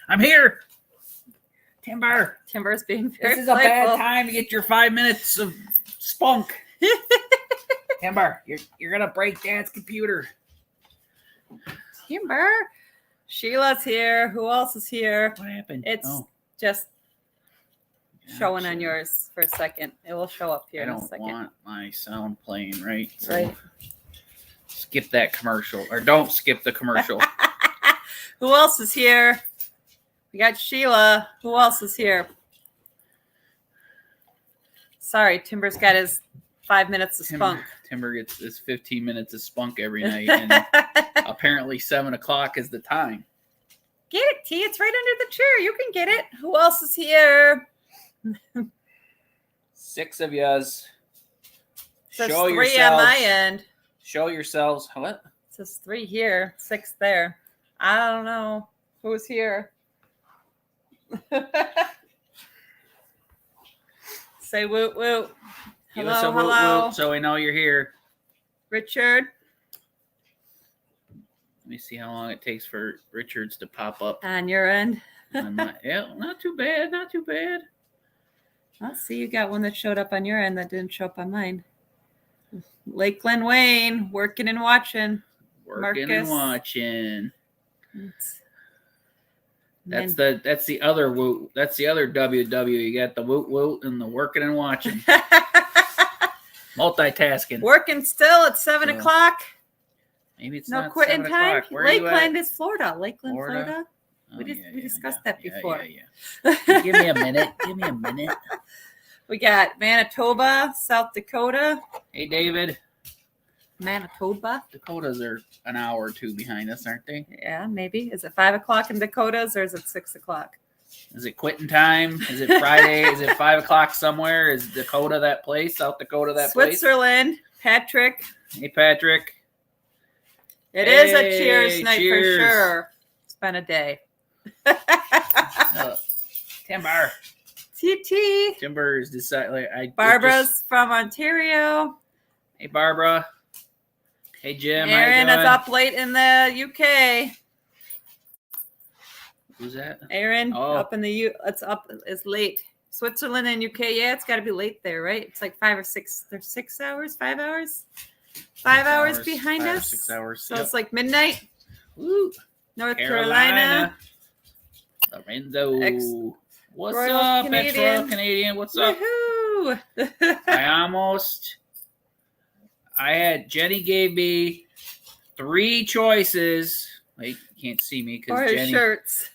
I'm here. Timber. Timber's being very This is a bad playful. time to get your 5 minutes of spunk. Timber, you're gonna break Dad's computer. Timber. Sheila's here. Who else is here? What happened? It's just showing on Gotcha. yours for a second. It will show up here I in a don't second. want my sound playing, right? So Right. skip that commercial, or don't skip the commercial. Who else is here? We got Sheila. Who else is here? Sorry, Timber's got his 5 minutes of spunk. Timber gets his 15 minutes of spunk every night, and apparently 7 o'clock is the time. Get it, T. It's right under the chair. You can get it. Who else is here? 6 of yous. Says Show 3 yourselves. on my end. Show yourselves. What? It says 3 here, 6 there. I don't know who's here. Say woot woot. Give us a Hello, woot hello. woot so we know you're here. Richard. Let me see how long it takes for Richards to pop up. On your end. Yeah, not too bad. Not too bad. I'll see you got one that showed up on your end that didn't show up on mine. Lakeland Wayne, working and watching. Working Marcus. and watching. It's- That's the other woot. That's the other WW. You got the woot woot and the working and watching. Multitasking. Working still at 7 So, o'clock. No Maybe it's not quitting 7 time. o'clock. Where are you at? Lakeland is Florida. Lakeland, Florida? Florida. Oh, We discussed that before. Yeah. Give me a minute. Give me a minute. We got Manitoba, South Dakota. Hey, David. Manitoba. Dakotas are an hour or two behind us, aren't they? Yeah, maybe. Is it 5 o'clock in Dakotas or is it 6 o'clock? Is it quitting time? Is it Friday? Is it 5 o'clock somewhere? Is Dakota that place? South Dakota that place? Switzerland. Patrick. Hey, Patrick. It is a Hey, cheers night cheers. for sure. It's been a day. Timber. TT. Timber is decided. Barbara's from Ontario. Hey, Barbara. Hey, Jim. Aaron how you is doing? up late in the UK. Who's that? Aaron Oh. up in the it's late. Switzerland and UK, yeah, it's got to be late there, right? It's like 5 or 6. There's 6 hours, 5 hours, 5 hours behind 5 or us. 6 hours. So Yep. it's like midnight. Woo. North Carolina. Lorenzo. What's Royal up, Canadian. Ex-Royal Canadian? What's up? Woohoo! Jenny gave me 3 choices. Wait, you can't see me Or because his shirts.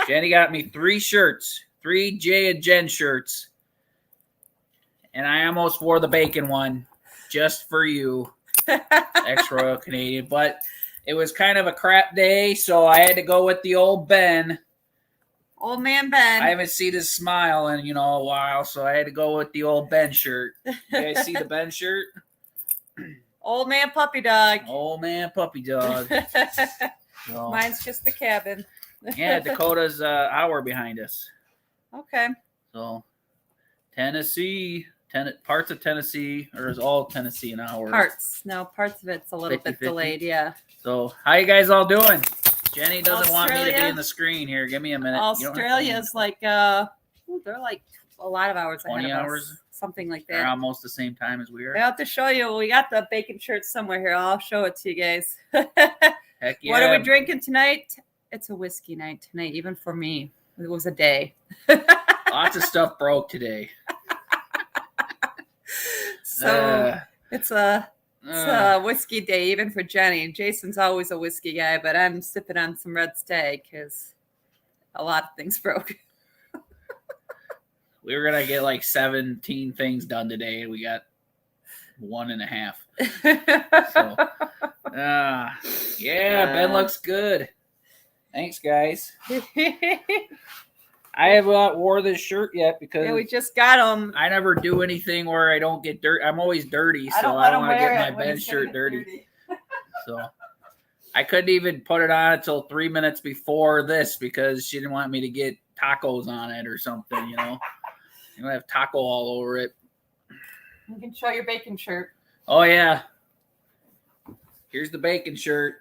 Jenny got me 3 shirts, 3 Jay and Jen shirts. And I almost wore the bacon one just for you, ex-Royal Canadian. But it was kind of a crap day, so I had to go with the old Ben. Old man Ben. I haven't seen his smile in, a while, so I had to go with the old Ben shirt. You guys see the Ben shirt? Old man puppy dog. Old man puppy dog. So, Mine's just the cabin. yeah, Dakota's hour behind us. Okay. So Tennessee, parts of Tennessee, or is all Tennessee an hour? Parts. No, parts of it's a little 50-50? bit delayed. Yeah. So how you guys all doing? Jenny doesn't want me to be Australia. in the screen here. Give me a minute. You don't have to- Australia's like they're like a lot of hours 20 ahead of hours? us. Something like They're that. almost the same time as we are. I have to show you. We got the bacon shirt somewhere here. I'll show it to you guys. Heck yeah. What are we drinking tonight? It's a whiskey night tonight, even for me. It was a day. Lots of stuff broke today. So it's a whiskey day, even for Jenny. Jason's always a whiskey guy, but I'm sipping on some red stag because a lot of things broke. We were gonna get like 17 things done today, and we got 1.5. So, yeah, Ben looks good. Thanks, guys. I have not wore this shirt yet because Yeah, we just got them. I never do anything where I don't get dirt. I'm always dirty, so don't I let don't 'em want to wear get it my when Ben it's gonna shirt get dirty. So I couldn't even put it on until 3 minutes before this because she didn't want me to get tacos on it or something, You don't have taco all over it. You can show your bacon shirt. Oh, yeah. Here's the bacon shirt.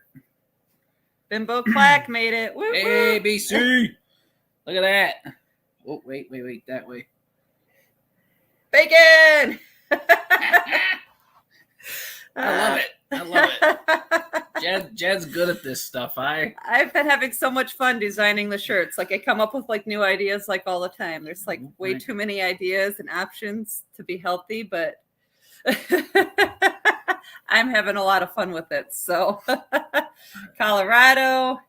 Bimbo Clack made it. Woo, Hey, woo. BC. Look at that. Oh, wait. That way. Bacon! I love it. Jen's good at this stuff. I've been having so much fun designing the shirts. Like I come up with like new ideas like all the time. There's like way too many ideas and options to be healthy, but I'm having a lot of fun with it. So Colorado.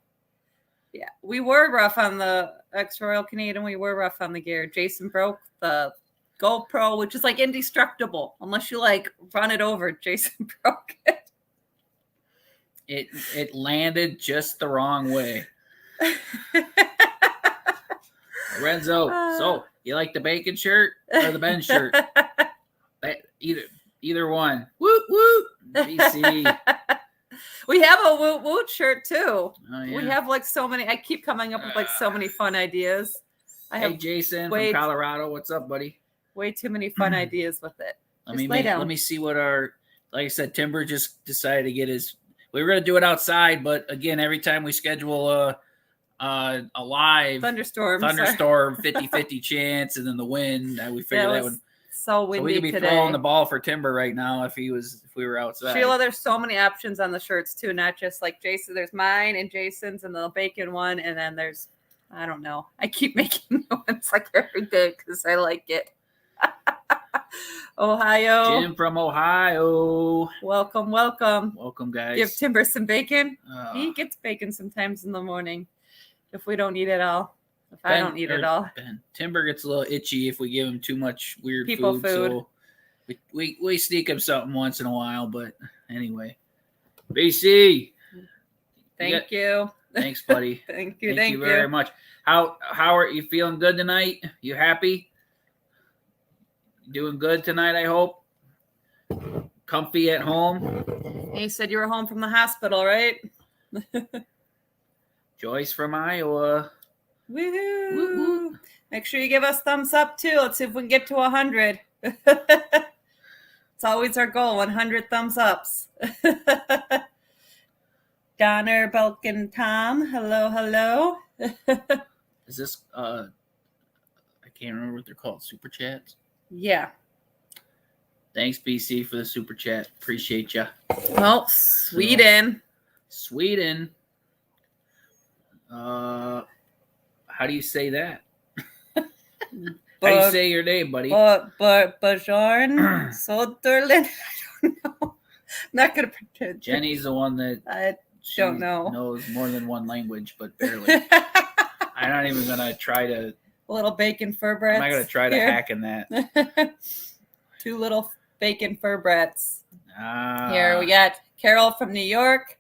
Yeah, we were rough on the ex-Royal Canadian. We were rough on the gear. Jason broke the GoPro, which is like indestructible unless you like run it over. Jason broke it. It landed just the wrong way. Lorenzo, so you like the bacon shirt or the Ben shirt? Either one. Woot woot. BC. We have a woot woot shirt too. Oh, yeah. We have like so many. I keep coming up with like so many fun ideas. Hey, Jason from Colorado, what's up, buddy? Way too many fun ideas with it. Let me see what our, like I said, Timber just decided to get his. We were gonna do it outside, but again, every time we schedule a live thunderstorm 50-50 chance, and then the wind, we figured that would. So windy we could be today. throwing the ball for Timber right now if we were outside. Sheila, there's so many options on the shirts too, not just like Jason. There's mine and Jason's and the bacon one, and then there's, I don't know. I keep making new ones like every day because I like it. Ohio. Jim from Ohio. Welcome. Welcome, guys. Give Timber some bacon. He gets bacon sometimes in the morning if we don't eat it all. If I don't eat it all. Timber gets a little itchy if we give him too much weird food. So we sneak him something once in a while, but anyway. BC. Thank you. Thanks, buddy. Thank you very much. How are you feeling good tonight? You happy? Doing good tonight, I hope. Comfy at home. You said you were home from the hospital, right? Joyce from Iowa. Woohoo! Woo-hoo. Make sure you give us thumbs up too. Let's see if we can get to 100. It's always our goal, 100 thumbs ups. Donner, Belkin, Tom. Hello. Is this I can't remember what they're called, super chats? Yeah. Thanks, BC, for the super chat. Appreciate you. Well, Sweden. How do you say that? How do you say your name, buddy? Bjorn Soderlund. I don't know. I'm not going to pretend. Jenny's the one that I don't know. Knows more than one language, but barely. I'm not even going to try to. Little bacon fur brats. I'm not going to try to hack in that. 2 little bacon fur brats. Here we got Carol from New York.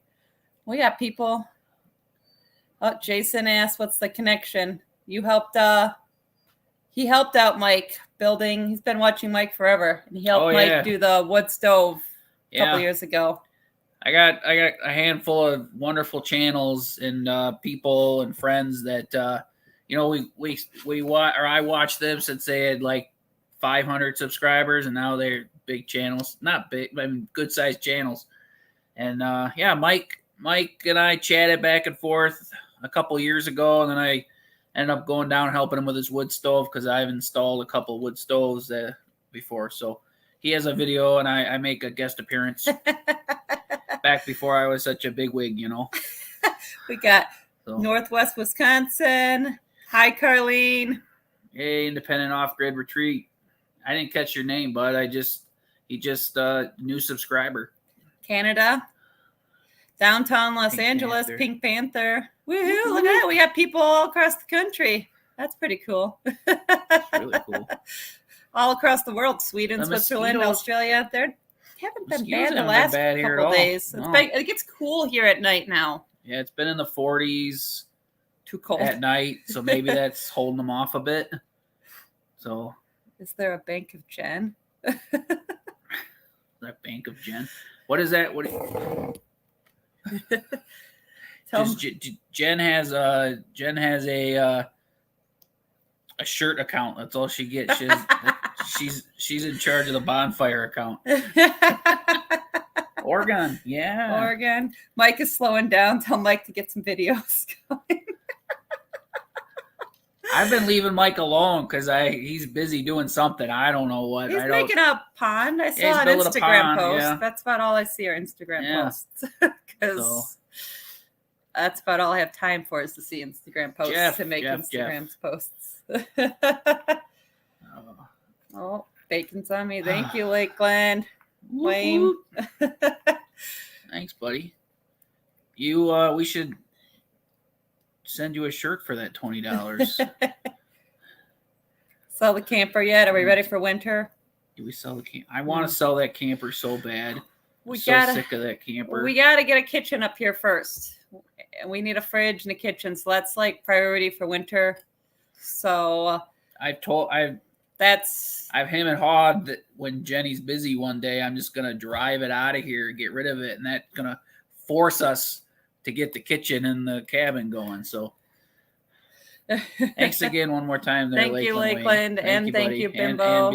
We got people. Oh, Jason asked, what's the connection? You helped, he helped out Mike building. He's been watching Mike forever. And he helped Mike do the wood stove a couple years ago. I got a handful of wonderful channels and people and friends that, I watched them since they had like 500 subscribers, and now they're big channels. Not big, but good sized channels. And Mike and I chatted back and forth a couple years ago, and then I ended up going down and helping him with his wood stove because I've installed a couple of wood stoves before. So he has a video, and I make a guest appearance back before I was such a big wig, We got Northwest Wisconsin. Hi, Carlene. Hey, Independent Off-Grid Retreat. I didn't catch your name, bud. He just new subscriber. Canada. Downtown Los Angeles, Pink Panther. Woohoo, look at that. We got people all across the country. That's pretty cool. That's really cool. All across the world. Sweden, Switzerland, Australia. They haven't been bad the last couple days. It gets cool here at night now. Yeah, it's been in the 40s. Too cold. At night, so maybe that's holding them off a bit. So, is there a Bank of Jen? That Bank of Jen? What is that? What? Jen has a shirt account. That's all she gets. She's in charge of the bonfire account. Oregon. Yeah. Oregon. Mike is slowing down. Tell Mike to get some videos going. I've been leaving Mike alone because he's busy doing something. I don't know what. He's making a pond. I saw an building a Instagram pond, post. yeah. That's about all I see are Instagram posts. Because that's about all I have time for is to see Instagram posts and make Instagram posts. Oh, bacon's on me. Thank you, Lakeland. Lame. Thanks, buddy. We should send you a shirt for that $20. Sell the camper yet? Are we ready for winter? Do we sell the camper? I want to sell that camper so bad. I'm sick of that camper. We gotta get a kitchen up here first. We need a fridge and a kitchen, so that's like priority for winter. So I've him and Hod that when Jenny's busy one day, I'm just gonna drive it out of here, get rid of it, and that's gonna force us to get the kitchen and the cabin going. So thanks again one more time there, thank you, Lakeland, and thank you, Bimbo.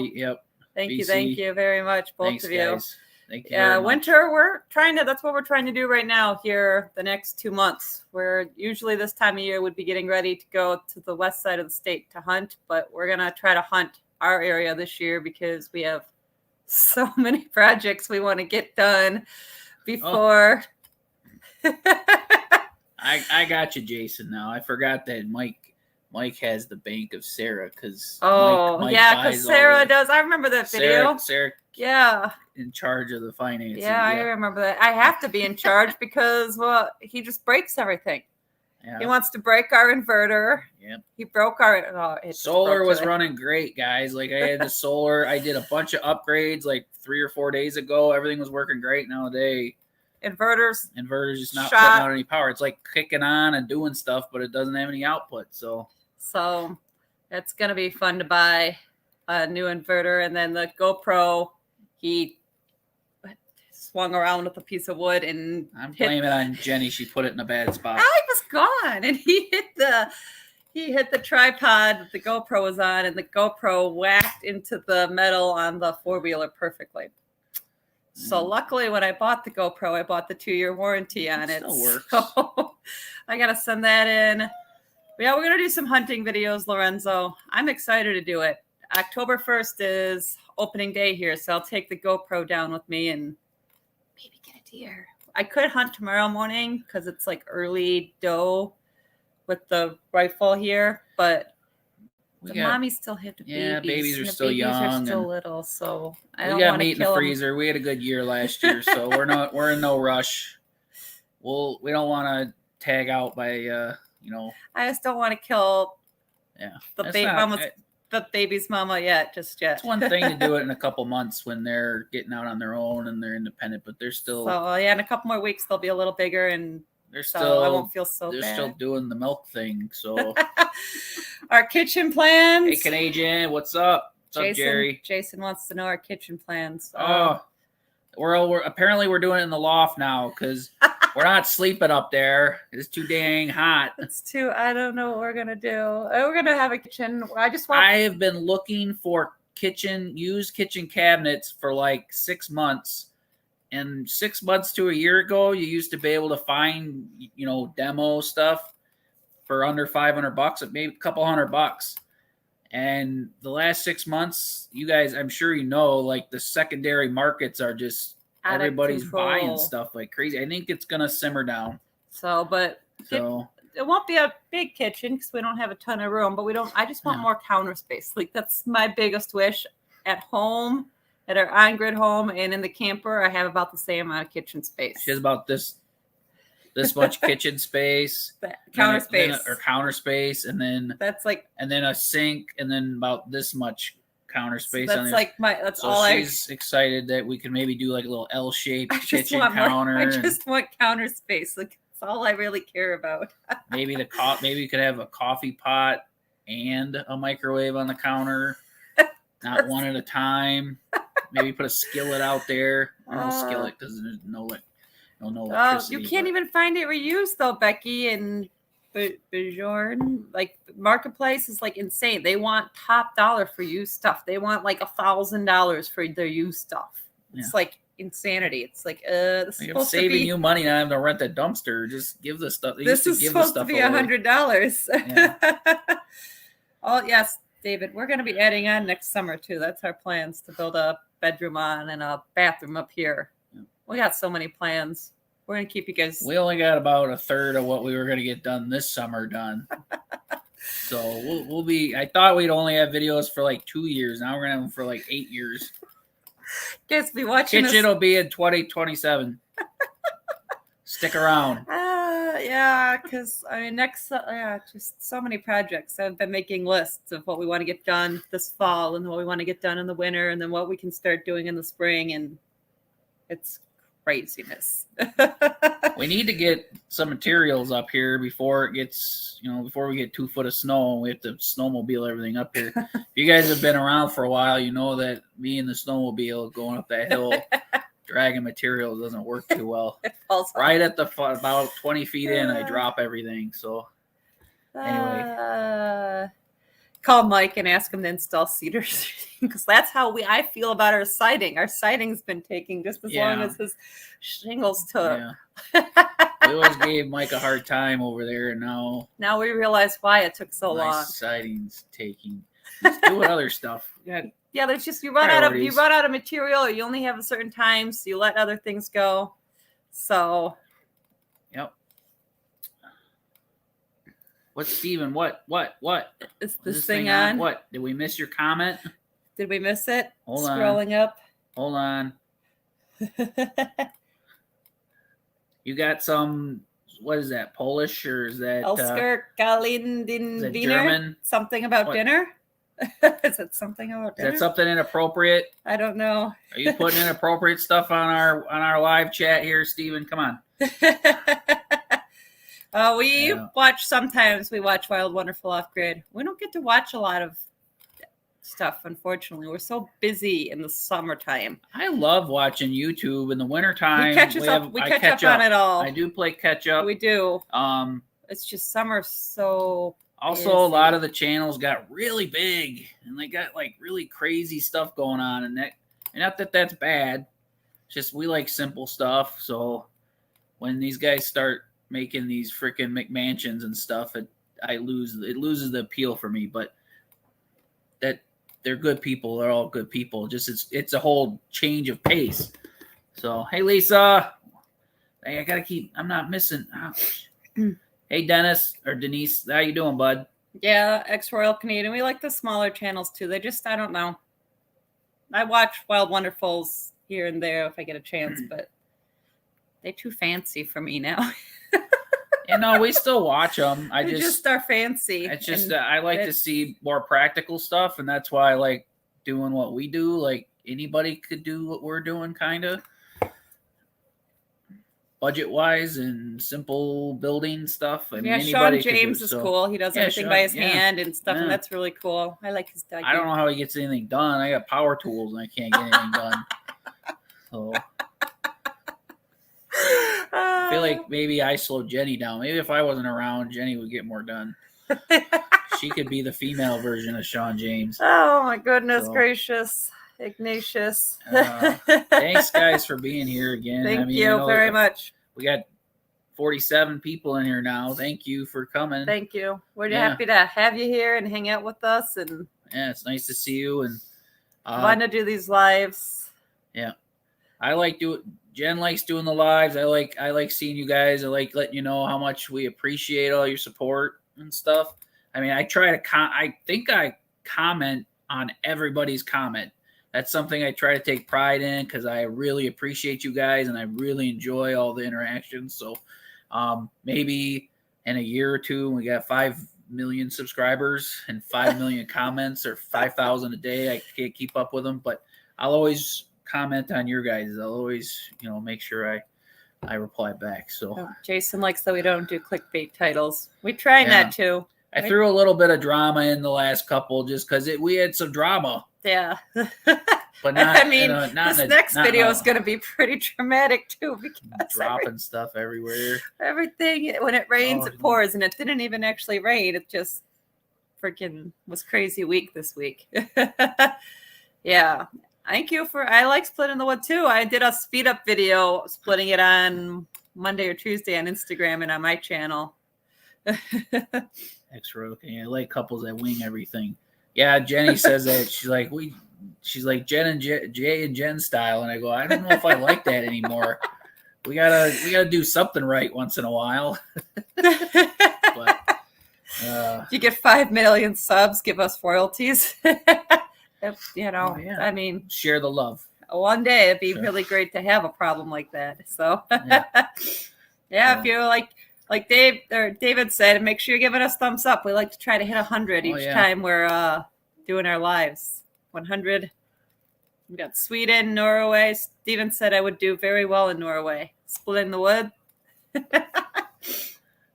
Thank you very much, both of you. Guys. Thank you. Yeah, winter, that's what we're trying to do right now here the next 2 months. We're usually this time of year would be getting ready to go to the west side of the state to hunt, but we're gonna try to hunt our area this year because we have so many projects we want to get done before. I got you, Jason. Now I forgot that Mike has the Bank of Sarah because because Sarah does. I remember that video. Sarah, in charge of the finances. Yeah, I remember that. I have to be in charge because he just breaks everything. Yeah. He wants to break our inverter. Yep. He broke our solar was running great, guys. Like I had the solar. I did a bunch of upgrades like 3 or 4 days ago. Everything was working great. Nowadays, inverters just not putting out any power. It's like kicking on and doing stuff, but it doesn't have any output. So it's gonna be fun to buy a new inverter, and then the GoPro he swung around with a piece of wood and I'm blaming it on Jenny. She put it in a bad spot. I was gone, and he hit the tripod that the GoPro was on, and the GoPro whacked into the metal on the 4-wheeler perfectly. So luckily, when I bought the GoPro, I bought the 2-year warranty on it. Still works. So I gotta send that in. Yeah, we're gonna do some hunting videos, Lorenzo. I'm excited to do it. October 1st is opening day here, so I'll take the GoPro down with me and maybe get a deer. I could hunt tomorrow morning because it's like early doe with the rifle here, but mommies still have the babies. Yeah, babies are still young. Are still little, so I don't want to kill them. We got meat in the freezer. We had a good year last year, so we're in no rush. We don't want to tag out by I just don't want to kill the baby's mama yet. It's one thing to do it in a couple months when they're getting out on their own and they're independent, but they're still. So in a couple more weeks they'll be a little bigger and I won't feel so bad. They're still doing the milk thing. So our kitchen plans. Hey, Canadian, what's up? What's up, Jerry? Jason wants to know our kitchen plans. We're doing it in the loft now because we're not sleeping up there. It's too dang hot. I don't know what we're gonna do. We're gonna have a kitchen. I have been looking for used kitchen cabinets for like 6 months. And 6 months to a year ago, you used to be able to find, demo stuff for under $500, maybe a couple $100. And the last 6 months, you guys, I'm sure like the secondary markets are just everybody's buying stuff like crazy. I think it's gonna simmer down. It won't be a big kitchen because we don't have a ton of room, but I just want more counter space. Like that's my biggest wish at home. At our on-grid home and in the camper, I have about the same amount of kitchen space. She has about this much kitchen space, counter space, and then a sink, and then about this much counter space. So she's excited that we can maybe do like a little L-shaped kitchen counter. I just want counter space. Like that's all I really care about. maybe you could have a coffee pot and a microwave on the counter, not one at a time. Maybe put a skillet out there. Skillet because there's no electricity. You can't even find it reused though, Becky and Bjorn. Like Marketplace is like insane. They want top dollar for used stuff. They want like $1,000 for their used stuff. It's like insanity. It's like, this is I'm supposed to saving be you money not having to rent a dumpster. Just give the stuff. They this used is to give the supposed to stuff be away. $100. Yeah. Oh yes, David, we're going to be adding on next summer too. That's our plans, to build a bedroom on and a bathroom up here. Yeah. We got so many plans. We're going to keep you guys. We only got about a third of what we were going to get done this summer done. So we'll be. I thought we'd only have videos for like 2 years. Now we're gonna have them for like 8 years. Guys, be watching. Kitchen will be in 2027. Stick around. Yeah, because I mean, just so many projects. I've been making lists of what we want to get done this fall, and what we want to get done in the winter, and then what we can start doing in the spring, and it's craziness. We need to get some materials up here before it gets, before we get 2 foot of snow. We have to snowmobile everything up here. If you guys have been around for a while, you know that me and the snowmobile going up that hill, dragging materials doesn't work too well. It falls right at the about 20 feet in, I drop everything. So anyway. Call Mike and ask him to install cedar because that's how I feel about our siding. Our siding's been taking just as long as his shingles took. Yeah. We always gave Mike a hard time over there, and now we realize why it took so long. Siding's taking. Just doing other stuff. Yeah, there's just you run out of material, or you only have a certain time, so you let other things go. So. Yep. What, Steven? What? Is this thing on? What? Did we miss your comment? Did we miss it? Hold on. Scrolling up. Hold on. You got some, what is that, Polish, or is that? Elsker Galindin Wiener? German? Something about dinner? Is it something about dinner? Is that something inappropriate? I don't know. Are you putting inappropriate stuff on our live chat here, Steven? Come on. We watch Wild Wonderful Off Grid. We don't get to watch a lot of stuff, unfortunately. We're so busy in the summertime. I love watching YouTube in the wintertime. We catch up on it all. I do play catch up. We do. It's just summer so also busy. A lot of the channels got really big and they got like really crazy stuff going on, and not that that's bad. It's just we like simple stuff. So when these guys start making these freaking McMansions and stuff, it loses the appeal for me. But that they're good people. They're all good people. Just it's a whole change of pace. So hey, Lisa, hey, I'm not missing. Hey, Dennis or Denise, how you doing, bud? Yeah, ex-Royal Canadian. We like the smaller channels too. They just, I don't know. I watch Wild Wonderfuls here and there if I get a chance, but they're too fancy for me now. We still watch them. They just are fancy. It's just I like to see more practical stuff, and that's why I like doing what we do. Like anybody could do what we're doing, kind of budget-wise and simple building stuff. I mean, Sean James is cool. He does everything by his hand and stuff, and that's really cool. I like his dog. I don't know how he gets anything done. I got power tools, and I can't get anything done. So. I feel like maybe I slowed Jenny down. Maybe if I wasn't around, Jenny would get more done. She could be the female version of Sean James. Oh, my goodness gracious. Ignatius. Thanks, guys, for being here again. Thank you very much. We got 47 people in here now. Thank you for coming. Thank you. We're happy to have you here and hang out with us. And it's nice to see you. And fun to do these lives. Yeah. I like Jen likes doing the lives. I like seeing you guys. I like letting you know how much we appreciate all your support and stuff. I mean, I try to I think I comment on everybody's comment. That's something I try to take pride in because I really appreciate you guys and I really enjoy all the interactions. So maybe in a year or two, we got 5 million subscribers and 5 million comments, or 5,000 a day. I can't keep up with them, but I'll always comment on your guys. I'll always, make sure I reply back. So Jason likes that we don't do clickbait titles. We try that too. I threw a little bit of drama in the last couple just because we had some drama. Yeah. But not, I mean, this next video is going to be pretty dramatic too, because dropping stuff everywhere. Everything, when it rains, it pours, and it didn't even actually rain. It just freaking was crazy week this week. Yeah. Thank you I like splitting the wood too. I did a speed up video splitting it on Monday or Tuesday on Instagram and on my channel. Extra. Okay, I like couples that wing everything. Yeah, Jenny says that she's like Jen and Jay and Jen style, and I go, I don't know if I like that anymore. We gotta do something right once in a while. But if you get 5 million subs, give us royalties. I mean, share the love. One day it'd be really great to have a problem like that. So if you're like David said, make sure you're giving us thumbs up. We like to try to hit 100 each time we're doing our lives. 100. We got Sweden, Norway. Steven said I would do very well in Norway. Splitting the wood.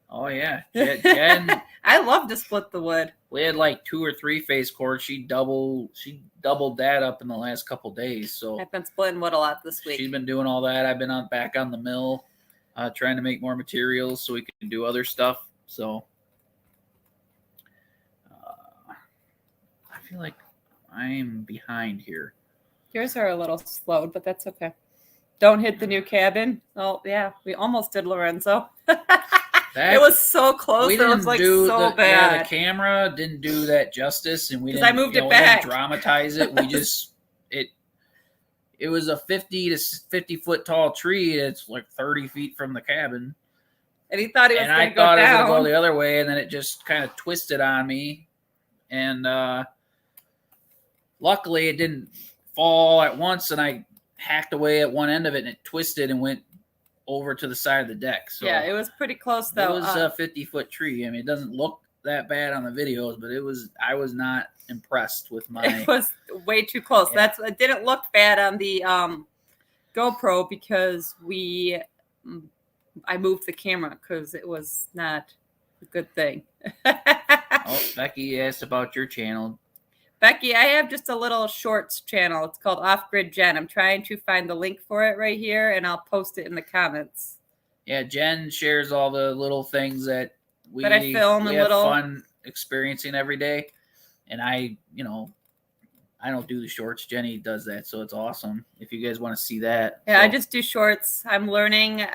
Oh yeah, Jen. I love to split the wood. We had like 2 or 3 phase cords. She doubled that up in the last couple days. So I've been splitting wood a lot this week. She's been doing all that. I've been back on the mill, trying to make more materials so we can do other stuff. So I feel like I'm behind here. Yours are a little slowed, but that's okay. Don't hit the new cabin. Oh yeah, we almost did Lorenzo. It was so close. It was like so bad. Yeah, the camera didn't do that justice, and we didn't. I moved it back. We didn't dramatize it. We just it was a 50 to 50 foot tall tree. It's like 30 feet from the cabin, and he thought he was going to go down. And I thought it was going to go the other way, and then it just kind of twisted on me, and luckily it didn't fall at once, and I hacked away at one end of it, and it twisted and went over to the side of the deck. So yeah, it was pretty close though. It was a 50-foot tree. I mean, it doesn't look that bad on the videos, but I was not impressed with my. It was way too close. Yeah. It didn't look bad on the GoPro because I moved the camera because it was not a good thing. Oh, Becky asked about your channel. Becky, I have just a little shorts channel. It's called Off Grid Jen. I'm trying to find the link for it right here, and I'll post it in the comments. Yeah, Jen shares all the little things that I film have fun experiencing every day. And I don't do the shorts. Jenny does that, so it's awesome. If you guys want to see that. Yeah, I just do shorts. I'm learning.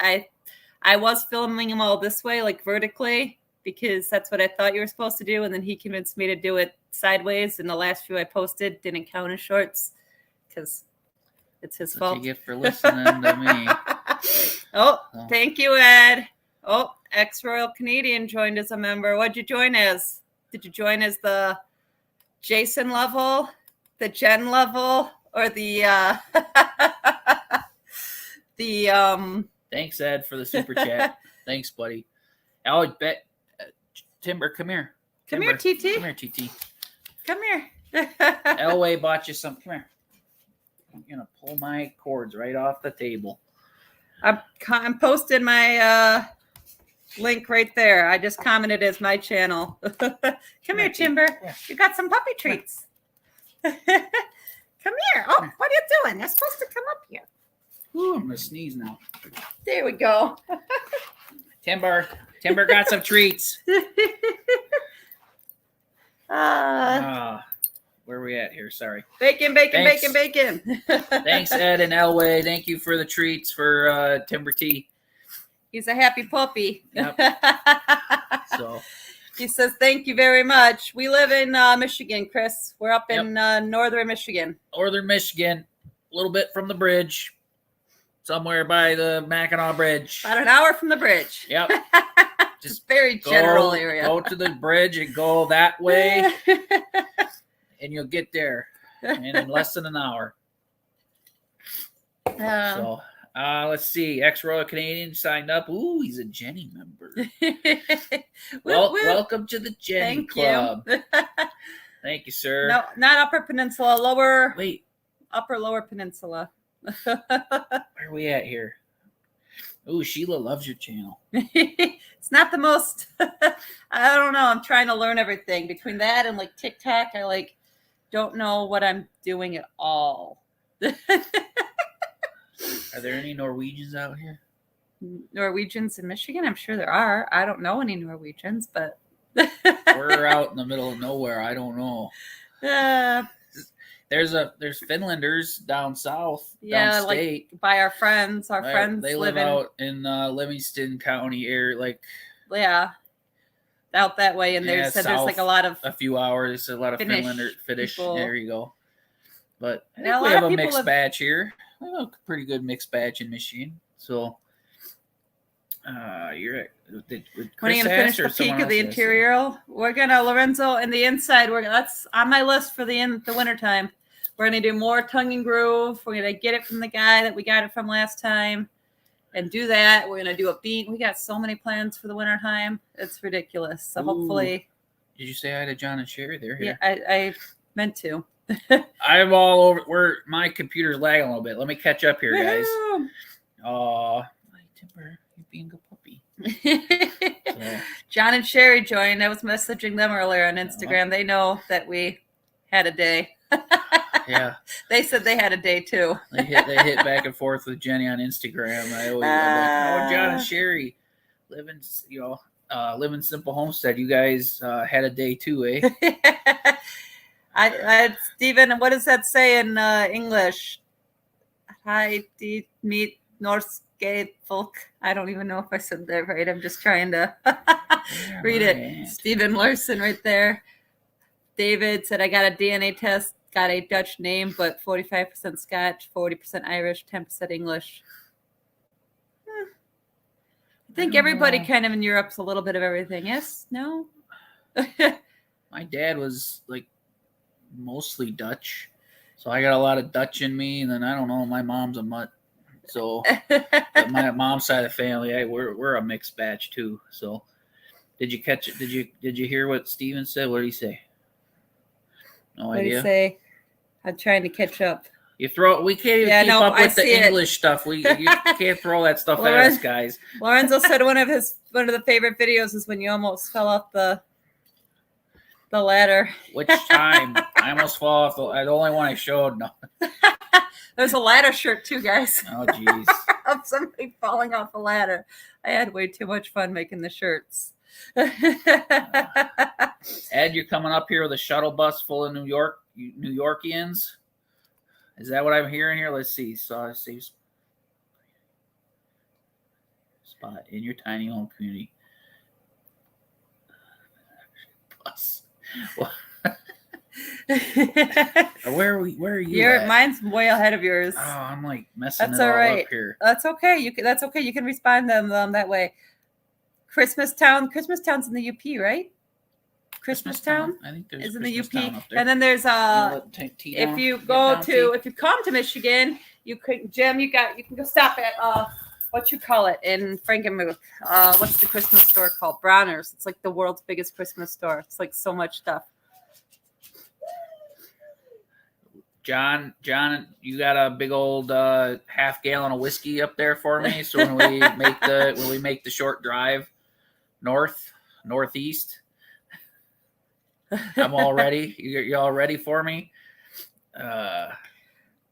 I was filming them all this way, like vertically, because that's what I thought you were supposed to do. And then he convinced me to do it sideways. And the last few I posted didn't count as shorts because it's his fault. What you get for listening to me. Thank you, Ed. Oh, ex-Royal Canadian joined as a member. What'd you join as? Did you join as the Jason level, the Jen level, or the Thanks, Ed, for the super chat. Thanks, buddy. I bet Timber, come here. Come here, TT. Come here, TT. Come here. Elway bought you some. Come here. I'm gonna pull my cords right off the table. I'm posting my link right there. I just commented as my channel. Come here, Timber. Yeah. You got some puppy treats. Come here. Oh, what are you doing? You're supposed to come up here. Ooh, I'm gonna sneeze now. There we go. Timber got some treats. Where are we at here? Sorry. Bacon. Thanks, Ed and Elway. Thank you for the treats for Timber Tea. He's a happy puppy. Yep. So he says, thank you very much. We live in Michigan, Chris. We're up in northern Michigan. Northern Michigan, a little bit from the bridge. Somewhere by the Mackinac Bridge. About an hour from the bridge. Yep. Just very general area. Go to the bridge and go that way, and you'll get there in less than an hour. So let's see. Ex-Royal Canadian signed up. Ooh, he's a Jenny member. Welcome to the Jenny Club. Thank you, sir. No, not Upper Peninsula. Lower. Wait. Upper Lower Peninsula. Where are we at here? Ooh, Sheila loves your channel. It's not the most. I don't know. I'm trying to learn everything between that and like TikTok. I don't know what I'm doing at all. Are there any Norwegians out here? Norwegians in Michigan? I'm sure there are. I don't know any Norwegians, but we're out in the middle of nowhere. I don't know. there's Finlanders down south, downstate. Like by our friends. Our friends they live out in Livingston County area, like out that way. And they said there's like a few hours, a lot of Finnish people. There you go. But I think we have a mixed batch here. We have a pretty good mixed batch in Michigan. So, you're at. When are you gonna finish the peak of the interior? We're gonna Lorenzo and the inside. That's on my list for the wintertime. We're gonna do more tongue and groove. We're gonna get it from the guy that we got it from last time, and do that. We're gonna do a beat. We got so many plans for the wintertime. It's ridiculous. So hopefully. Did you say hi to John and Sherry? They're here. Yeah, I meant to. I'm all over. My computer's lagging a little bit. Let me catch up here, guys. Oh, my Timber, you being a good puppy. So. John and Sherry joined. I was messaging them earlier on Instagram. They know that we had a day. Yeah. They said they had a day too. They hit back and forth with Jenny on Instagram. I always like, John and Sherry living Simple Homestead. You guys had a day too, eh? Stephen, what does that say in English? Hi, meet Northgate folk. I don't even know if I said that right. I'm just trying to read it. Stephen Larson right there. David said, I got a DNA test, got a Dutch name, but 45% Scotch, 40% Irish, 10% English. I think everybody kind of in Europe's a little bit of everything. Yes? No? My dad was like mostly Dutch, so I got a lot of Dutch in me, and then I don't know, my mom's a mutt, so my mom's side of the family, we're a mixed batch too. So did you catch it? Did you hear what Steven said? What did he say? No idea. What did he say? I'm trying to catch up. We can't even keep up with the English stuff. You can't throw that stuff at us, guys. Lorenzo said one of the favorite videos is when you almost fell off the ladder. Which time? I almost fell off the only one I showed. No. There's a ladder shirt too, guys. Oh, jeez. Of somebody falling off a ladder. I had way too much fun making the shirts. Ed, you're coming up here with a shuttle bus full of New Yorkians. Is that what I'm hearing here? Let's see. So save spot in your tiny home community. Bus. Where are you? Mine's way ahead of yours. Oh, I'm like messing it all up here. That's okay. That's okay. You can respond to them that way. Christmastown's in the UP, right? Christmastown, I think there's is in the UP, there. And then there's if you come to Michigan, you could Jim, you can go stop at what you call it in Frankenmuth. What's the Christmas store called? Bronner's. It's like the world's biggest Christmas store. It's like so much stuff. John, you got a big old half gallon of whiskey up there for me. So when we make the short drive northeast. I'm all ready. You're all ready for me?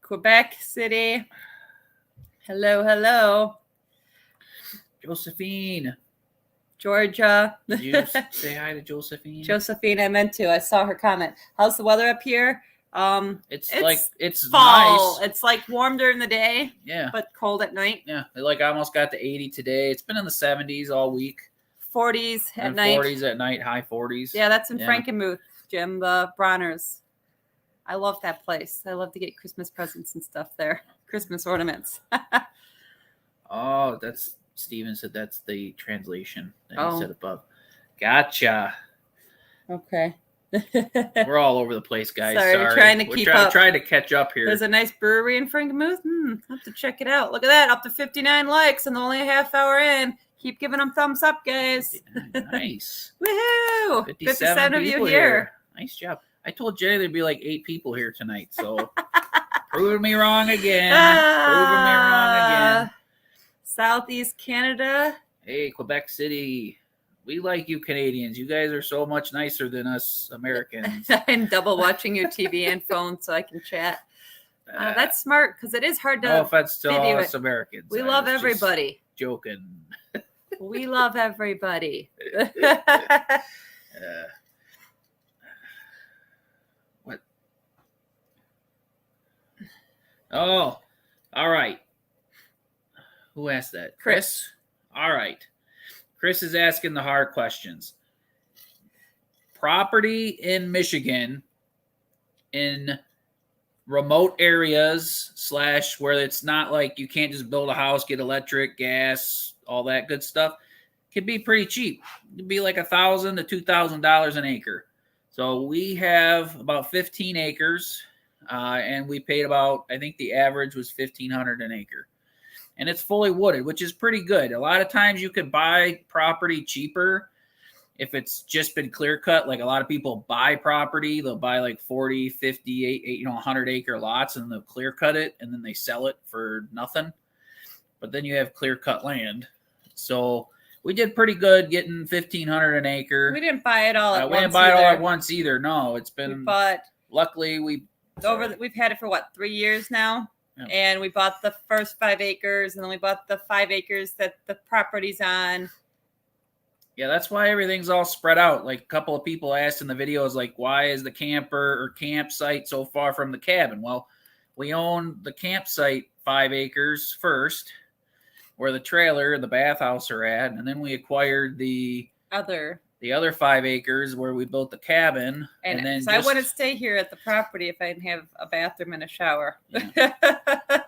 Quebec City. Hello. Josephine. Georgia. Did you say hi to Josephine? Josephine, I meant to. I saw her comment. How's the weather up here? It's fall. Nice. It's like warm during the day. Yeah. But cold at night. Yeah. Like I almost got to 80 today. It's been in the 70s all week. 40s at night. 40s at night, high 40s. Yeah, that's in Frankenmuth, Jim, the Bronner's. I love that place. I love to get Christmas presents and stuff there. Christmas ornaments. Oh, that's Steven said that's the translation that he said above. Gotcha. Okay. We're all over the place, guys. Sorry. We're trying to keep up. Trying to catch up here. There's a nice brewery in Frankenmuth. I'll have to check it out. Look at that. Up to 59 likes and only a half hour in. Keep giving them thumbs up, guys. Nice. Woohoo! 57 of you here. Nice job. I told Jenny there'd be like 8 people here tonight, so proving me wrong again. Southeast Canada. Hey, Quebec City. We like you Canadians. You guys are so much nicer than us Americans. I'm double watching your TV and phone so I can chat. That's smart because it is hard to. No offense to all us Americans. We love everybody. Joking. We love everybody. What? Oh, all right. Who asked that? Chris? All right. Chris is asking the hard questions. Property in Michigan in remote areas / where it's not like you can't just build a house, get electric, gas, all that good stuff, can be pretty cheap. It'd be like $1,000 to $2,000 an acre. So we have about 15 acres, and we paid about, I think the average was $1,500 an acre. And it's fully wooded, which is pretty good. A lot of times you could buy property cheaper if it's just been clear cut. Like a lot of people buy property, they'll buy like 40, 50, 100 acre lots, and they'll clear cut it, and then they sell it for nothing. But then you have clear cut land. So we did pretty good getting $1,500 an acre. We didn't buy it all at once. We didn't buy it all at once either. No, it's been. But luckily we've had it for what, 3 years now. Yeah. And we bought the first 5 acres, and then we bought the 5 acres that the property's on. Yeah, that's why everything's all spread out. Like a couple of people asked in the videos, like, why is the camper or campsite so far from the cabin? Well, we own the campsite 5 acres first, where the trailer and the bathhouse are at, and then we acquired the other 5 acres where we built the cabin. And then so I wouldn't stay here at the property if I didn't have a bathroom and a shower. Yeah.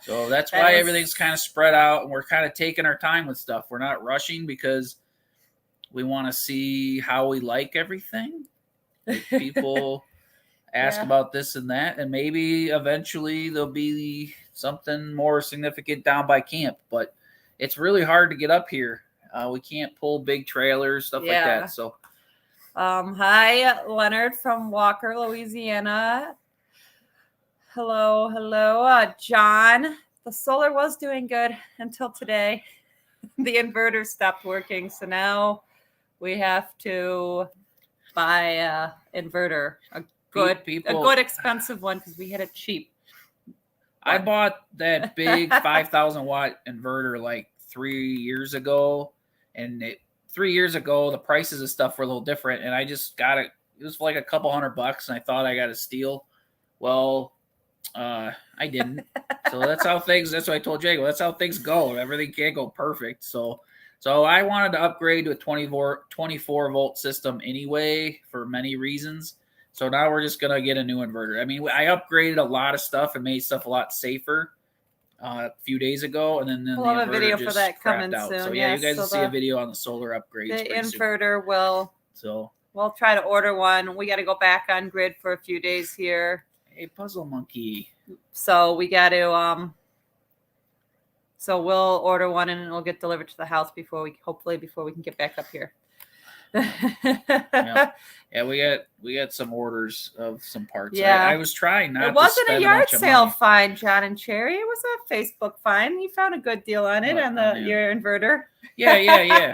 So that's why everything's kind of spread out, and we're kind of taking our time with stuff. We're not rushing because we want to see how we like everything. Like people ask about this and that, and maybe eventually there'll be something more significant down by camp. But it's really hard to get up here. We can't pull big trailers, stuff like that. So, hi, Leonard from Walker, Louisiana. Hello. John. The solar was doing good until today. The inverter stopped working, so now we have to buy a inverter, a good expensive one, because we had it cheap. I bought that big 5,000 watt inverter like 3 years ago, and 3 years ago the prices of stuff were a little different, and I just got it. It was like a couple $100, and I thought I got a steal. Well, I didn't. So that's how things. That's what I told Jago. That's how things go. Everything can't go perfect. So I wanted to upgrade to a 24 volt system anyway for many reasons. So now we're just gonna get a new inverter. I mean, I upgraded a lot of stuff and made stuff a lot safer a few days ago, and then we'll have a video for that coming soon. So yeah, you guys will see a video on the solar upgrades. The inverter will. So we'll try to order one. We got to go back on grid for a few days here. Hey, Puzzle Monkey. So we got to so we'll order one, and it'll get delivered to the house before we can get back up here. Yeah, we got some orders of some parts. Yeah, I was trying not. It wasn't a yard sale find, John and Cherry. It was a Facebook find. You found a good deal on it your inverter. Yeah.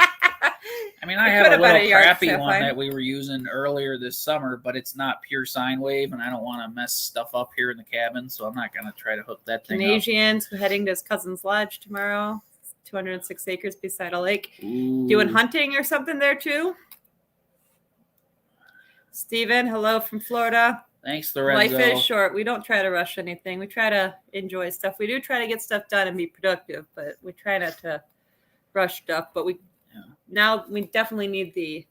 I mean, I have a little crappy one that we were using earlier this summer, but it's not pure sine wave, and I don't want to mess stuff up here in the cabin, so I'm not going to try to hook that thing up. Canadians heading to his cousin's lodge tomorrow. 206 acres beside a lake. Ooh. Doing hunting or something there too. Steven, hello from Florida. Thanks, Lorenzo. Life is short. We don't try to rush anything. We try to enjoy stuff. We do try to get stuff done and be productive, but we try not to rush stuff. But now we definitely need the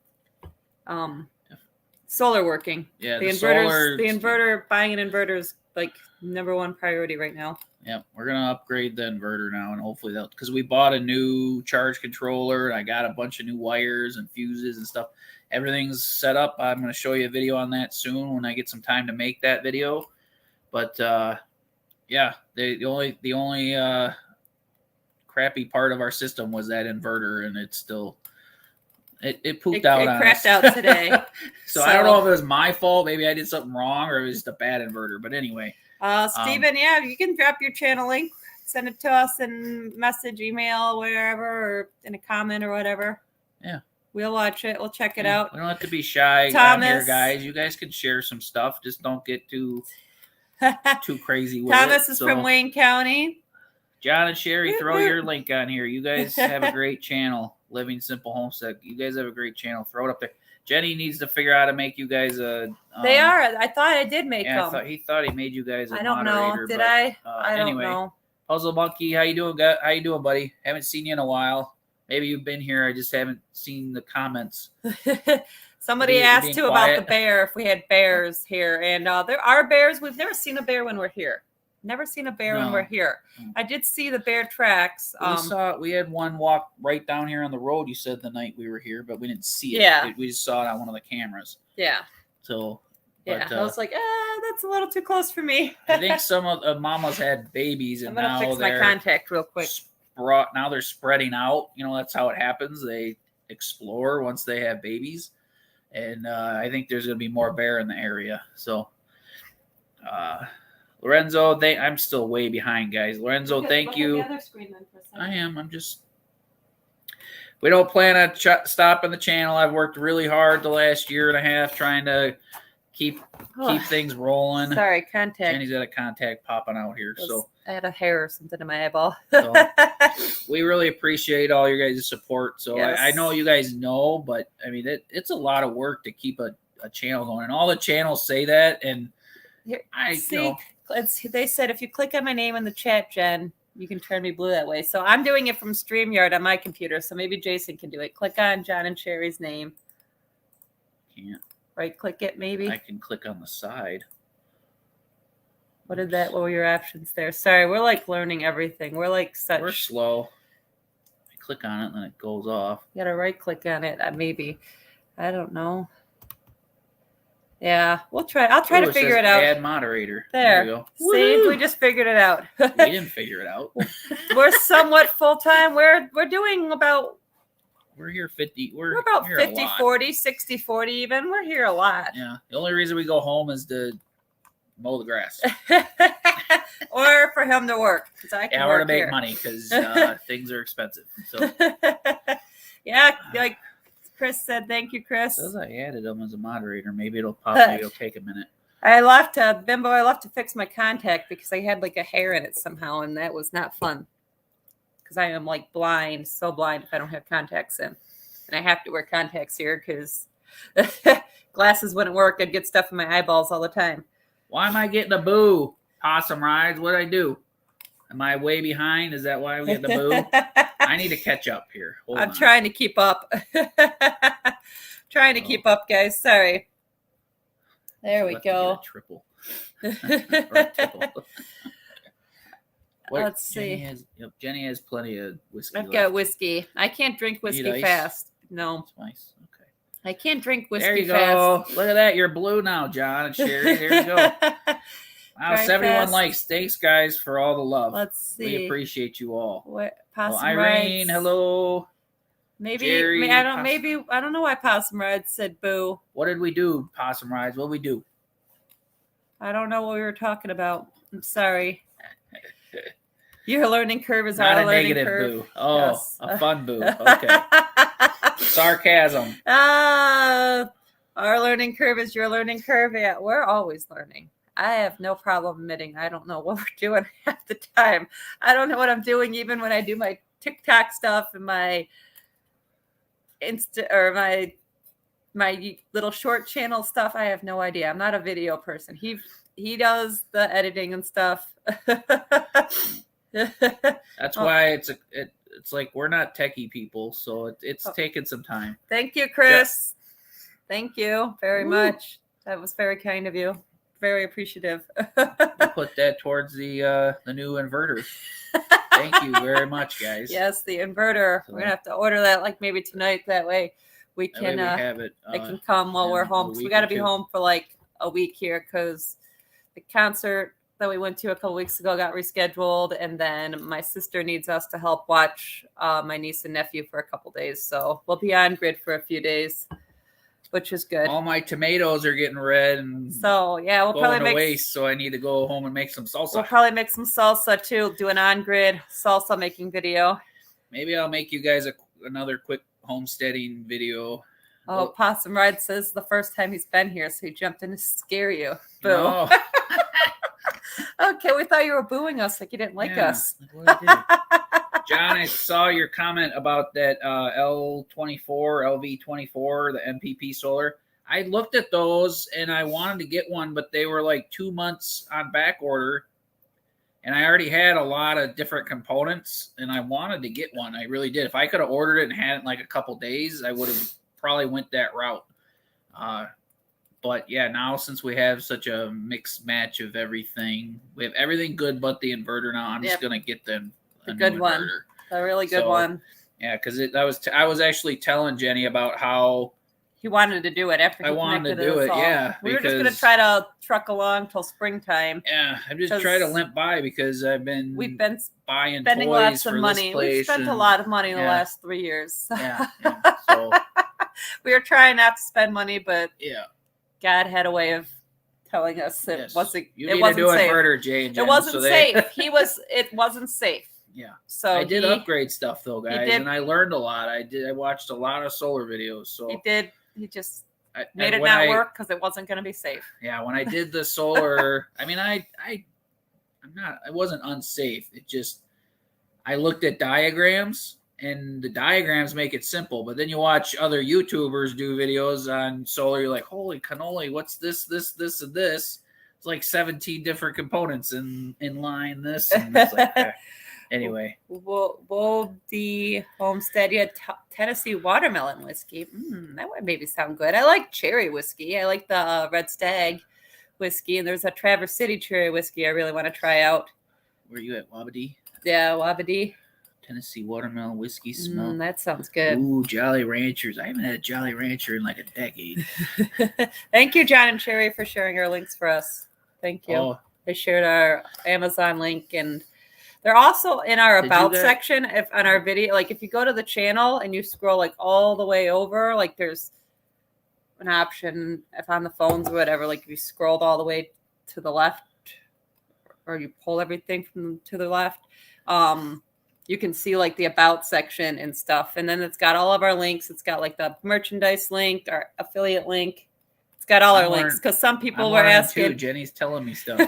solar working. Yeah, the inverter, buying an inverter is like number one priority right now. Yeah, we're going to upgrade the inverter now, and hopefully because we bought a new charge controller, and I got a bunch of new wires and fuses and stuff. Everything's set up. I'm going to show you a video on that soon when I get some time to make that video. But yeah, the only crappy part of our system was that inverter, and it's still it pooped out on us. It crapped out today. so I don't know if it was my fault. Maybe I did something wrong, or it was just a bad inverter. But anyway. Steven, you can drop your channel link, send it to us in message, email, wherever, or in a comment or whatever. Yeah. We'll watch it. We'll check it out. We don't have to be shy out here, guys. You guys can share some stuff. Just don't get too crazy with Thomas is from Wayne County. John and Sherry, throw your link on here. You guys have a great channel. Living Simple Homestead. You guys have a great channel. Throw it up there. Jenny needs to figure out how to make you guys a. They are. I thought I did make them. He thought he made you guys a I don't moderator. know. Did I? I don't anyway, know. Puzzle Monkey, how you doing? How you doing, buddy? Haven't seen you in a while. Maybe you've been here. I just haven't seen the comments. Somebody asked too about the bear, if we had bears here, and there are bears. We've never seen a bear when we're here. Never seen a bear when we're here. I did see the bear tracks. We had one walk right down here on the road. You said the night we were here, but we didn't see it. Yeah, we just saw it on one of the cameras. Yeah. So. Yeah, I was like, that's a little too close for me. I think some of the mamas had babies, and I'm gonna fix my contact real quick. Now they're spreading out. That's how it happens. They explore once they have babies, and I think there's going to be more bear in the area. So, Lorenzo, I'm still way behind, guys. Lorenzo, thank you. I am. I'm just. We don't plan on stopping the channel. I've worked really hard the last year and a half trying to keep things rolling. Sorry, contact. Jenny's got a contact popping out here. So I had a hair or something in my eyeball. So, we really appreciate all your guys' support. So yes. I know you guys know, but I mean it's a lot of work to keep a channel going. And all the channels say that. And they said if you click on my name in the chat, Jen, you can turn me blue that way. So I'm doing it from StreamYard on my computer. So maybe Jason can do it. Click on John and Sherry's name. Can't. Right click it, maybe. I can click on the side. What were your options there? Sorry, we're like learning everything. We're slow. I click on it and then it goes off. You gotta right click on it, maybe. I don't know. Yeah, we'll try. I'll try to figure it out. Add moderator. There we go. See, we just figured it out. We didn't figure it out. We're somewhat full time. We're doing about. We're here 50. We're about 50, 40, 60, 40 even. We're here a lot. Yeah. The only reason we go home is to mow the grass. Or for him to work. Or to make money because things are expensive. So. Yeah, like Chris said. Thank you, Chris. It says I added him as a moderator. Maybe it'll pop. Maybe it'll take a minute. I left to fix my contact because I had like a hair in it somehow, and that was not fun. Because I am like blind, so blind if I don't have contacts in. And I have to wear contacts here because glasses wouldn't work. I'd get stuff in my eyeballs all the time. Why am I getting a boo? Possum rides. What'd I do? Am I way behind? Is that why we get the boo? I need to catch up here. I'm trying to keep up. Keep up, guys. Sorry. There we go. Triple. Let's see. Jenny has plenty of whiskey. I've got whiskey. I can't drink whiskey fast. No. That's nice. Okay. I can't drink whiskey fast. There you go. Look at that. You're blue now, John and Sherry. There you go. Wow, 71 likes. Thanks, guys, for all the love. Let's see. We appreciate you all. Irene, hello. Maybe Jerry, I don't know why Possum Rides said boo. What did we do, Possum Rides? What did we do? I don't know what we were talking about. I'm sorry. Your learning curve is not our a learning negative curve. Boo. Oh, yes. A fun boo. Okay. Sarcasm. Our learning curve is your learning curve. Yeah, we're always learning. I have no problem admitting I don't know what we're doing half the time. I don't know what I'm doing even when I do my TikTok stuff and my Insta or my little short channel stuff. I have no idea. I'm not a video person. He does the editing and stuff. That's why it's like we're not techie people, so it's taken some time. Thank you, Chris. Yeah. Thank you very much. That was very kind of you. Very appreciative. We'll put that towards the new inverter. Thank you very much, guys. Yes, the inverter. So, we're gonna have to order that like maybe tonight. That way we can have it. It can come while we're home. So we got to be home for like a week here because the concert that we went to a couple weeks ago got rescheduled, and then my sister needs us to help watch my niece and nephew for a couple days. So we'll be on grid for a few days, which is good. All my tomatoes are getting red, and so yeah, we'll probably make waste. So I need to go home and make some salsa. We'll probably make some salsa too. Do an on grid salsa making video. Maybe I'll make you guys another quick homesteading video. Oh, Possum Ride says the first time he's been here, so he jumped in to scare you. Boo. No. Okay, we thought you were booing us like you didn't like us. John, I saw your comment about that L24, LV24, the MPP solar. I looked at those and I wanted to get one, but they were like 2 months on back order. And I already had a lot of different components and I wanted to get one. I really did. If I could have ordered it and had it in like a couple days, I would have probably went that route. But yeah, now since we have such a mixed match of everything, we have everything good but the inverter now. I'm just going to get the good one. A really good one. Yeah, because I was actually telling Jenny about how he wanted to do it after he I wanted to do it. Yeah, we were just going to try to truck along till springtime. Yeah, I'm just trying to limp by because we've been buying spending toys lots of for money. This place We've spent a lot of money in the last 3 years. Yeah. So we were trying not to spend money, but yeah, God had a way of telling us it wasn't. You it need wasn't to do safe. inverter, Jay and Jen, it wasn't safe. It wasn't safe. Yeah. So I did upgrade stuff though, guys, and I learned a lot. I watched a lot of solar videos. So he did. He just made it not work because it wasn't going to be safe. Yeah, when I did the solar, I mean, I wasn't unsafe. It just I looked at diagrams, and the diagrams make it simple. But then you watch other YouTubers do videos on solar, you're like, holy cannoli, what's this, and this? It's like 17 different components in line. This and it's like. Anyway, the Homestead, you had Tennessee watermelon whiskey. That would maybe sound good. I like cherry whiskey. I like the Red Stag whiskey, and there's a Traverse City cherry whiskey I really want to try out. Where are you at, Wabadee? Yeah, Wabadee. Tennessee watermelon whiskey smell. That sounds good. Ooh, Jolly Ranchers. I haven't had a Jolly Rancher in like a decade. Thank you, John and Sherry, for sharing our links for us. Thank you. They shared our Amazon link, and they're also in our about section on our video. Like if you go to the channel and you scroll like all the way over, like there's an option if on the phones or whatever, like if you scrolled all the way to the left or you pull everything from to the left, you can see like the about section and stuff. And then it's got all of our links. It's got like the merchandise link, our affiliate link. Got all our links because some people were asking. Too. Jenny's telling me stuff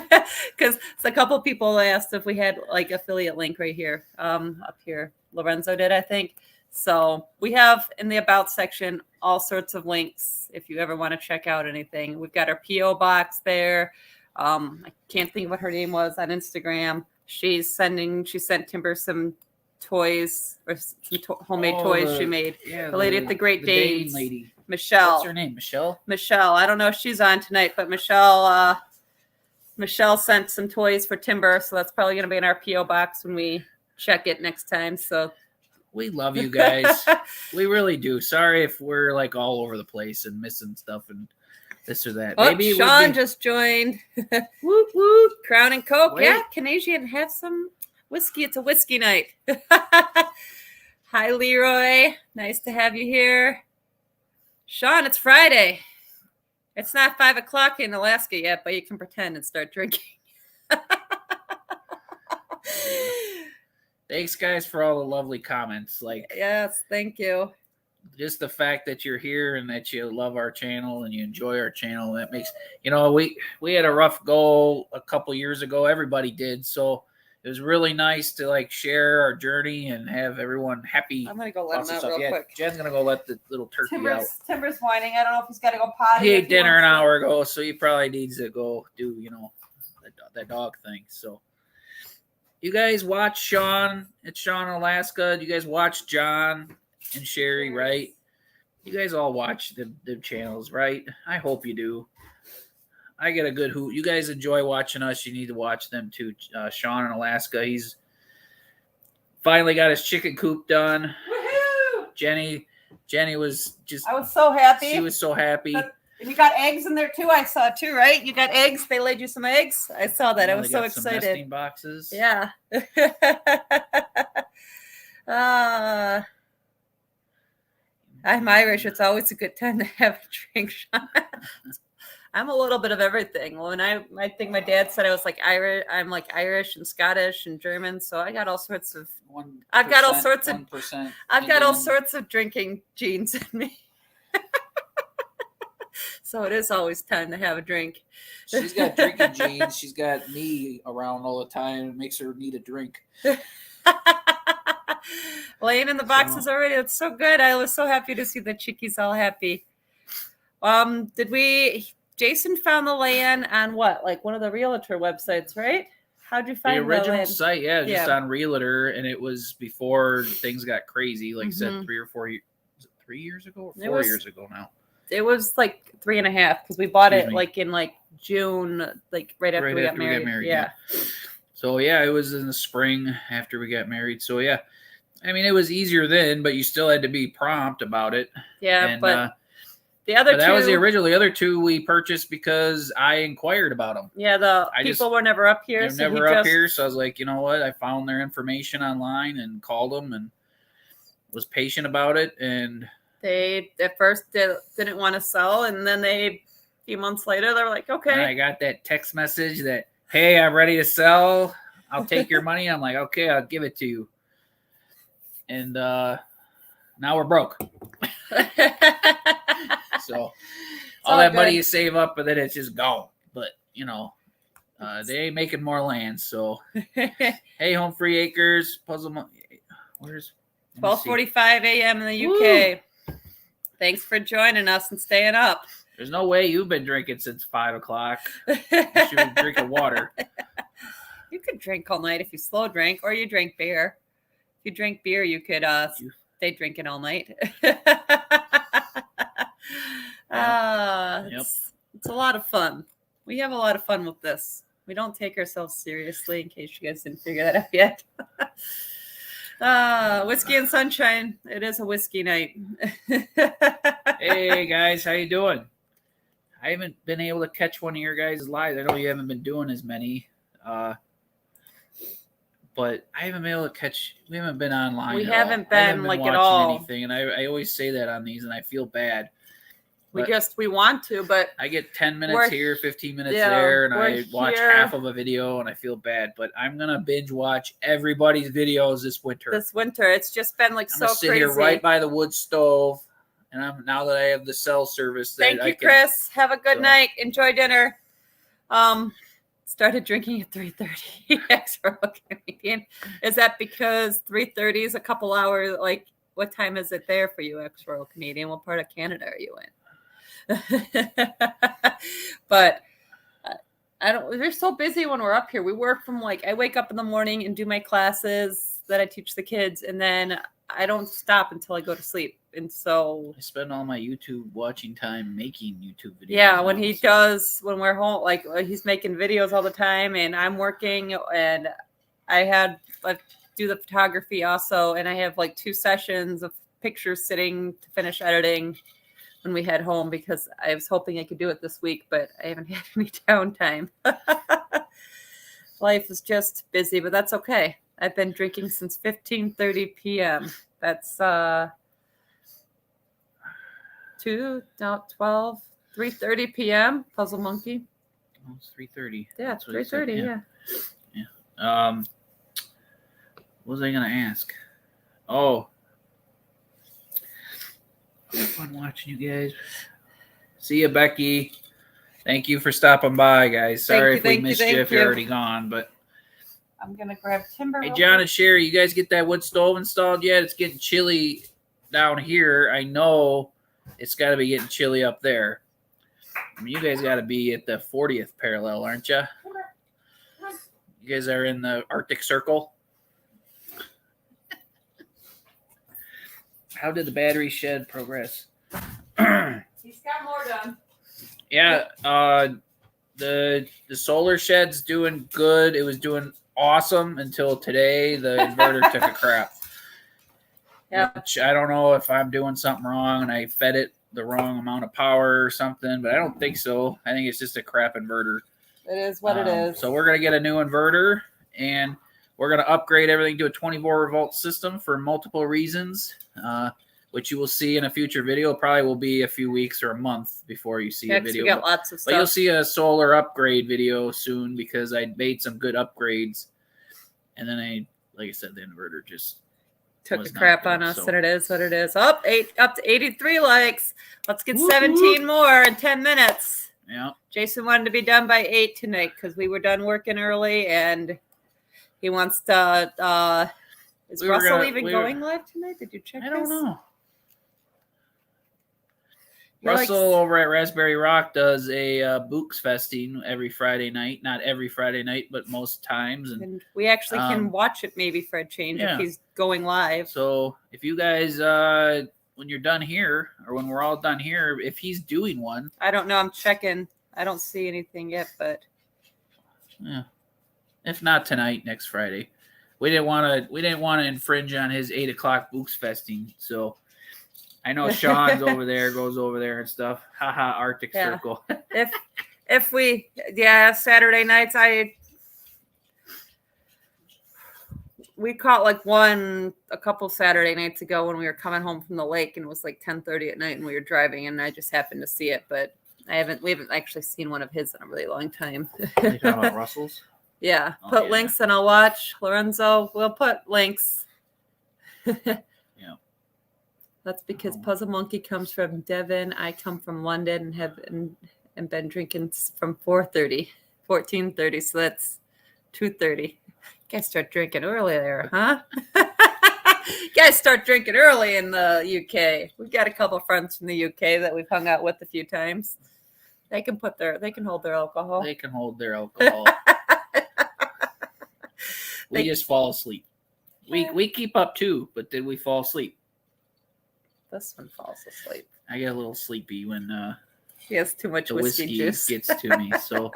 because a couple people asked if we had like affiliate link right here, up here. Lorenzo did, I think. So we have in the about section all sorts of links if you ever want to check out anything. We've got our PO box there. I can't think of what her name was on Instagram. She sent Timber some toys or some homemade toys she made. Yeah, the lady at the Great Danes lady. Michelle. What's her name? Michelle? Michelle. I don't know if she's on tonight, but Michelle sent some toys for Timber, so that's probably going to be in our P.O. box when we check it next time. So we love you guys. We really do. Sorry if we're like all over the place and missing stuff and this or that. Maybe Sean just joined. Whoop whoop. Crown and Coke. Wait. Yeah, Canadian. Have some whiskey. It's a whiskey night. Hi, Leroy. Nice to have you here. Sean, it's Friday. It's not 5 o'clock in Alaska yet, but you can pretend and start drinking. Thanks, guys, for all the lovely comments. Yes, thank you. Just the fact that you're here and that you love our channel and you enjoy our channel, that makes, we had a rough go a couple years ago. Everybody did. So it was really nice to share our journey and have everyone happy. I'm gonna go let him out real quick. Jen's gonna go let the little turkey out. Timber's whining. I don't know if he's got to go potty. He ate dinner an hour ago, so he probably needs to go do that dog thing. So you guys watch Sean. It's Sean in Alaska. You guys watch John and Sherry, right? You guys all watch the channels, right? I hope you do. I get a good hoot. You guys enjoy watching us. You need to watch them too. Sean in Alaska. He's finally got his chicken coop done. Woohoo! Jenny was just. I was so happy. She was so happy. You got eggs in there too. I saw too, right? You got eggs. They laid you some eggs. I saw that. I was so excited. Some nesting boxes. Yeah. I'm Irish. It's always a good time to have a drink, Sean. I'm a little bit of everything. When I think my dad said I was like Irish. I'm like Irish and Scottish and German. So I got all sorts of. I've got all sorts of. I've got all sorts of drinking genes in me. So it is always time to have a drink. She's got drinking genes. She's got me around all the time. It makes her need a drink. Laying in the boxes already. That's so good. I was so happy to see the chickies all happy. Jason found the land on what? Like one of the realtor websites, right? How'd you find the original land? site? Yeah, just on Realtor, and it was before things got crazy. Like I said, 3 or 4 years. Was it 3 years ago or 4 years ago now? It was like 3.5 because we bought it like in like June, like right after we got married. Yeah. So yeah, it was in the spring after we got married. So yeah, I mean it was easier then, but you still had to be prompt about it. Yeah, but the other that was the original. The other two we purchased because I inquired about them. Yeah, people were never up here. They were never up here, so I was like, you know what? I found their information online and called them and was patient about it. And they at first didn't want to sell, and then a few months later they were like, okay. And I got that text message that, hey, I'm ready to sell. I'll take your money. I'm like, okay, I'll give it to you. And now we're broke. So all that money you save up, but then it's just gone. But you know, they ain't making more land. So hey, Home Free Acres puzzle. Where's 12:45 a.m. in the UK. Woo! Thanks for joining us and staying up. There's no way you've been drinking since 5 o'clock. You should be drinking water. You could drink all night if you slow drink, or you drink beer. If you drink beer, you could stay drinking all night. It's a lot of fun. We have a lot of fun with this. We don't take ourselves seriously, in case you guys didn't figure that out yet. Whiskey and sunshine. It is a whiskey night. Hey guys, how you doing? I haven't been able to catch one of your guys' lives. I know you haven't been doing as many, but I haven't been able to catch. We haven't been online. We haven't been like at all. Anything, and I always say that on these, and I feel bad. We want to, but I get 10 minutes here, 15 minutes there, and I watch half of a video, and I feel bad. But I'm gonna binge watch everybody's videos this winter. It's just been like so crazy. I'm gonna sit here right by the wood stove, and now that I have the cell service. Thank you, Chris. Have a good night. Enjoy dinner. Started drinking at 3:30. Extra Canadian. Is that because 3:30 is a couple hours? Like, what time is it there for you, ex-Royal Canadian? What part of Canada are you in? But we're so busy when we're up here. We work from I wake up in the morning and do my classes that I teach the kids, and then I don't stop until I go to sleep. And so I spend all my YouTube watching time making YouTube videos. Yeah, when we're home, he's making videos all the time, and I'm working, and I do the photography also, and I have 2 sessions of pictures sitting to finish editing when we head home, because I was hoping I could do it this week, but I haven't had any downtime. Life is just busy, but that's okay. I've been drinking since 15:30 p.m. That's 3:30 p.m. Puzzle Monkey. Oh, it's 3:30. Yeah, it's 3:30. Yeah. What was I gonna ask? Oh. Fun watching you guys. See you, Becky. Thank you for stopping by, guys. Sorry if we missed you if you're already gone, but I'm gonna grab timber. Hey, John and Sherry, you guys get that wood stove installed yet? It's getting chilly down here. I know it's got to be getting chilly up there. I mean, you guys got to be at the 40th parallel, aren't you? You guys are in the Arctic Circle. How did the battery shed progress? He's got more done. Yeah, the solar shed's doing good. It was doing awesome until today. The inverter took a crap. Yeah, I don't know if I'm doing something wrong and I fed it the wrong amount of power or something, but I don't think so. I think it's just a crap inverter. It is what it is. So we're gonna get a new inverter, and we're gonna upgrade everything to a 24-volt system for multiple reasons, which you will see in a future video. Probably will be a few weeks or a month before you see a video. You got lots of stuff. But you'll see a solar upgrade video soon, because I made some good upgrades, and then like I said, the inverter just took a crap on us, and it is what it is. Up to 83 likes. Let's get 17 more in 10 minutes. Yeah. Jason wanted to be done by 8 tonight because we were done working early, and he wants to Is Russell even going live tonight? Did you check? I don't know. He Russell over at Raspberry Rock does a Books Festing every Friday night. Not every Friday night, but most times. And we actually can watch it maybe for a change if he's going live. So if you guys, when you're done here, or when we're all done here, if he's doing one. I don't know. I'm checking. I don't see anything yet, but. Yeah. If not tonight, next Friday. We didn't want to infringe on his 8:00 Books Festing, so. I know Sean's over there, goes over there and stuff. Haha, Arctic Circle. if we Saturday nights we caught like one a couple Saturday nights ago when we were coming home from the lake and it was like 10:30 at night and we were driving and I just happened to see it, but we haven't actually seen one of his in a really long time. You talking about Russell's? Yeah. Put links and I'll watch. Lorenzo, we'll put links. That's because Puzzle Monkey comes from Devon. I come from London and have been drinking from 14:30. So that's 2:30. You guys start drinking early there, huh? You guys start drinking early in the UK. We've got a couple of friends from the UK that we've hung out with a few times. They can hold their alcohol. They can hold their alcohol. We just fall asleep. We keep up too, but then we fall asleep. This one falls asleep. I get a little sleepy when he has too much whiskey juice. Gets to me. So,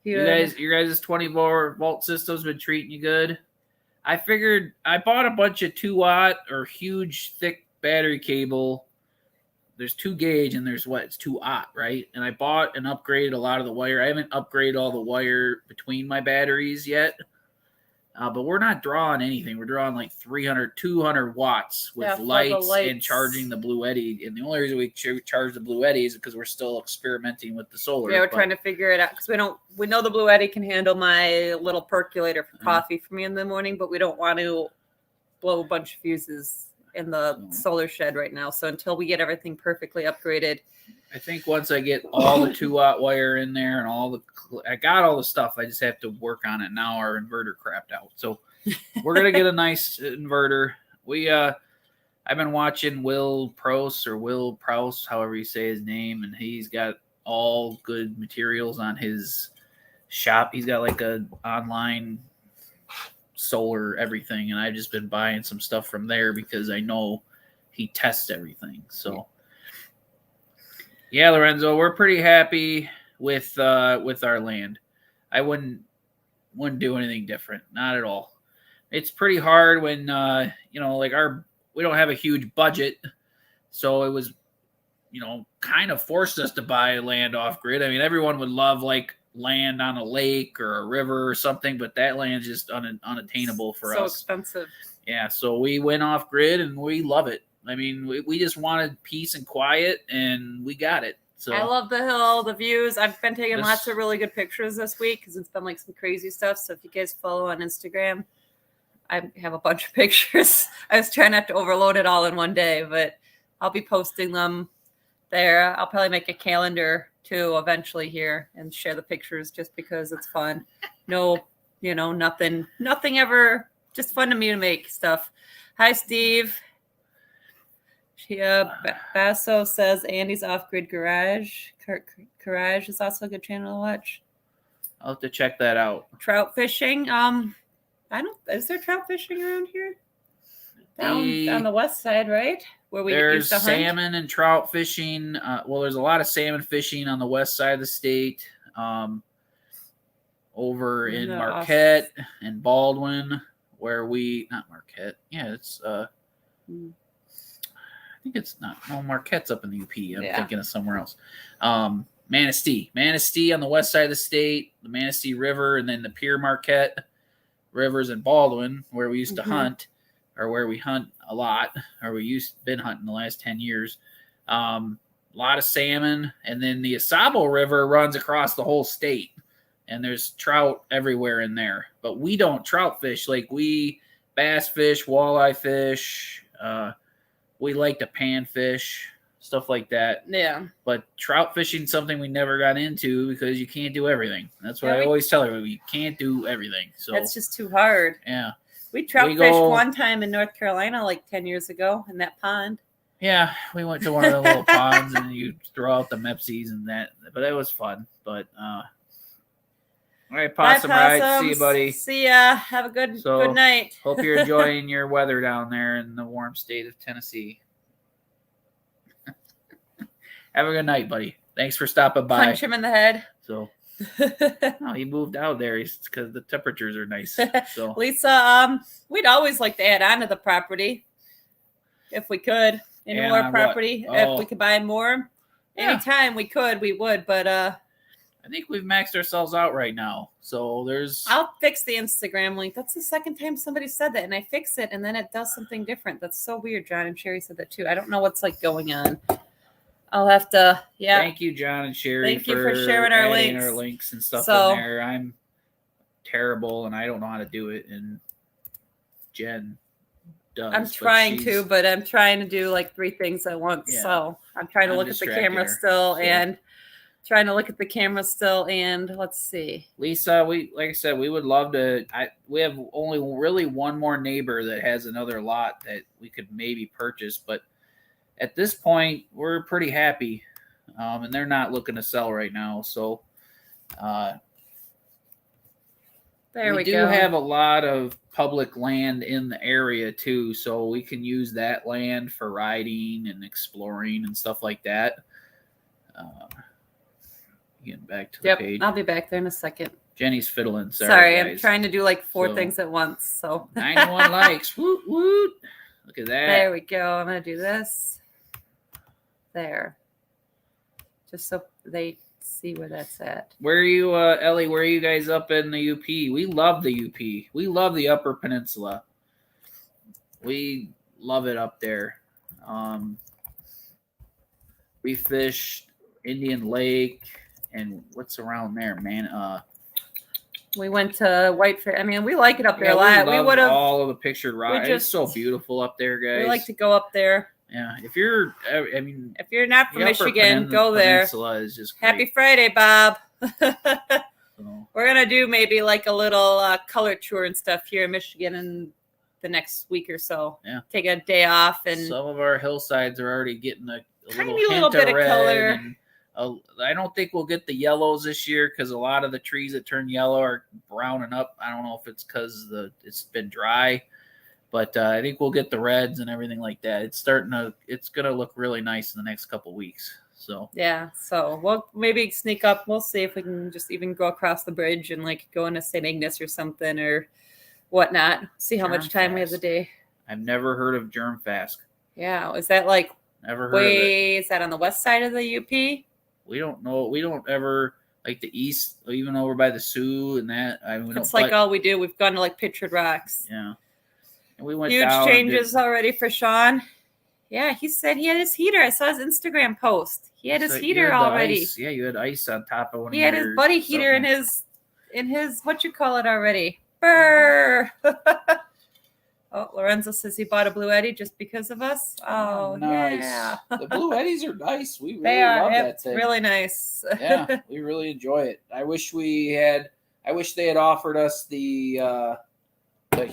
your guys' 24-volt system's been treating you good. I figured I bought a bunch of 2-watt or huge thick battery cable. There's 2 gauge and there's it's 2-aught, right? And I bought and upgraded a lot of the wire. I haven't upgraded all the wire between my batteries yet. But we're not drawing anything. We're drawing like 200 watts with lights and charging the Blue Eddy. And the only reason we charge the Blue Eddy is because we're still experimenting with the solar. Yeah, we're trying to figure it out because we know the Blue Eddy can handle my little percolator for coffee for me in the morning, but we don't want to blow a bunch of fuses in the solar shed right now. So until we get everything perfectly upgraded. I think once I get all the 2-watt wire in there and I got all the stuff. I just have to work on it now. Our inverter crapped out, so we're gonna get a nice inverter. I've been watching Will Prowse, however you say his name, and he's got all good materials on his shop. He's got like a online solar everything, and I've just been buying some stuff from there because I know he tests everything. So. Yeah, Lorenzo, we're pretty happy with our land. I wouldn't do anything different, not at all. It's pretty hard when we don't have a huge budget, so it was kind of forced us to buy land off grid. I mean, everyone would love like land on a lake or a river or something, but that land's just unattainable for us. So expensive. Yeah, so we went off grid and we love it. I mean, we just wanted peace and quiet, and we got it. So I love the hill, the views. I've been taking lots of really good pictures this week because it's been like some crazy stuff. So if you guys follow on Instagram, I have a bunch of pictures. I was trying not to overload it all in one day, but I'll be posting them there. I'll probably make a calendar too eventually here and share the pictures just because it's fun. No, nothing ever. Just fun to me to make stuff. Hi, Steve. Basso says Andy's Off-Grid Garage. Garage is also a good channel to watch. I'll have to check that out. Trout fishing. Is there trout fishing around here? Down on the west side, right? Where we there's used to hunt? Salmon and trout fishing. There's a lot of salmon fishing on the west side of the state. Over in Marquette and Baldwin, where not Marquette. Yeah, it's I think it's not. No, Marquette's up in the UP. I'm thinking of somewhere else. Manistee on the west side of the state, the Manistee River, and then the Pierre Marquette Rivers in Baldwin, where we used to hunt, or where we hunt a lot, or been hunting the last 10 years. A lot of salmon, and then the Asabo River runs across the whole state, and there's trout everywhere in there. But we don't trout fish. Like we bass fish, walleye fish. We like to pan fish, stuff like that. Yeah. But trout fishing something we never got into because you can't do everything. That's what I always tell everybody. You can't do everything. So that's just too hard. Yeah. We trout fished one time in North Carolina like 10 years ago in that pond. Yeah, we went to one of the little ponds and you throw out the Mepsies and that. But it was fun. But all right, Possum Ride. See you, buddy. See ya. Have a good night. Hope you're enjoying your weather down there in the warm state of Tennessee. Have a good night, buddy. Thanks for stopping by. Punch him in the head. So, no, he moved out there because the temperatures are nice. So, Lisa, we'd always like to add on to the property if we could. Any more property? If we could buy more, anytime we could, we would. But I think we've maxed ourselves out right now. So I'll fix the Instagram link. That's the second time somebody said that, and I fix it, and then it does something different. That's so weird. John and Sherry said that too. I don't know what's like going on. I'll have to. Yeah. Thank you, John and Sherry. Thank you for sharing our links and stuff in there. I'm terrible, and I don't know how to do it. And Jen does. I'm trying to do like 3 things at once. Yeah. So I'm trying to look at the camera still and trying to look at the camera still. And let's see. Lisa, like I said, we would love to. We have only really one more neighbor that has another lot that we could maybe purchase, but at this point, we're pretty happy, and they're not looking to sell right now. So we do have a lot of public land in the area too, so we can use that land for riding and exploring and stuff like that. Getting back to the page. I'll be back there in a second. Jenny's fiddling. Sorry, I'm trying to do like 4 things at once. So 91 likes. Woot woot. Look at that. There we go. I'm gonna do this. There, just so they see where that's at. Where are you, Ellie? Where are you guys up in the UP? We love the UP. We love the Upper Peninsula. We love it up there. We fished Indian Lake and what's around there, man. We went to Whitefair. I mean, we like it up there a lot. We would have all of the pictured rides. It's so beautiful up there, guys. We like to go up there. Yeah, if you're not from Michigan, go there. Peninsula is just great. Happy Friday, Bob. We're gonna do maybe like a little color tour and stuff here in Michigan in the next week or so. Yeah, take a day off, and some of our hillsides are already getting a little bit of color. And, I don't think we'll get the yellows this year because a lot of the trees that turn yellow are browning up. I don't know if it's because it's been dry. But I think we'll get the reds and everything like that. It's going to look really nice in the next couple of weeks. So yeah, so we'll maybe sneak up. We'll see if we can just even go across the bridge and like go into St. Ignace or something or whatnot. See how much time we have the day. I've never heard of Germ Fast. Yeah, is that like never heard of it? Is that on the west side of the UP? We don't know. We don't ever like the east, even over by the Sioux and that. It's like all we do. We've gone to like Pictured Rocks. Yeah. We went huge changes already for Sean. Yeah, he said he had his heater. I saw his Instagram post. He had his heater already. Yeah, you had ice on top of one. He had his buddy heater in his what you call it already. Brr. Oh, Lorenzo says he bought a Blue Eddy just because of us. Oh, nice. Yeah. The Blue Eddies are nice. We really love that thing. Really nice. Yeah, we really enjoy it. I wish they had offered us the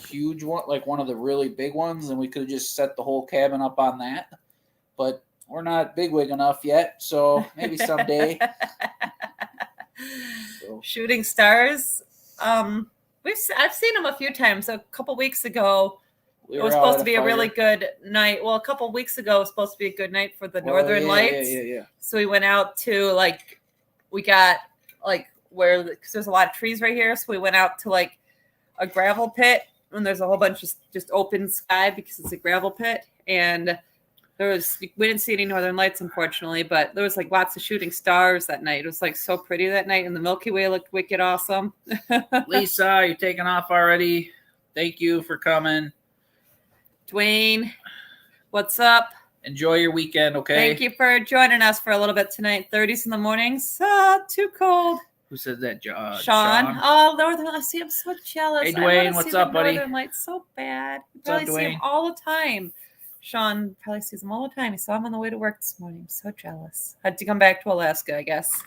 huge one, like one of the really big ones, and we could have just set the whole cabin up on that. But we're not bigwig enough yet, so maybe someday. Shooting Stars. I've seen them a few times. A couple weeks ago, it was supposed to be a really good night. Well, a couple weeks ago, it was supposed to be a good night for the Northern Lights. Yeah. So we went out to we got because there's a lot of trees right here. So we went out to a gravel pit, and there's a whole bunch of just open sky because it's a gravel pit. And we didn't see any Northern Lights, unfortunately, but there was lots of shooting stars that night. It was so pretty that night, and the Milky Way looked wicked awesome. Lisa, you're taking off already. Thank you for coming. Dwayne, what's up? Enjoy your weekend, okay? Thank you for joining us for a little bit tonight. 30s in the mornings. Too cold. Who said that? Sean. Oh, Northern Lights. See, I'm so jealous. Hey, Dwayne, what's up, buddy? Northern Lights so bad. You What's up, probably see them all the time. Sean probably sees him all the time. He saw him on the way to work this morning. I'm so jealous. Had to come back to Alaska, I guess.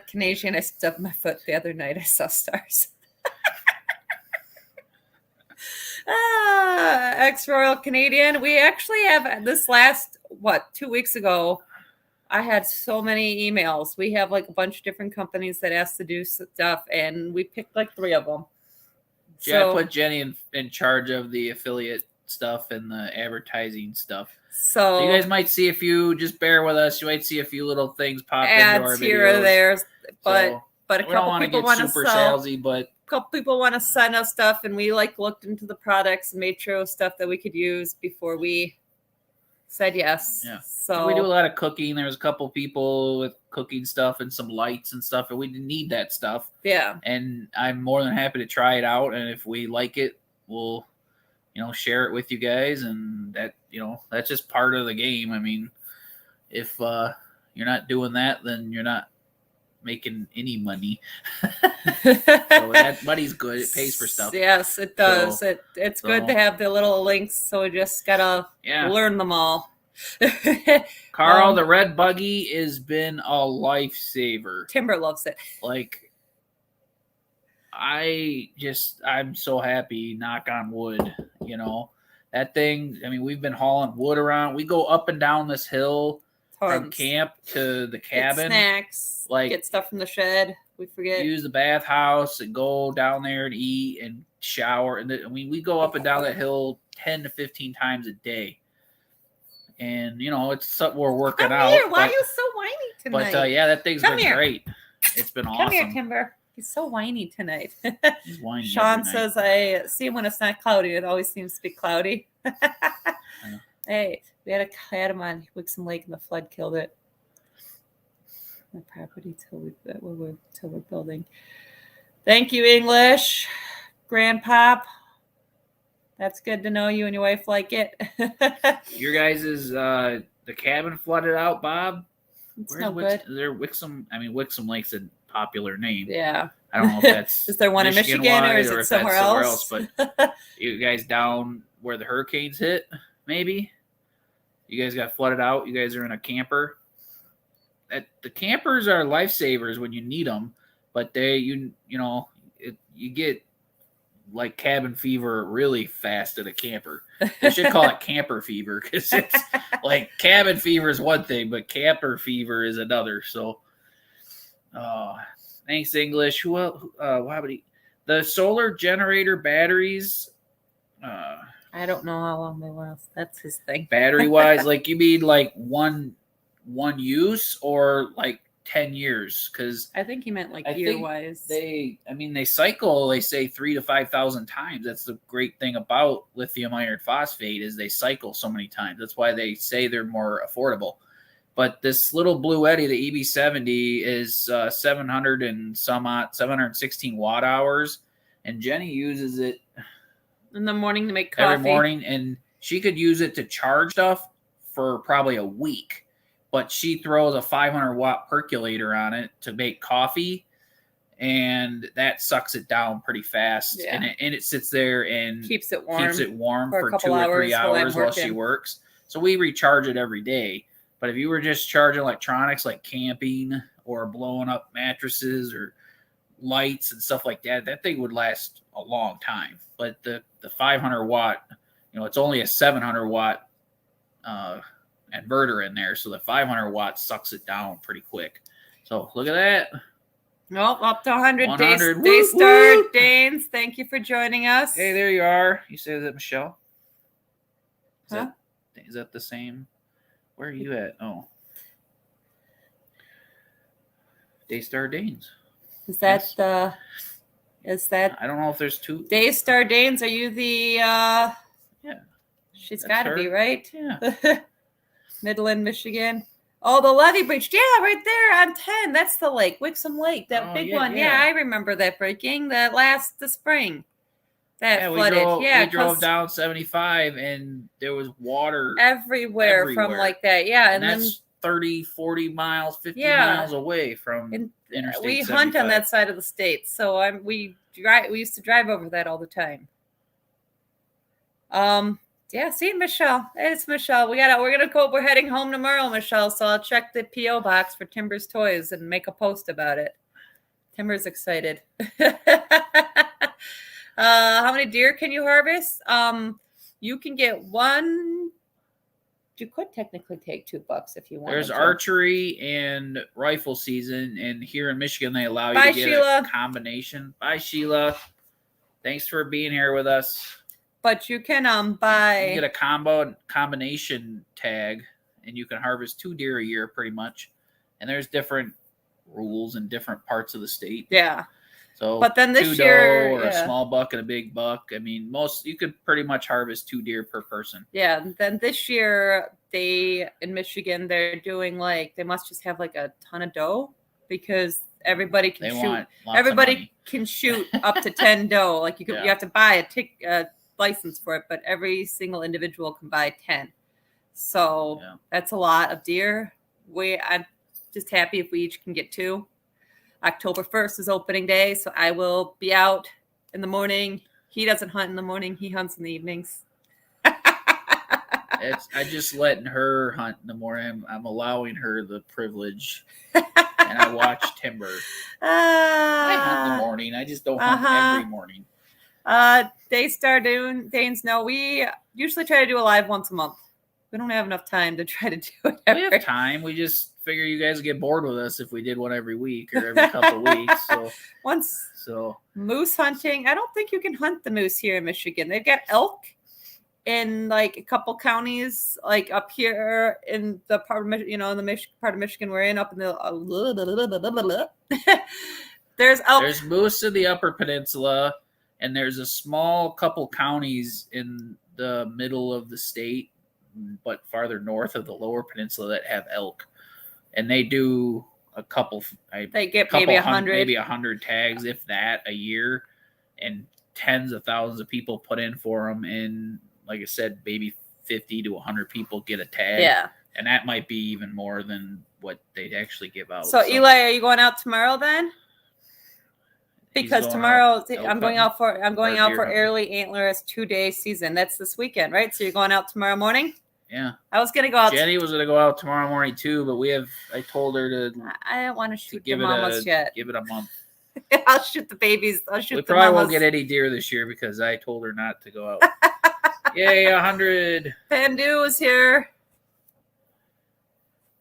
Canadian, I stubbed my foot the other night. I saw stars. Ex-Royal Canadian. We actually have this last, 2 weeks ago, I had so many emails. We have like a bunch of different companies that asked to do stuff, and we picked like 3 of them. Yeah, I put Jenny in charge of the affiliate stuff and the advertising stuff. So you guys might see a few, just bear with us. You might see a few little things pop into our videos. Here or there, but a couple people want to super salesy, but a couple people want to send us stuff, and we looked into the products and made sure it was stuff that we could use before we said yes. Yeah. So we do a lot of cooking. There's a couple people with cooking stuff and some lights and stuff, and we need that stuff. Yeah. And I'm more than happy to try it out, and if we like it, we'll share it with you guys, and that that's just part of the game. I mean, if you're not doing that, then you're not making any money. So that money's good. It pays for stuff. Yes, it does. It's good to have the little links, so we just gotta learn them all. Carl, the red buggy has been a lifesaver. Timber loves it. Like, I'm so happy, knock on wood, that thing. I mean, we've been hauling wood around. We go up and down this hill from camp to the cabin. Get snacks, get stuff from the shed. We forget. Use the bathhouse and go down there and eat and shower. And we go up and down that hill 10 to 15 times a day. And, it's something we're working out. Here. Why are you so whiny tonight? But, that thing's been great. It's been awesome. Come here, Timber. He's so whiny tonight. He's whiny. Sean says, I see him when it's not cloudy. It always seems to be cloudy. Hey, we had him on Wixom Lake and the flood killed it. The property till we're building. Thank you, English. Grandpop. That's good to know you and your wife like it. Your guys' the cabin flooded out, Bob? It's no good. Is there Wixom? I mean, Wixom Lake's a popular name. Yeah. I don't know if that's is there one in Michigan or is it somewhere else? But you guys down where the hurricanes hit, maybe? You guys got flooded out. You guys are in a camper. The campers are lifesavers when you need them, but you get like cabin fever really fast at a camper. They should call it camper fever because it's like cabin fever is one thing, but camper fever is another. So, thanks, English. The solar generator batteries. I don't know how long they last. That's his thing. Battery wise, like you mean like one use or like 10 years? Because I think he meant like year wise. They cycle. They say 3,000 to 5,000 times. That's the great thing about lithium iron phosphate is they cycle so many times. That's why they say they're more affordable. But this little Blue Eddy, the EB70, is 716 watt hours, and Jenny uses it in the morning to make coffee. Every morning, and she could use it to charge stuff for probably a week. But she throws a 500 watt percolator on it to make coffee, and that sucks it down pretty fast. Yeah. And it sits there and keeps it warm for 2 or 3 hours while she works. So we recharge it every day. But if you were just charging electronics like camping or blowing up mattresses or lights and stuff like that, that thing would last a long time. But the 500 watt, it's only a 700 watt inverter in there, so the 500 watts sucks it down pretty quick. So look at that. Nope, up to 100. Daystar Danes, thank you for joining us. Hey, there you are. You say that, Michelle? Is that the same? Where are you at? Oh. Daystar Danes. Is that I don't know if there's 2. Daystar Danes, are you the Yeah. She's got to be, right? Yeah. Midland, Michigan. Oh, the levee breach. Yeah, right there on 10. That's the lake, Wixom Lake, that big one. Yeah, I remember that breaking the spring. That flooded. We drove down 75 and there was water everywhere. From like that. Yeah. And that's 30, 40 miles, 50 miles away from Interstate we 75. hunt on that side of the state. So we used to drive over that all the time. Yeah, see, Michelle. It's Michelle. We're heading home tomorrow, Michelle. So I'll check the P.O. box for Timber's Toys and make a post about it. Timber's excited. How many deer can you harvest? You can get one. You could technically take $2 if you want. There's archery and rifle season, and here in Michigan they allow you to get a combination. Bye, Sheila. Thanks for being here with us. But you can buy. You get a combination tag, and you can harvest 2 deer a year, pretty much. And there's different rules in different parts of the state. Yeah. So, but then this 2 year, doe or a small buck and a big buck. I mean, you could pretty much harvest 2 deer per person. Yeah. And then this year, in Michigan, they're doing they must just have a ton of doe because everybody can shoot. Everybody can shoot up to 10 doe. You have to buy a license for it, but every single individual can buy 10. So that's a lot of deer. I'm just happy if we each can get 2. October 1st is opening day, so I will be out in the morning. He doesn't hunt in the morning. He hunts in the evenings. I just letting her hunt in the morning. I'm allowing her the privilege, and I watch Timber. I hunt in the morning. I just don't hunt every morning. Danes know we usually try to do a live once a month. We don't have enough time to try to do it. We have time. We just figure you guys would get bored with us if we did one every week or every couple of weeks. So moose hunting. I don't think you can hunt the moose here in Michigan. They've got elk in a couple counties, up here in the part of the part of Michigan we're in, up in the there's elk. There's moose in the Upper Peninsula, and there's a small couple counties in the middle of the state, but farther north of the Lower Peninsula that have elk, and they do a couple. They get maybe 100 tags, if that, a year, and tens of thousands of people put in for them. And like I said, maybe 50 to 100 people get a tag. Yeah, and that might be even more than what they actually give out. So Eli, are you going out tomorrow then? Because tomorrow I'm going out for early antlerist 2-day season. That's this weekend, right? So you're going out tomorrow morning? Yeah. I was going to go out. Jenny was going to go out tomorrow morning too, but I told her to. I don't want to shoot the mamas yet. Give it a month. I'll shoot the babies. I'll shoot the mamas. We probably won't get any deer this year because I told her not to go out. Yay, 100. Pandu is here.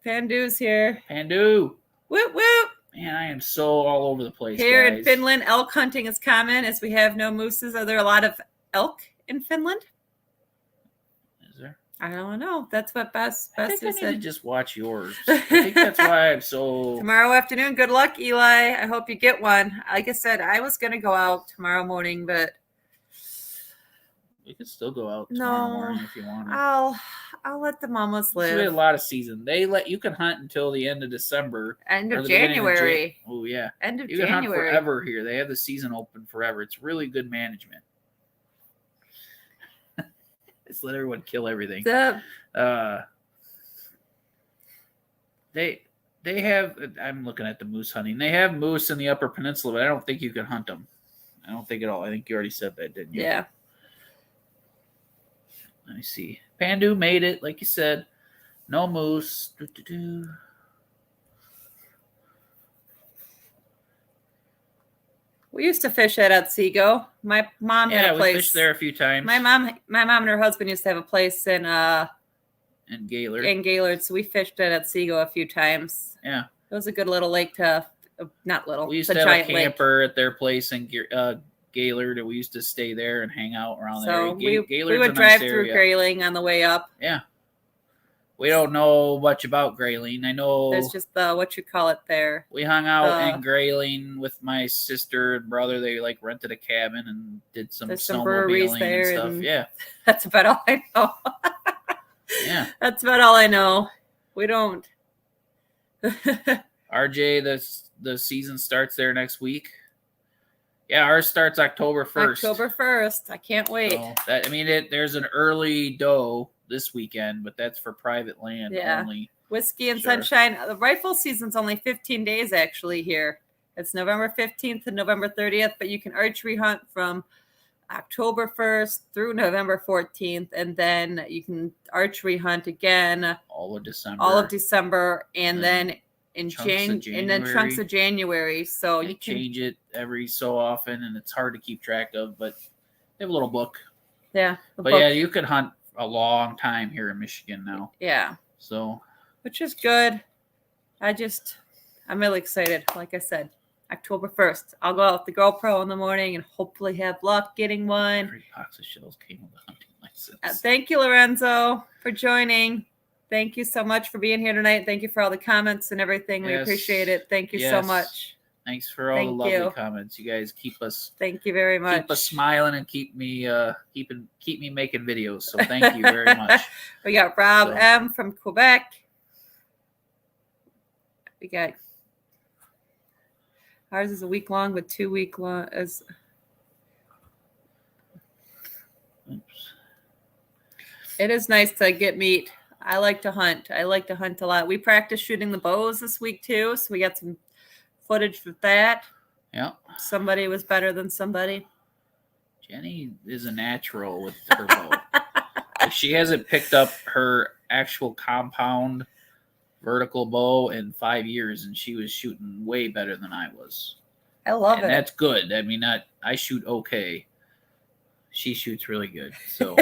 Pandu's here. Pandu. Whoop, whoop. Man, I am so all over the place. Here guys. in Finland, elk hunting is common as we have no mooses. Are there a lot of elk in Finland? Is there? I don't know. That's what Bess I need to just watch yours. I think that's why I'm so. Tomorrow afternoon. Good luck, Eli. I hope you get one. Like I said, I was going to go out tomorrow morning, but. You can still go out tomorrow morning if you want. I'll let the mamas live. There's a lot of season. You can hunt until the end of December. End of January. Oh yeah. End of January. You can hunt forever here. They have the season open forever. It's really good management. Just let everyone kill everything. They have. I'm looking at the moose hunting. They have moose in the Upper Peninsula, but I don't think you can hunt them. I don't think at all. I think you already said that, didn't you? Yeah. Let me see. Pandu made it, like you said. No moose. We used to fish at Otsego. My mom had a place. Yeah, we fished there a few times. My mom and her husband used to have a place in Gaylord. In Gaylord, so we fished at Otsego a few times. Yeah. It was a good little lake not little. We used to have a camper at their place in Gaylord, and we used to stay there and hang out around there. We would drive through Grayling on the way up. Yeah. We don't know much about Grayling. I know there's just what you call it there. We hung out in Grayling with my sister and brother. They rented a cabin and did some snowmobiling and stuff. Yeah. That's about all I know. Yeah. That's about all I know. We don't. RJ, the season starts there next week. Yeah, ours starts October 1st. October 1st. I can't wait. So there's an early doe this weekend, but that's for private land only. Whiskey and Sunshine. The rifle season's only 15 days actually here. It's November 15th to November 30th, but you can archery hunt from October 1st through November 14th, and then you can archery hunt again all of December, and then in chunks of January. So you can change it every so often, and it's hard to keep track of, but they have a little book. Yeah. Yeah, you can hunt a long time here in Michigan now. Yeah. So, which is good. I'm really excited. Like I said, October 1st, I'll go out with the GoPro in the morning and hopefully have luck getting one. 3 box of shells came with a hunting license. Thank you, Lorenzo, for joining. Thank you so much for being here tonight. Thank you for all the comments and everything. We appreciate it. Thank you so much. Thanks for all the lovely comments. You guys keep us. Thank you very much. Keep us smiling and keep me making videos. So thank you very much. We got Rob M from Quebec. We got ours is a week long, but 2 week long as. Oops. It is nice to get meat. I like to hunt. I like to hunt a lot. We practiced shooting the bows this week too, so we got some footage with that. Yeah. Somebody was better than somebody. Jenny is a natural with her bow. She hasn't picked up her actual compound vertical bow in 5 years, and she was shooting way better than I was. I love it. And that's good. I mean, I shoot okay. She shoots really good. So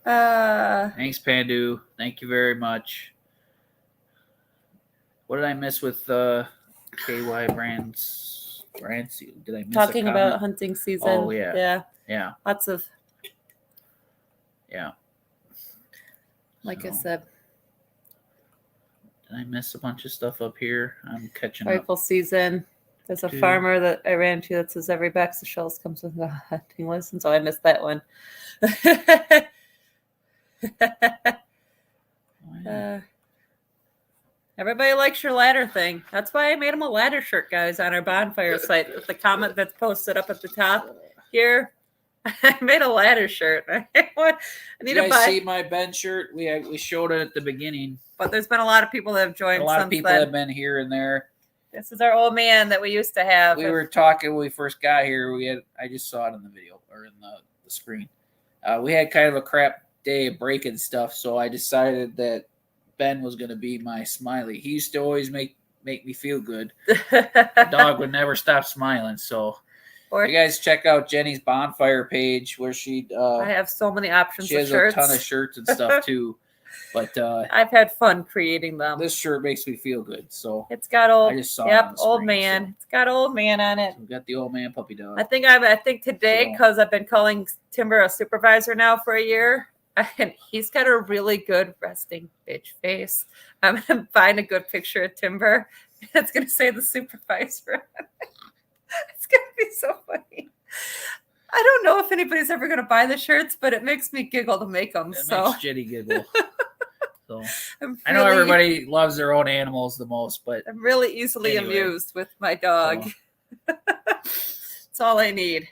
thanks, Pandu. Thank you very much. What did I miss with KY Brands? Did I miss talking about hunting season? Oh yeah. Lots of yeah. Like I said. Did I miss a bunch of stuff up here? I'm catching rifle season. There's a farmer that I ran to that says every box of shells comes with a hunting license. So I missed that one. Everybody likes your ladder thing. That's why I made him a ladder shirt, guys, on our bonfire site. With the comment that's posted up at the top here. I made a ladder shirt. I need to buy. See my Ben shirt? We showed it at the beginning. But there's been a lot of people that have joined. A lot of people have been here and there. This is our old man that we used to have. We were talking when we first got here. I just saw it in the video or in the screen. We had kind of a crap day of breaking stuff, so I decided that Ben was going to be my smiley. He used to always make me feel good. The dog would never stop smiling. So you guys check out Jenny's bonfire page where I have so many options. She has a ton of shirts and stuff too. But I've had fun creating them. This shirt makes me feel good. So it's got old. I just saw old man. So. It's got old man on it. So we got the old man puppy dog. I think today, because I've been calling Timber a supervisor now for a year, and he's got a really good resting bitch face. I'm gonna find a good picture of Timber. It's gonna say the supervisor. It's gonna be so funny. I don't know if anybody's ever gonna buy the shirts, but it makes me giggle to make them. It makes Jenny giggle. So I know everybody loves their own animals the most, but I'm really easily amused with my dog. So. That's all I need.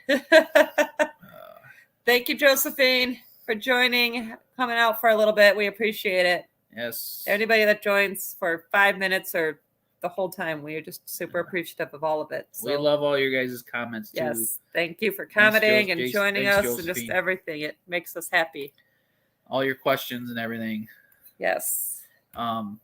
Thank you, Josephine, for joining, coming out for a little bit. We appreciate it. Yes. Anybody that joins for 5 minutes or the whole time, we are just super appreciative of all of it. So. We love all your guys' comments too. Yes. Thank you for commenting and joining us and just everything. It makes us happy. All your questions and everything. Yes. John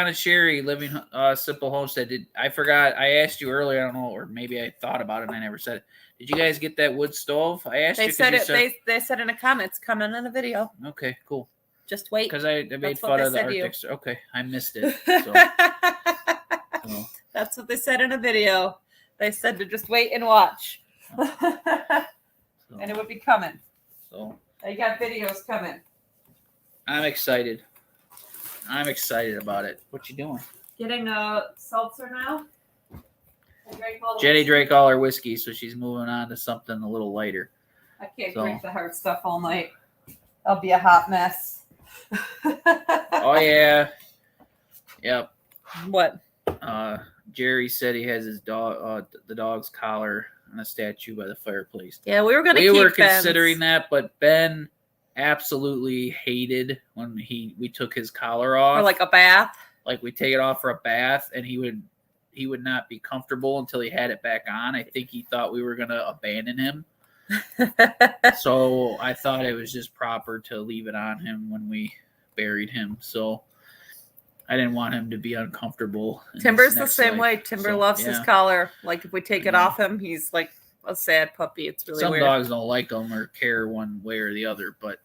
and Sherry living Simple Homestead. I forgot. I asked you earlier. I don't know, or maybe I thought about it and I never said it. Did you guys get that wood stove? I asked they you. Said it. They said in the comments, coming in the video. Okay, cool. Just wait. Because I made fun of the Arctic. Okay, I missed it. So. That's what they said in a video. They said to just wait and watch, and it would be coming. So they got videos coming. I'm excited. I'm excited about it. What you doing? Getting a seltzer now. Jenny drank all her whiskey, so she's moving on to something a little lighter. I can't drink the hard stuff all night. I'll be a hot mess. Oh yeah. Yep. What? Jerry said he has his dog, the dog's collar on a statue by the fireplace. Yeah, we were considering that, but Ben absolutely hated when we took his collar off. Or like a bath. Like we take it off for a bath, and he he would not be comfortable until he had it back on. I think he thought we were gonna abandon him. So I thought it was just proper to leave it on him when we buried him. So I didn't want him to be uncomfortable. Timber's the same way. Timber loves his collar. Like if we take it off him, he's like a sad puppy. It's really weird. Some dogs don't like them or care one way or the other, but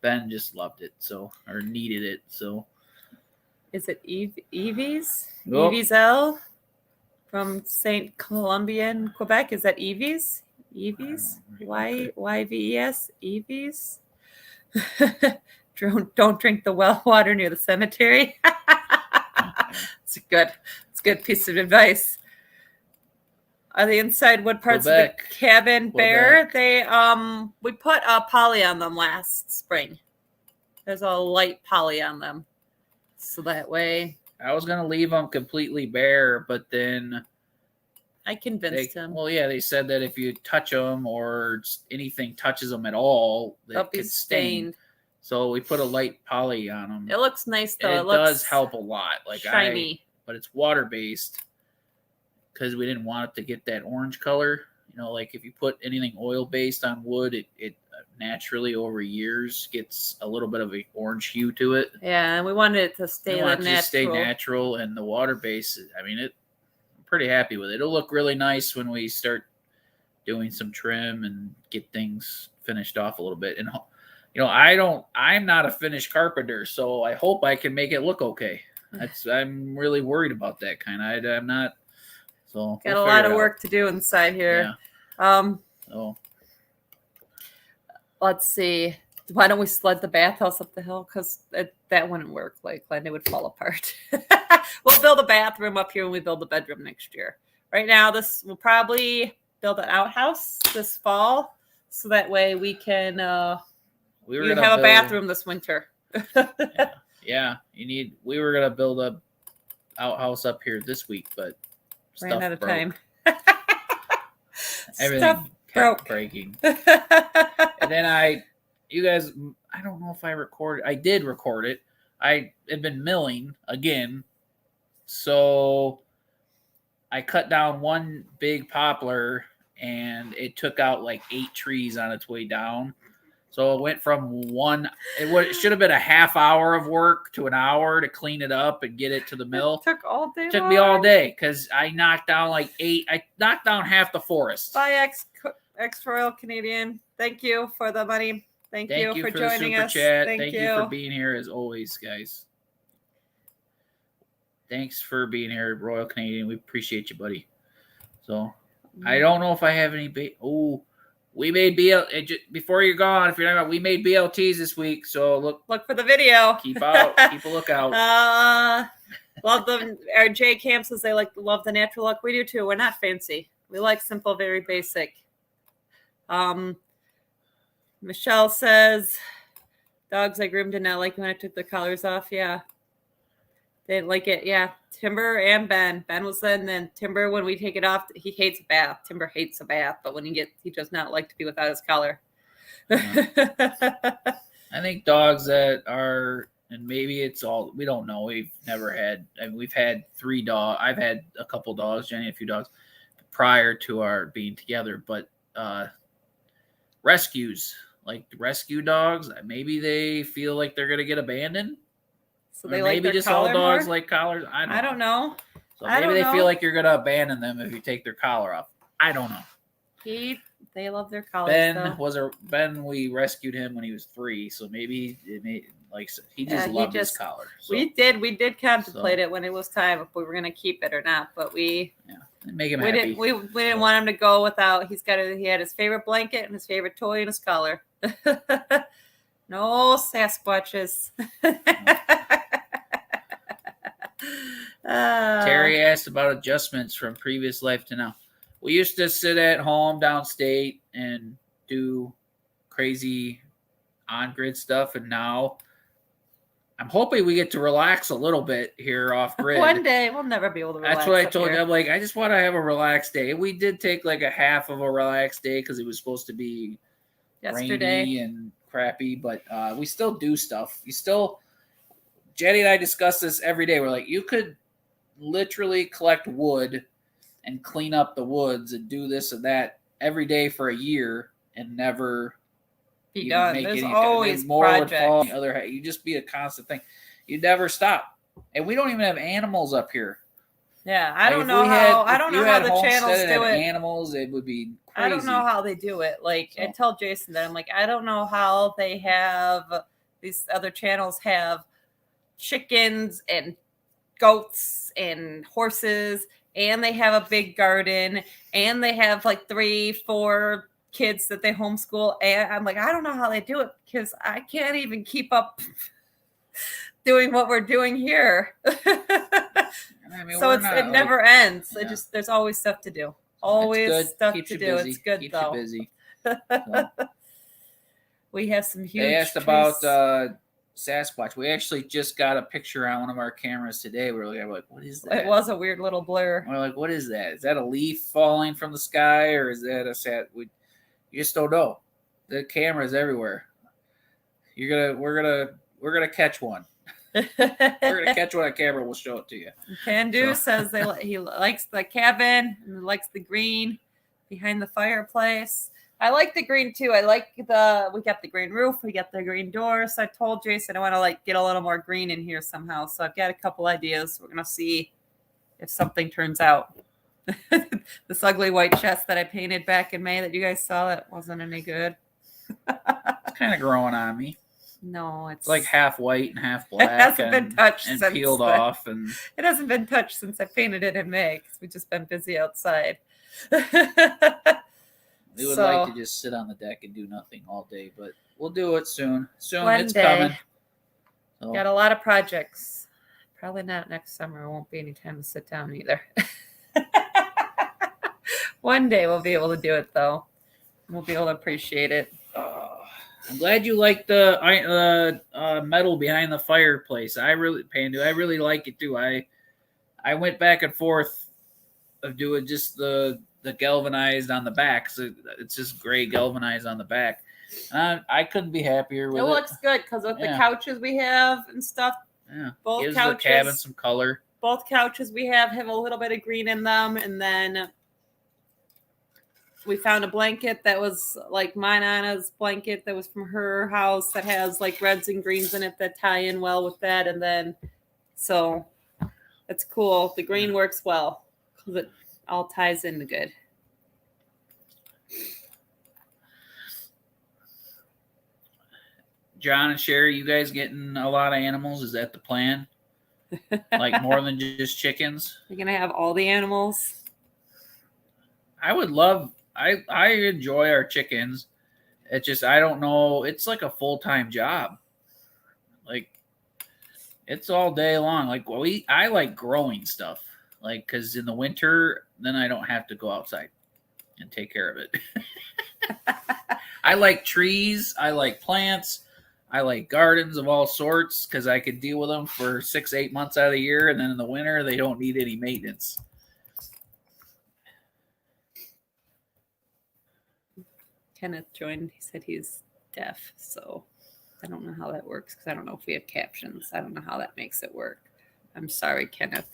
Ben just loved it, or needed it. So is it Evie's? Nope. Evie's L from St. Columbia in Quebec. Is that Evie's? Evie's? YVES? Evie's? Don't drink the well water near the cemetery. It's a good piece of advice. Are the inside wood parts of the cabin bare? They we put a poly on them last spring. There's a light poly on them, so that way. I was gonna leave them completely bare, but then I convinced him. Well, yeah, they said that if you touch them or anything touches them at all, they'll be stained. So we put a light poly on them. It looks nice though. It does help a lot. Like shiny, but it's water based because we didn't want it to get that orange color. You know, like if you put anything oil based on wood, it naturally over years gets a little bit of an orange hue to it. Yeah, and we wanted it to stay natural. Stay natural, and the water base. I'm pretty happy with it. It'll look really nice when we start doing some trim and get things finished off a little bit. And I'm not a finished carpenter, so I hope I can make it look okay. I'm really worried about that kind of. I'm not. So got a lot of work to do inside here. Yeah. Let's see. Why don't we sled the bathhouse up the hill? Because that wouldn't work. Like, it would fall apart. We'll build a bathroom up here when we build the bedroom next year. Right now, we'll probably build an outhouse this fall, so that way we can you have a bathroom this winter. Yeah. We were gonna build a outhouse up here this week, but ran out of time. Everything kept breaking. And then I don't know if I recorded. I did record it. I had been milling again, so I cut down one big poplar, and it took out like 8 trees on its way down. So it went from it should have been a half hour of work to an hour to clean it up and get it to the mill. It took all day. It took me all day because I knocked down I knocked down half the forest. Bye, Royal Canadian. Thank you for the money. Thank you for joining us. Chat. Thank you for being here as always, guys. Thanks for being here, Royal Canadian. We appreciate you, buddy. So I don't know if I have any. We made before you're gone. If you're not, we made BLTs this week. So look for the video. Keep a lookout. Love them. Our J Camp says they love the natural look. We do too. We're not fancy. We like simple, very basic. Michelle says, dogs I groomed did not like when I took the collars off. Yeah. They didn't like it. Yeah. Timber and Ben. Ben was then Timber, when we take it off, he hates a bath. Timber hates a bath, but when he does not like to be without his collar. I think dogs that are, and maybe it's all, we don't know. We've never had, we've had 3 dogs. I've had a couple dogs, Jenny, a few dogs prior to our being together, but rescues, like rescue dogs, maybe they feel like they're going to get abandoned. So they like maybe just all dogs like collars. I don't know. So maybe they feel like you're going to abandon them if you take their collar off. I don't know. They love their collars. Ben, we rescued him when he was 3, so maybe he just loved his collar. So, we did contemplate it when it was time if we were going to keep it or not, but we make him happy. We didn't want him to go without. He had his favorite blanket and his favorite toy and his collar. No Sasquatches. Terry asked about adjustments from previous life to now. We used to sit at home downstate and do crazy on-grid stuff, and now I'm hoping we get to relax a little bit here off-grid. One day we'll never be able to relax. That's what I told you. I'm like, I just want to have a relaxed day. We did take like a half of a relaxed day because it was supposed to be rainy and crappy, but we still do stuff. Jenny and I discuss this every day. We're like, you could literally collect wood and clean up the woods and do this and that every day for a year and never be done. There's always more projects. would fall on the other. You just be a constant thing. You never stop, and we don't even have animals up here. Yeah, I don't know how the channels do it. Animals, it would be crazy. I don't know how they do it. Like, I tell Jason that I'm like, I don't know how they have these other channels have chickens and goats and horses, and they have a big garden, and they have like 3-4 kids that they homeschool. And I'm like, I don't know how they do it because I can't even keep up doing what we're doing here. So it never ends. Yeah. There's always stuff to do. Always stuff to do. It's good. Keeps though. You busy. So. We have some huge. They asked about Sasquatch. We actually just got a picture on one of our cameras today. We're like, what is that? It was a weird little blur. We're like, what is that? Is that a leaf falling from the sky, or is that a sat? You just don't know. The camera's everywhere. We're gonna catch one. We're gonna catch one on camera. We'll show it to you. Pandu says he likes the cabin and likes the green behind the fireplace. I like the green too. We got the green roof, we got the green doors. So I told Jason I want to get a little more green in here somehow. So I've got a couple ideas. We're gonna see if something turns out. This ugly white chest that I painted back in May that you guys saw, that wasn't any good. It's kind of growing on me. No, it's like half white and half black. It hasn't been touched and peeled off, and it hasn't been touched since I painted it in May because we've just been busy outside. We would like to just sit on the deck and do nothing all day, but we'll do it soon. It's coming. So. Got a lot of projects. Probably not next summer. It won't be any time to sit down either. One day we'll be able to do it, though. We'll be able to appreciate it. I'm glad you like the metal behind the fireplace. Pandu, I really like it too. I went back and forth of doing just the galvanized on the back. So it's just gray galvanized on the back. I couldn't be happier with it. It looks good because with the couches we have and stuff. Yeah, both gives couches, the cabin some color. Both couches we have a little bit of green in them, and then we found a blanket that was like my Nana's blanket that was from her house that has like reds and greens in it that tie in well with that. And then, so it's cool. The green works well because it all ties in good. John and Sherry, you guys getting a lot of animals? Is that the plan? Like more than just chickens? You're going to have all the animals? I would love... I enjoy our chickens. It's just, I don't know. It's like a full-time job. Like, it's all day long. Like, I like growing stuff. Like, because in the winter, then I don't have to go outside and take care of it. I like trees. I like plants. I like gardens of all sorts because I could deal with them for 6-8 months out of the year. And then in the winter, they don't need any maintenance. Kenneth joined. He said he's deaf, so I don't know how that works because I don't know if we have captions. I don't know how that makes it work. I'm sorry, Kenneth.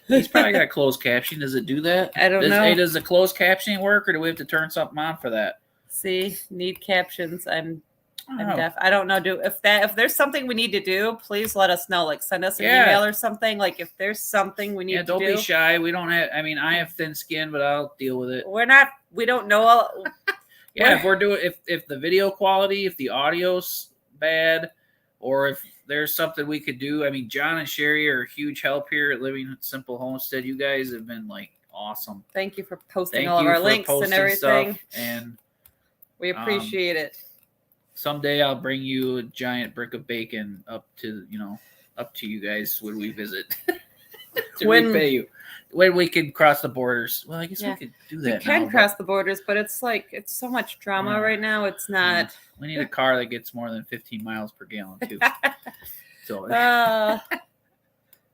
He's probably got closed captioning. Does it do that? I don't know. Hey, does the closed captioning work, or do we have to turn something on for that? See, need captions. I'm deaf. I don't know. If there's something we need to do, please let us know. Like send us an email or something. Like if there's something we need to do. Don't be shy. We don't have. I mean, I have thin skin, but I'll deal with it. We don't know. If we're doing, if the video quality, if the audio's bad, or if there's something we could do. I mean, John and Sherry are a huge help here at Living Simple Homestead. You guys have been like awesome. Thank you for posting all of our links and everything. And we appreciate it. Someday I'll bring you a giant brick of bacon up to you guys when we visit. to repay you. When we can cross the borders. Well, I guess we could do that. We can cross the borders, but it's so much drama right now. It's not. Yeah. We need a car that gets more than 15 miles per gallon, too. So,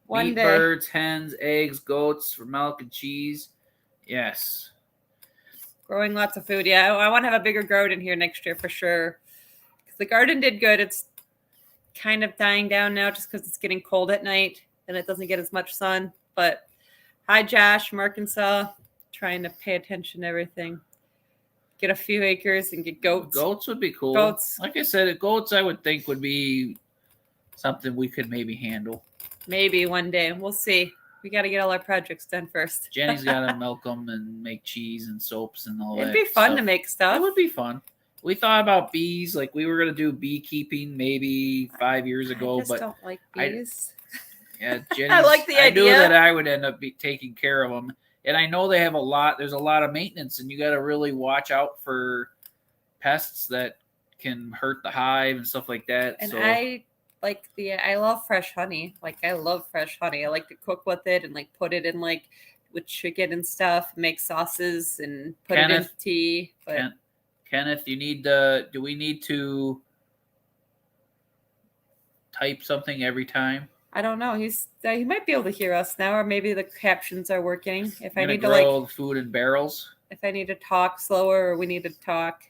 one meat, day. Birds, hens, eggs, goats for milk and cheese. Yes. Growing lots of food. Yeah, I want to have a bigger garden here next year for sure. Because the garden did good. It's kind of dying down now just because it's getting cold at night. and it doesn't get as much sun. But hi, Josh from Arkansas, trying to pay attention to everything. Get a few acres and get goats. Goats would be cool. Goats. Like I said, goats I would think would be something we could maybe handle. Maybe one day. We'll see. We got to get all our projects done first. Jenny's got to milk them and make cheese and soaps and all that. It'd be fun to make stuff. It would be fun. We thought about bees. Like we were going to do beekeeping maybe 5 years ago. I just don't like bees. Yeah, Jenny's, I like the idea. I knew that I would end up taking care of them. And I know they have a lot. There's a lot of maintenance, and you got to really watch out for pests that can hurt the hive and stuff like that. And so, I love fresh honey. Like I love fresh honey. I like to cook with it and like put it in like with chicken and stuff, make sauces and put it in tea. But Kenneth, do we need to type something every time? I don't know. He might be able to hear us now, or maybe the captions are working. If I need to grow food in barrels. If I need to talk slower or we need to talk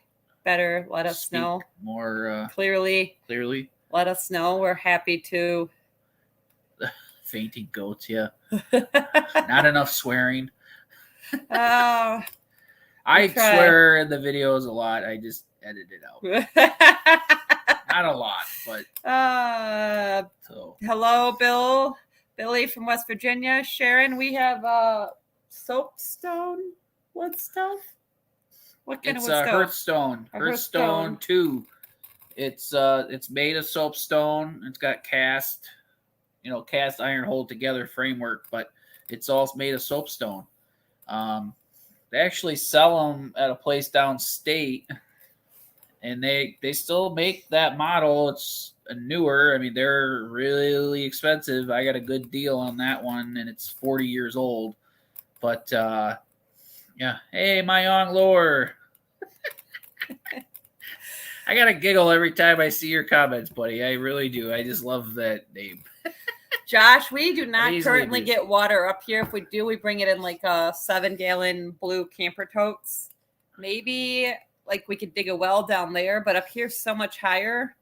better, let us know more clearly. Let us know. We're happy to. Fainting goats, yeah. Not enough swearing. I swear in the videos a lot. I just edit it out. Not a lot, but hello, Billy from West Virginia. Sharon, we have soapstone wood stove. What kind of wood stove? Hearthstone. Hearthstone 2. It's made of soapstone. It's got cast iron hold together framework, but it's all made of soapstone. They actually sell them at a place downstate. And they still make that model. It's a newer. I mean, they're really expensive. I got a good deal on that one, and it's 40 years old. But, yeah. Hey, my young lore. I got to giggle every time I see your comments, buddy. I really do. I just love that name. Josh, we do not currently get water up here. If we do, we bring it in like 7-gallon blue camper totes. Maybe like we could dig a well down there, but up here so much higher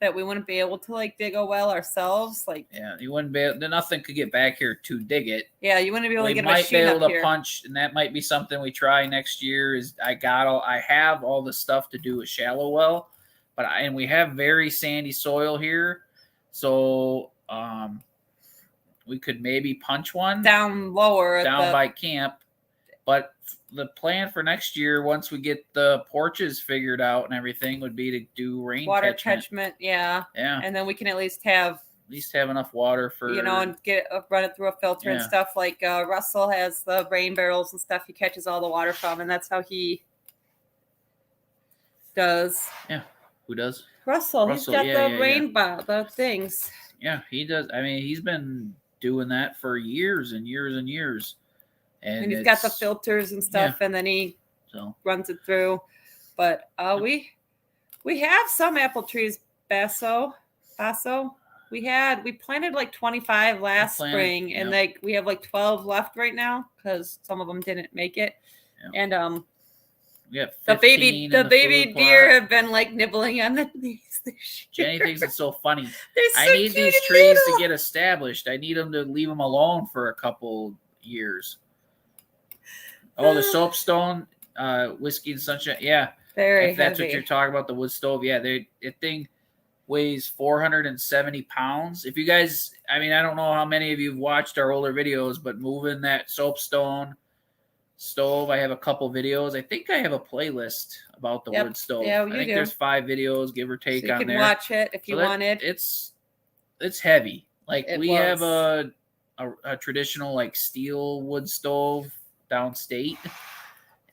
that we wouldn't be able to like dig a well ourselves. Like, yeah, you wouldn't be able, nothing could get back here to dig it. Yeah, you wouldn't be able to get a machine up here. We might be able to punch, and that might be something we try next year. I have all the stuff to do a shallow well, and we have very sandy soil here, so we could maybe punch one down lower by camp. But the plan for next year, once we get the porches figured out and everything, would be to do rain water catchment. Yeah. And then we can at least have enough water for and run it through a filter and stuff. Like Russell has the rain barrels and stuff. He catches all the water from, and that's how he does. Yeah. Who does? Russell. He's got the rain the things. Yeah, he does. I mean, he's been doing that for years and years and years. And he's got the filters and stuff, and then he runs it through. But we have some apple trees, Basso. We planted like 25 last spring, and like we have like 12 left right now because some of them didn't make it. And the baby deer have been like nibbling on these. Jenny thinks it's so funny. I need these trees to get established. I need them to leave them alone for a couple years. Oh, the soapstone, whiskey and sunshine. Yeah, if that's heavy. What you're talking about, the wood stove. Yeah, that thing weighs 470 pounds. If you guys, I mean, I don't know how many of you have watched our older videos, but moving that soapstone stove, I have a couple videos. I think I have a playlist about the wood stove. Yeah, I think there's 5 videos, give or take, so on there. You can watch it if you wanted. It's heavy. Like have a traditional like steel wood stove downstate,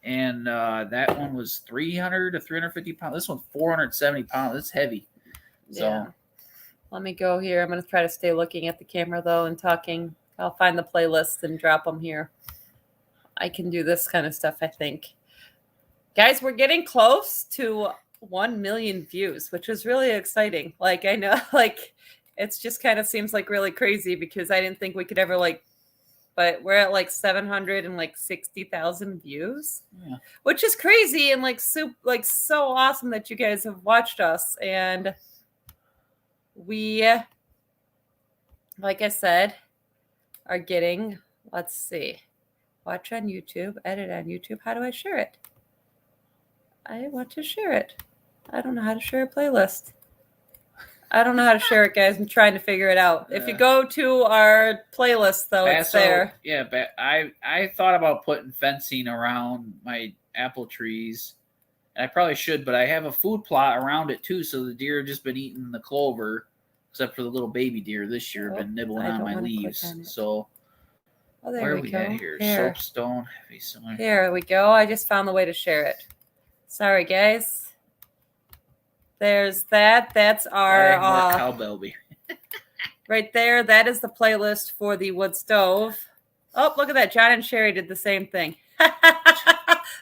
and that one was 300 to 350 pounds. This one's 470 pounds. It's heavy. So let me go here. I'm going to try to stay looking at the camera though and talking. I'll find the playlist and drop them here. I can do this kind of stuff, I think. Guys, we're getting close to 1 million views, which is really exciting. Like, I know, like, it's just kind of seems like really crazy because I didn't think we could ever but we're at like 760,000 views, which is crazy and like so awesome that you guys have watched us. And we, like I said, are getting, let's see, watch on YouTube, edit on YouTube. How do I share it? I want to share it. I don't know how to share a playlist. I don't know how to share it, guys. I'm trying to figure it out. If you go to our playlist, though, it's there. Yeah, but I thought about putting fencing around my apple trees. And I probably should, but I have a food plot around it, too, so the deer have just been eating the clover, except for the little baby deer this year have been nibbling on my leaves. So, there we go. Here? Soapstone. Heavy Summer. Here we go. I just found the way to share it. Sorry, guys. There's that. That's our cowbell beer. right there. That is the playlist for the wood stove. Oh, look at that. John and Sherry did the same thing.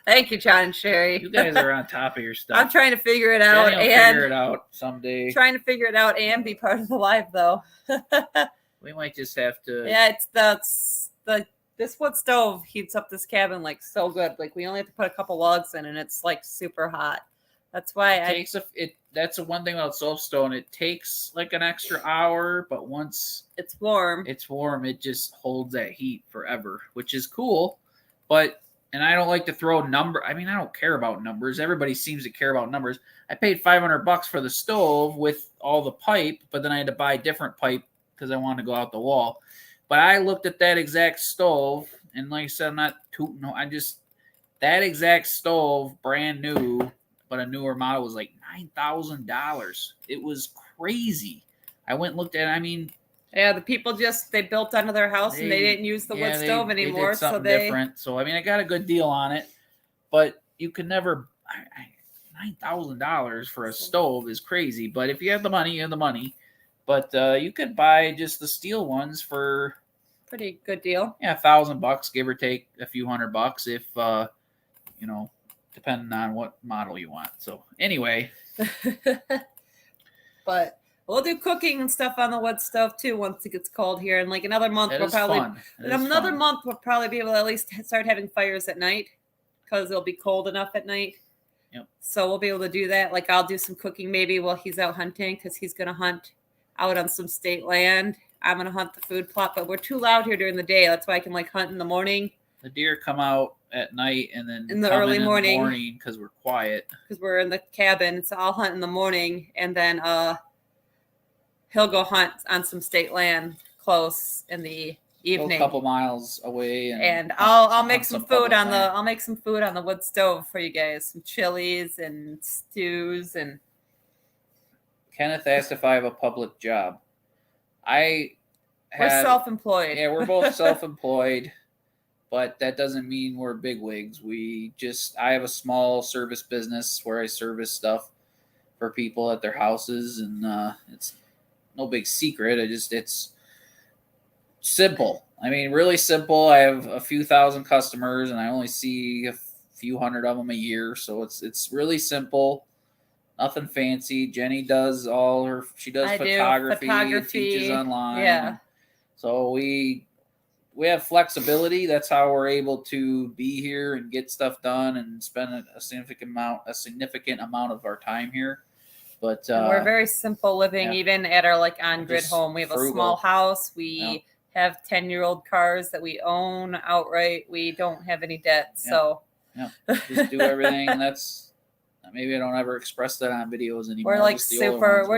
Thank you, John and Sherry. You guys are on top of your stuff. I'm trying to figure it out. Figure it out someday. Trying to figure it out and be part of the live, though. We might just have to. Yeah, this wood stove heats up this cabin like so good. Like we only have to put a couple logs in, and it's like super hot. That's why that's the one thing about soapstone. It takes like an extra hour, but once it's warm, it just holds that heat forever, which is cool. And I don't like to throw I don't care about numbers. Everybody seems to care about numbers. I paid $500 for the stove with all the pipe, but then I had to buy different pipe because I wanted to go out the wall. But I looked at that exact stove, and like I said, I'm not tooting. That exact stove, brand new, but a newer model, was like $9,000. It was crazy. I went and looked at it. Yeah, the people they built onto their house and they didn't use the wood stove anymore. They did something different. So, I got a good deal on it, but you could never, $9,000 for a stove is crazy. But if you have the money, you have the money. But you could buy just the steel ones for pretty good deal. Yeah, $1,000, give or take a few $100 if, depending on what model you want. So anyway. But we'll do cooking and stuff on the wood stove too once it gets cold here. And like another month, we'll probably be able to at least start having fires at night because it'll be cold enough at night. Yep. So we'll be able to do that. Like I'll do some cooking maybe while he's out hunting because he's going to hunt out on some state land. I'm going to hunt the food plot, but we're too loud here during the day. That's why I can hunt in the morning. The deer come out at night and then in the early morning because we're quiet. Because we're in the cabin. So I'll hunt in the morning and then he'll go hunt on some state land close in the evening. Go a couple miles away. And I'll make some food on the wood stove for you guys. Some chilies and stews and Kenneth asked if I have a public job. We're self-employed. Yeah, we're both self-employed, but that doesn't mean we're bigwigs. I have a small service business where I service stuff for people at their houses, and it's no big secret. It's simple. Really simple. I have a few thousand customers, and I only see a few hundred of them a year, so it's really simple. Nothing fancy. Jenny does photography, teaches online. Yeah. So we have flexibility. That's how we're able to be here and get stuff done and spend a significant amount of our time here. But we're very simple living, even at our on-grid home. We have a small house. We have 10-year-old cars that we own outright. We don't have any debt. So just do everything. And that's. Maybe I don't ever express that on videos anymore. We're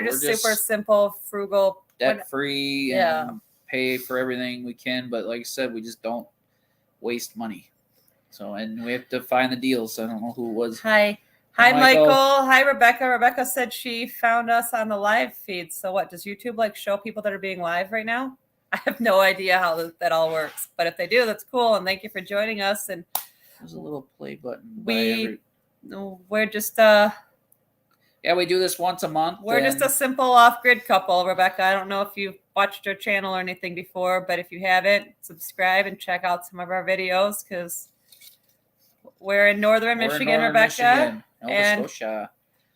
super simple, frugal, debt free, and pay for everything we can. But like I said, we just don't waste money. So, and we have to find the deals. So I don't know who it was. Hi, Michael. Hi, Rebecca. Rebecca said she found us on the live feed. So what, does YouTube show people that are being live right now? I have no idea how that all works. But if they do, that's cool. And thank you for joining us. And there's a little play button. We're just we do this once a month. We're just a simple off-grid couple, Rebecca. I don't know if you've watched our channel or anything before, but if you haven't, subscribe and check out some of our videos because we're in northern Michigan, Rebecca. And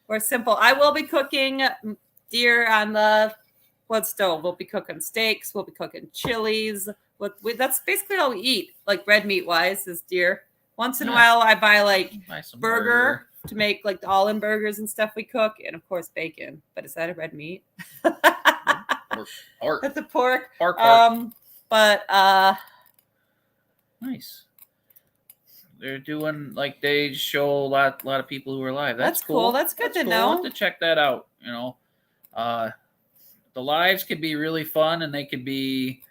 we're simple. I will be cooking deer on the wood stove. We'll be cooking steaks. We'll be cooking chilies. That's basically all we eat, red meat wise, is deer. Once in a while, I buy some burger to make the all-in burgers and stuff we cook, and of course bacon. But is that a red meat? Pork. That's a pork. Pork. But nice. They're doing like they show a lot of people who are live. That's cool. That's good to know. I'll have to check that out. The lives could be really fun and they could be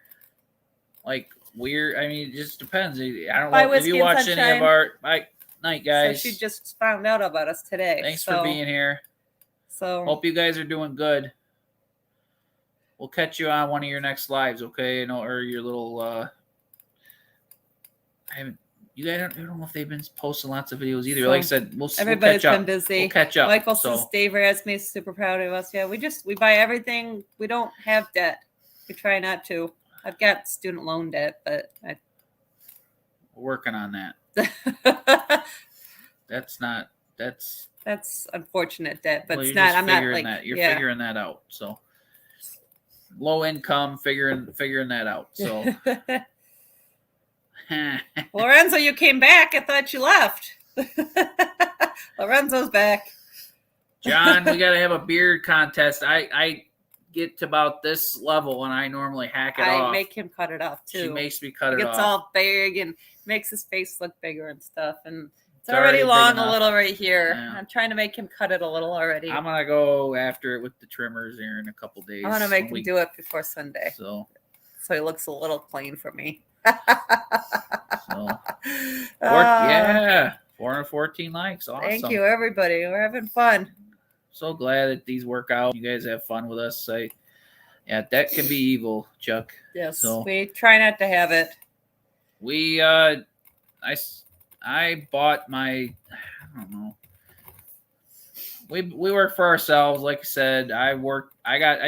like weird. I mean, it just depends. I don't know if you watch any of our night, guys. So she just found out about us today. Thanks for being here. So hope you guys are doing good. We'll catch you on one of your next lives, okay? Or your little. I don't know if they've been posting lots of videos either. So, like I said, we'll everybody's catch up. Been busy. We'll catch up. Michael says Dave Rasmus is super proud of us. Yeah, we buy everything. We don't have debt. We try not to. I've got student loan debt, but we're working on that. That's unfortunate debt, but it's not. I'm not like that. You're figuring that out. So low income, figuring that out. So Lorenzo, you came back. I thought you left. Lorenzo's back. John, we gotta have a beard contest. I get to about this level and I normally hack it off. I make him cut it off too. She makes me cut it off. It gets all big and makes his face look bigger and stuff. And it's already long a little right here. Yeah. I'm trying to make him cut it a little already. I'm gonna go after it with the trimmers here in a couple days. I want to make him do it before Sunday. So he looks a little clean for me. So, yeah, 414 likes. Awesome. Thank you, everybody. We're having fun. So glad that these work out. You guys have fun with us. That can be evil, Chuck. Yes. So we try not to have it. I bought my. I don't know. We work for ourselves. Like I said, I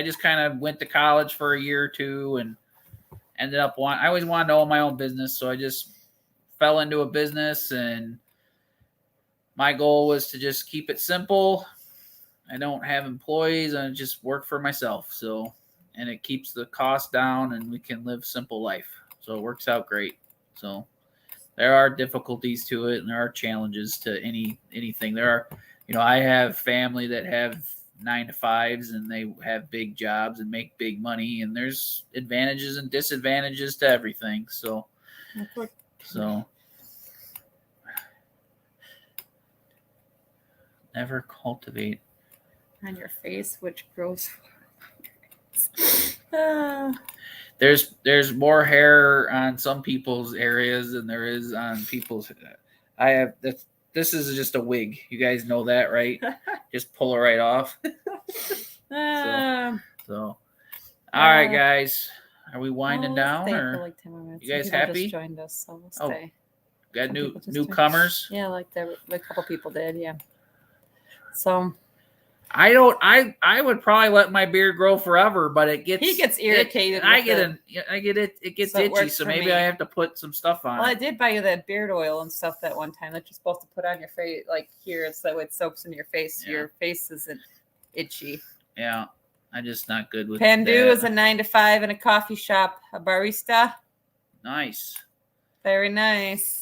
just kind of went to college for a year or two and ended up I always wanted to own my own business, so I just fell into a business, and my goal was to just keep it simple. I don't have employees, I just work for myself. So, and it keeps the cost down and we can live simple life. So it works out great. So there are difficulties to it and there are challenges to anything. There are, I have family that have 9-to-5s and they have big jobs and make big money, and there's advantages and disadvantages to everything. So never cultivate on your face, which grows. There's more hair on some people's areas than there is on people's. This is just a wig. You guys know that, right? Just pull it right off. So, all right, guys. Are we winding down? Or like 10 minutes. You guys happy? Just joined us, so we'll stay. Got newcomers? Yeah, like a couple people did. Yeah. So. I would probably let my beard grow forever, but he gets irritated. I get it. It gets itchy, so maybe I have to put some stuff on. Well, I did buy you that beard oil and stuff that one time that you're supposed to put on your face, like here, so it soaks into your face. Yeah. Your face isn't itchy. Yeah, I'm just not good with. Pandu is a 9-to-5 in a coffee shop, a barista. Nice. Very nice.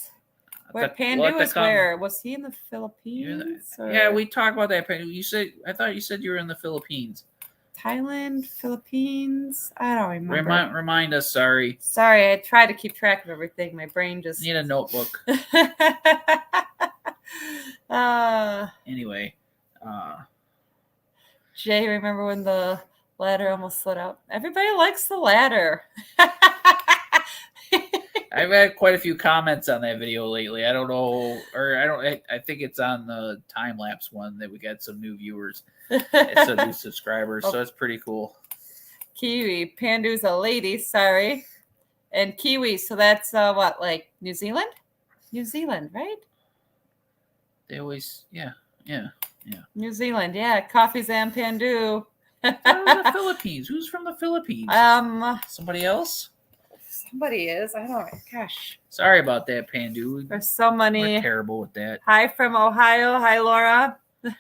Where Pandu is where? Was he in the Philippines? Yeah, we talked about that. I thought you said you were in the Philippines. Thailand, Philippines. I don't remember. Remind us. Sorry. I try to keep track of everything. My brain just need a notebook. Anyway. Jay, remember when the ladder almost slid out? Everybody likes the ladder. I've had quite a few comments on that video lately. I don't know, I think it's on the time lapse one that we got some new viewers. It's a new subscribers, so it's pretty cool. Kiwi. Pandu's a lady, sorry. And Kiwi, so that's what, like New Zealand? New Zealand, right? They always, yeah. New Zealand, yeah. Coffee's and Pandu. The Philippines. Who's from the Philippines? Somebody else? Somebody is. I don't know. Gosh. Sorry about that, Pandu. There's so many. We're terrible with that. Hi from Ohio. Hi, Laura. If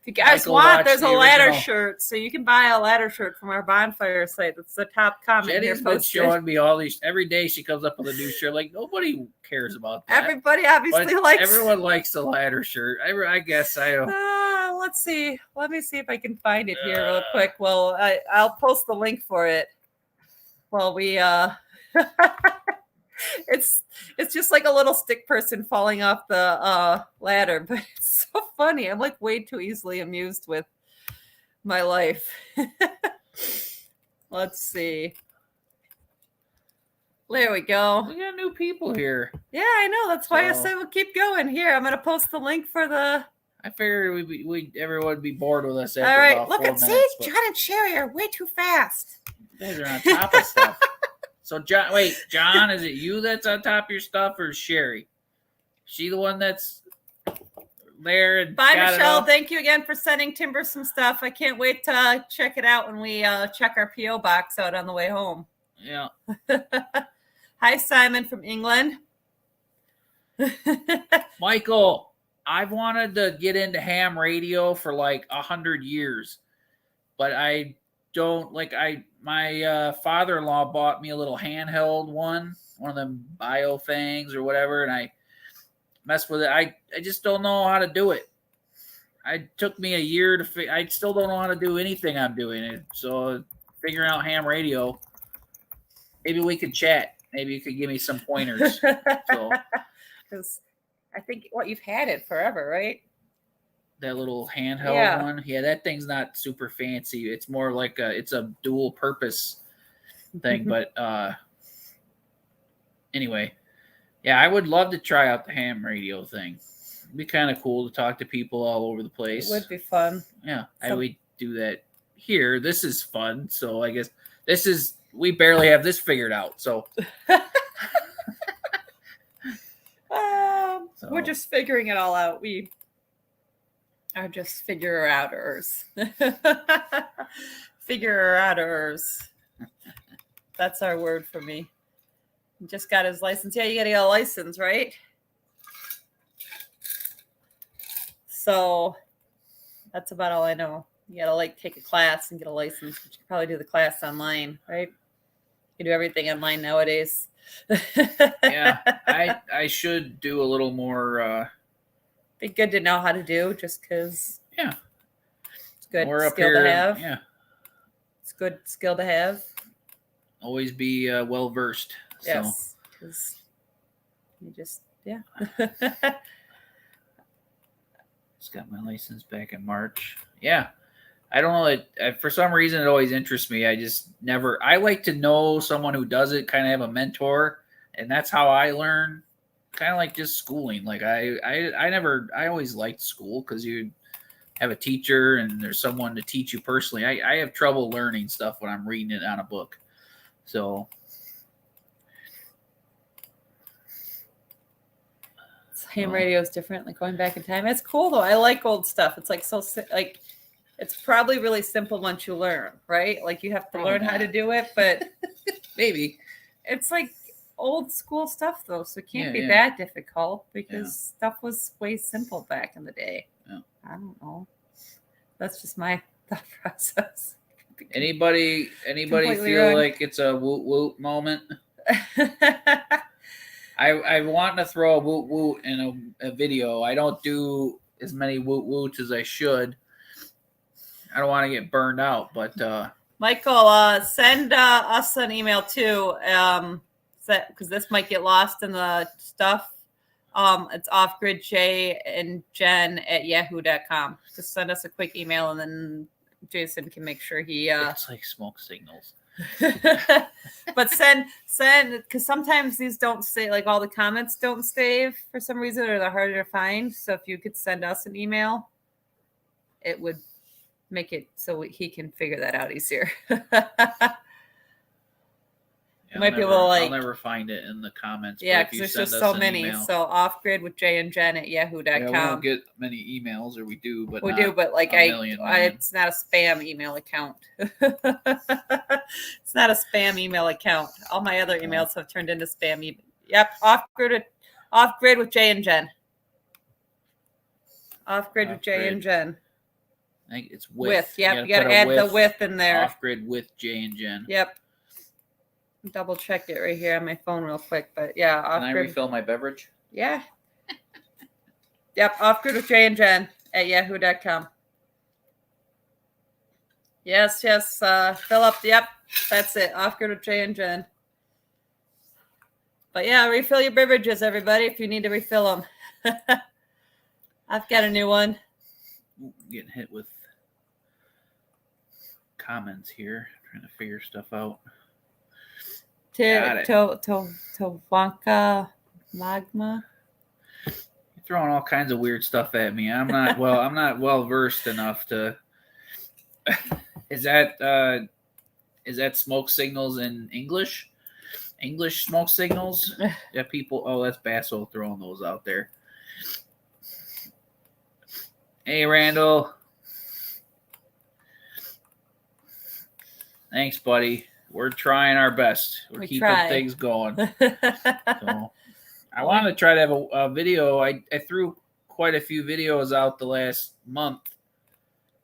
you guys want, there's a ladder shirt. So you can buy a ladder shirt from our bonfire site. That's the top comment Jenny's here. Been showing me all these. Every day she comes up with a new shirt. Like, nobody cares about that. Everybody obviously likes. Everyone likes the ladder shirt. I guess I don't. Let's see. Let me see if I can find it here real quick. Well, I'll post the link for it. Well, we it's just like a little stick person falling off the ladder, but it's so funny. I'm like way too easily amused with my life. Let's see. There we go. We got new people here. Yeah, I know. That's why I said we'll keep going. Here, I'm gonna post the link for the. I figured everyone would be bored with us. All right, look at see, John and Sherry are way too fast. You guys are on top of stuff. So John, is it you that's on top of your stuff, or is Sherry? She the one that's there? And bye, Michelle. Thank you again for sending Timber some stuff. I can't wait to check it out when we check our PO box out on the way home. Yeah. Hi, Simon from England. Michael, I've wanted to get into ham radio for like 100 years, but I don't my father-in-law bought me a little handheld one of them bio things or whatever, and I messed with it. I just don't know how to do it. It took me a year to I still don't know how to do anything I'm doing. So figuring out ham radio, maybe we could chat. Maybe you could give me some pointers. Because I think you've had it forever, right? That little handheld one. Yeah, that thing's not super fancy. It's more like it's a dual purpose thing. But anyway, yeah, I would love to try out the ham radio thing. It'd be kind of cool to talk to people all over the place. It would be fun. Yeah, I would do that here. This is fun. So I guess we barely have this figured out. So. We're just figuring it all out. We are just figure-outers. Figure-outers. That's our word for me. He just got his license. Yeah, you got to get a license, right? So that's about all I know. You got to take a class and get a license, but you can probably do the class online, right? You do everything online nowadays. Yeah, I should do a little more. Be good to know how to do, just because. Yeah, it's good skill to have. Yeah, it's good skill to have. Always be well versed. Yes, because you just Just got my license back in March. Yeah. I don't know. For some reason, it always interests me. I like to know someone who does it, kind of have a mentor. And that's how I learn, kind of like just schooling. Like I always liked school because you have a teacher and there's someone to teach you personally. I have trouble learning stuff when I'm reading it on a book. So. Ham radio is different, like going back in time. It's cool though. I like old stuff. It's it's probably really simple once you learn, right? Like you have to learn how to do it, but maybe it's like old school stuff though, so it can't be that difficult because stuff was way simple back in the day. Yeah. I don't know. That's just my thought process. Anybody feel wrong. like it's a woot woot moment? I want to throw a woot woot in a video. I don't do as many woot woots as I should. I don't want to get burned out, but Michael, send us an email too, because this might get lost in the stuff. It's offgridj&jen@yahoo.com. Just send us a quick email, and then Jason can make sure he. It's like smoke signals. But send because sometimes these don't save, like all the comments don't save for some reason, or they're harder to find. So if you could send us an email, it would make it so he can figure that out easier. Might be a little I'll never find it in the comments. Yeah, because there's just so many. Email. So offgrid with Jay and Jen at yahoo.com. Yeah, we don't get many emails, or we do, but like it's not a spam email account. It's not a spam email account. All my other emails have turned into spam email. Yep, offgrid with Jay and Jen. Offgrid with Jay and Jen. I think it's with. Yep, you got to add the with in there. Offgrid with Jay and Jen. Yep. Double checked it right here on my phone real quick, but yeah. Can I refill my beverage? Yeah. Yep, offgrid with Jay and Jen at yahoo.com. Yes. Fill up. Yep. That's it. Off-grid with Jay and Jen. But yeah, refill your beverages, everybody, if you need to refill them. I've got a new one. Getting hit with comments here. Trying to figure stuff out. Tovanka Magma. You're throwing all kinds of weird stuff at me. I'm not well versed enough to. Is that smoke signals in English? English smoke signals? Yeah, people. Oh, that's Basso throwing those out there. Hey, Randall. Thanks, buddy. We're trying our best. We're keeping things going. So, I want to try to have a video. I threw quite a few videos out the last month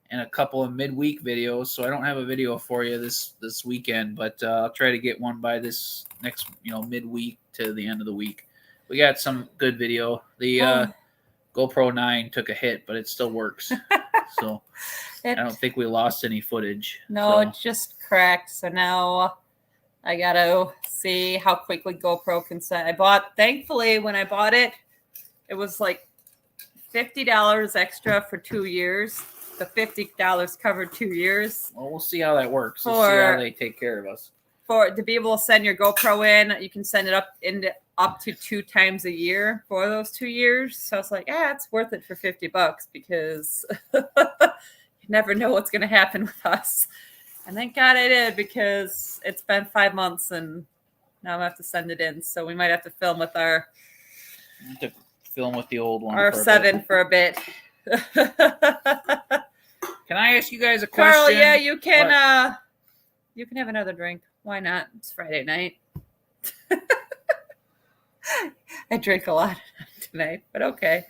and a couple of midweek videos, so I don't have a video for you this weekend, but I'll try to get one by this next, midweek to the end of the week. We got some good video. The GoPro 9 took a hit, but it still works. So I don't think we lost any footage. No, it just cracked. So now I got to see how quickly GoPro can send. Thankfully, when I bought it, it was like $50 extra for 2 years. The $50 covered 2 years. Well, we'll see how that works. We'll see how they take care of us. To be able to send your GoPro in, you can send it up to 2 times a year for those 2 years. So it's like, it's worth it for $50 because you never know what's going to happen with us. And thank God I did, because it's been 5 months and now I'm going to have to send it in. So we might have to film with the old one. Our 7 for a bit. Can I ask you guys a question? Carl, yeah, you can. You can have another drink. Why not? It's Friday night. I drink a lot tonight, but okay.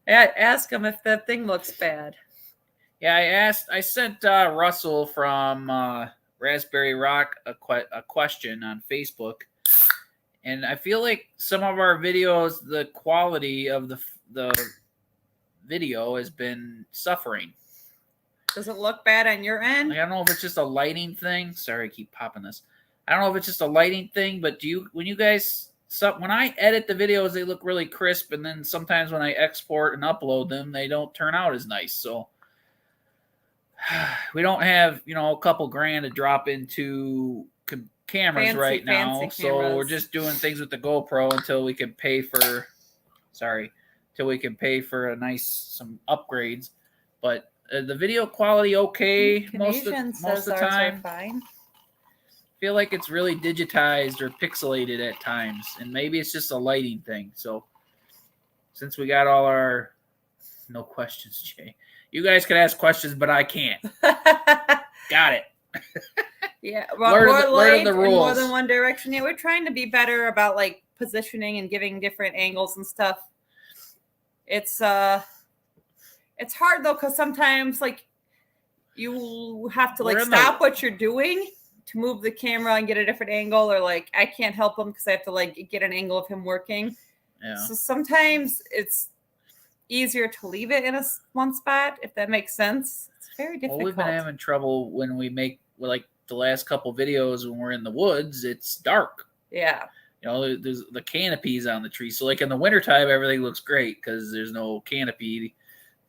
Ask him if the thing looks bad. Yeah, I sent Russell from Raspberry Rock a question on Facebook, and I feel like some of our videos, the quality of the video has been suffering. Does it look bad on your end? I don't know if it's just a lighting thing. Sorry, I keep popping this. I don't know if it's just a lighting thing, but when I edit the videos, they look really crisp, and then sometimes when I export and upload them, they don't turn out as nice. So we don't have, a couple grand to drop into cameras right now. So we're just doing things with the GoPro until we can pay for some upgrades. But the video quality most of the time. Fine. Feel like it's really digitized or pixelated at times, and maybe it's just a lighting thing. So since we got all our no questions, Jay, you guys can ask questions, but I can't. Got it. Yeah, learn the rules. More than one direction. Yeah, we're trying to be better about like positioning and giving different angles and stuff. It's hard though, because sometimes like you have to stop what you're doing to move the camera and get a different angle, or like I can't help him because I have to get an angle of him working. Yeah. So sometimes it's easier to leave it in one spot, if that makes sense. It's very difficult. Well, we've been having trouble when we make the last couple videos when we're in the woods. It's dark. Yeah. There's the canopies on the tree. So in the wintertime, everything looks great because there's no canopy.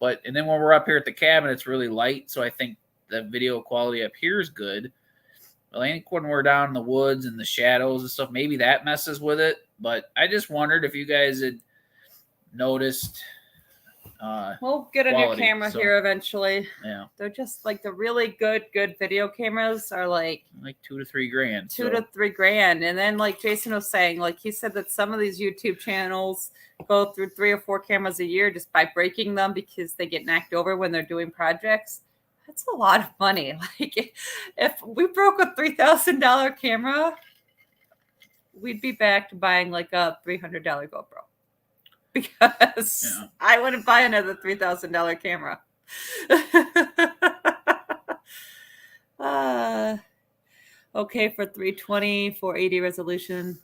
And then when we're up here at the cabin, it's really light. So I think the video quality up here is good. Well, I think when we're down in the woods and the shadows and stuff, maybe that messes with it. But I just wondered if you guys had noticed. We'll get a new camera here eventually. Yeah. They're just the really good video cameras are like $2 to $3 grand. $2 to $3 grand. And then Jason was saying, he said that some of these YouTube channels go through 3 or 4 cameras a year just by breaking them because they get knocked over when they're doing projects. That's a lot of money. If we broke a $3,000 camera, we'd be back to buying a $300 GoPro. Because I wouldn't buy another $3,000 camera. Okay, for 320, 480 resolution.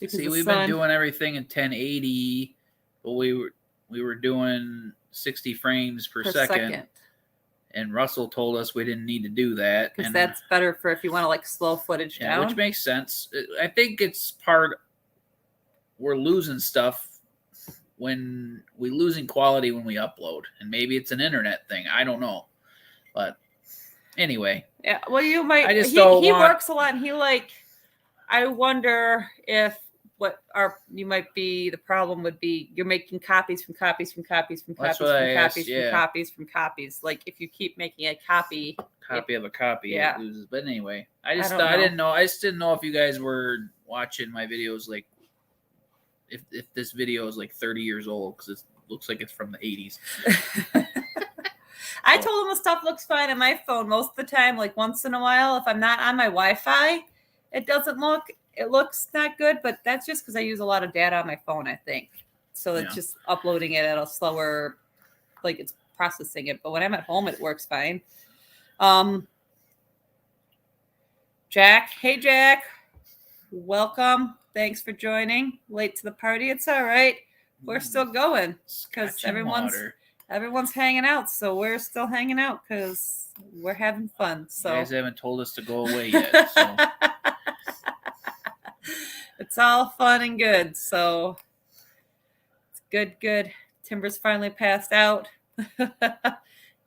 See, we've been doing everything in 1080, but we were doing 60 frames per second. And Russell told us we didn't need to do that. Because that's better for if you want to like slow footage down. Which makes sense. I think it's we're losing stuff when we losing quality when we upload. And maybe it's an internet thing. I don't know. But anyway. Yeah, well, you might. I just he works a lot, and I wonder if the problem would be you're making copies from copies from copies from copies from copies from copies from copies. Like if you keep making a copy of a copy, it loses. But anyway, I just didn't know if you guys were watching my videos, like if this video is like 30 years old, because it looks like it's from the 80s. I told him the stuff looks fine on my phone most of the time. Like once in a while, if I'm not on my Wi-Fi, it looks not good, but that's just because I use a lot of data on my phone, I think. So it's just uploading it at a slower, like it's processing it. But when I'm at home, it works fine. Jack. Hey, Jack. Welcome. Thanks for joining. Late to the party. It's all right. We're still going because everyone's hanging out. So we're still hanging out because we're having fun. So you guys haven't told us to go away yet. So. It's all fun and good. So it's good. Timber's finally passed out.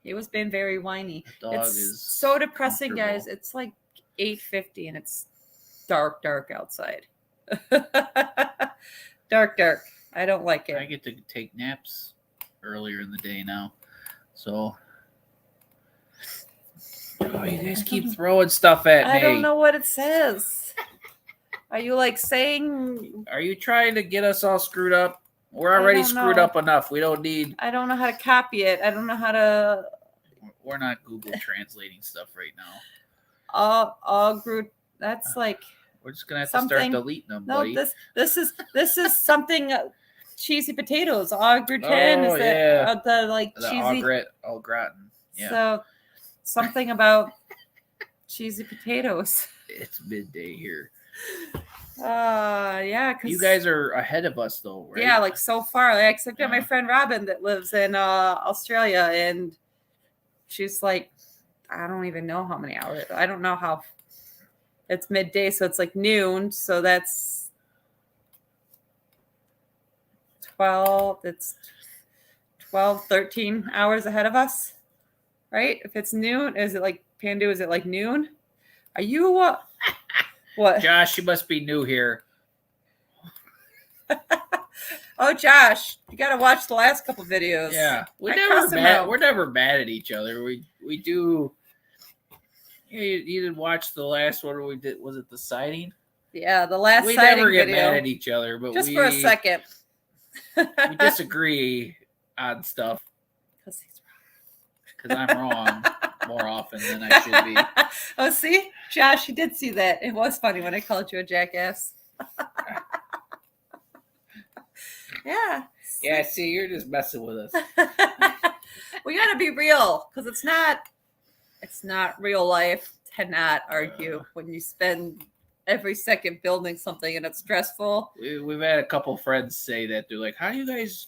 He was being very whiny. The dog is so depressing, guys. It's like 8:50 and it's dark outside. Dark. I don't like it. I get to take naps earlier in the day now. So you guys keep throwing stuff at me. I don't know what it says. Are you like saying? Are you trying to get us all screwed up? We're already screwed up enough. We don't need. I don't know how to copy it. I don't know how to. We're not Google translating stuff right now. All group. That's like. We're just gonna have to start deleting them. No, buddy. this is something. Cheesy potatoes. Au gratin. Oh, the cheesy. Au gratin. Yeah. So something about cheesy potatoes. It's midday here. Yeah, because you guys are ahead of us though, right? Yeah, like so far. Except for my friend Robin that lives in Australia, and she's like, I don't even know how many hours. I don't know how. It's midday, so it's like noon. So that's 12. It's 12, 13 hours ahead of us, right? If it's noon, is it like Pandu? Is it like noon? Are you what? Josh, you must be new here. Oh, Josh, you got to watch the last couple videos. Yeah, we're never mad at each other. We do. You didn't watch the last one we did. Was it the sighting? Yeah, the last. We sighting never get video. mad at each other, but just for a second. We disagree on stuff because I'm wrong more often than I should be. Oh, see, Josh, you did see that. It was funny when I called you a jackass. Yeah. Yeah, see, you're just messing with us. We got to be real because it's not real life to not argue when you spend every second building something and it's stressful. We've had a couple friends say that. They're like, how do you guys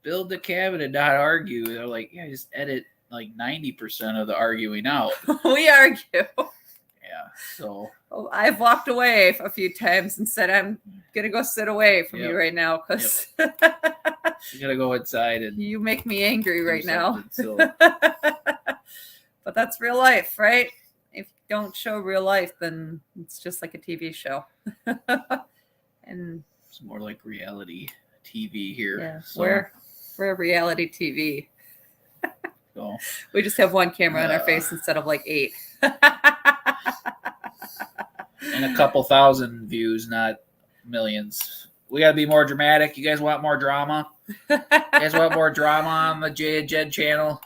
build the cabin and not argue? They're like, yeah, just edit like 90% of the arguing out. We argue. Yeah, so. Well, I've walked away a few times and said, I'm going to go sit away from you right now because you got to go inside and you make me angry right now. So. But that's real life, right? If you don't show real life, then it's just like a TV show. And it's more like reality TV here. Yeah, so. we're reality TV. So. We just have one camera on our face instead of like 8. And a couple thousand views, not millions. We got to be more dramatic. You guys want more drama? You guys want more drama on the Jay and Jen channel?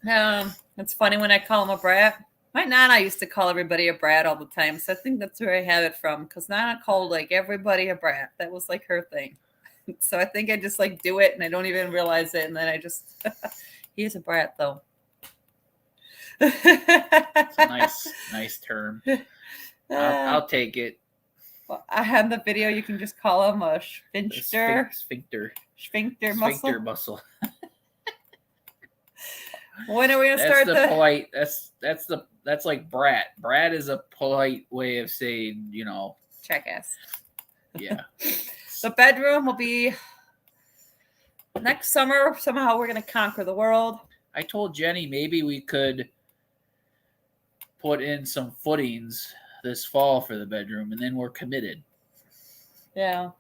It's funny when I call him a brat. My Nana used to call everybody a brat all the time, so I think that's where I have it from. Because Nana called like everybody a brat. That was like her thing. So I think I just like do it, and I don't even realize it, and then I just he is a brat though. It's a nice term. I'll take it. Well, I have the video. You can just call him a sphincter. Sphincter Muscle. muscle. When are we gonna That's start the polite. That's like brat. Brat is a polite way of saying, jackass? yeah. The bedroom will be next summer. Somehow we're gonna conquer the world. I told Jenny maybe we could put in some footings this fall for the bedroom, and then we're committed. Yeah,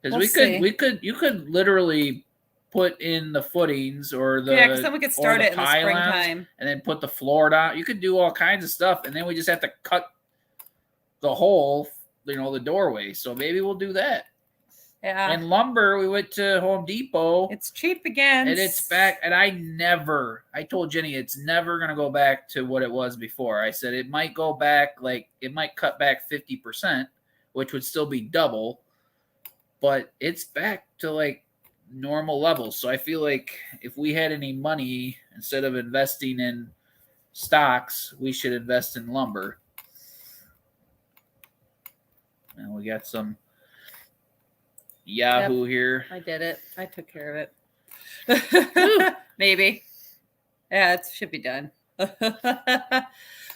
Because We'll you could literally put in the footings or the because then we could start it in the springtime, and then put the floor down. You could do all kinds of stuff, and then we just have to cut the hole, the doorway. So maybe we'll do that. Yeah. And lumber, we went to Home Depot. It's cheap again. And it's back. And I told Jenny it's never going to go back to what it was before. I said it might go back, it might cut back 50%, which would still be double. But it's back to normal levels. So I feel like if we had any money, instead of investing in stocks, we should invest in lumber. And we got some Yahoo here. I did it. I took care of it. Maybe. Yeah, it should be done.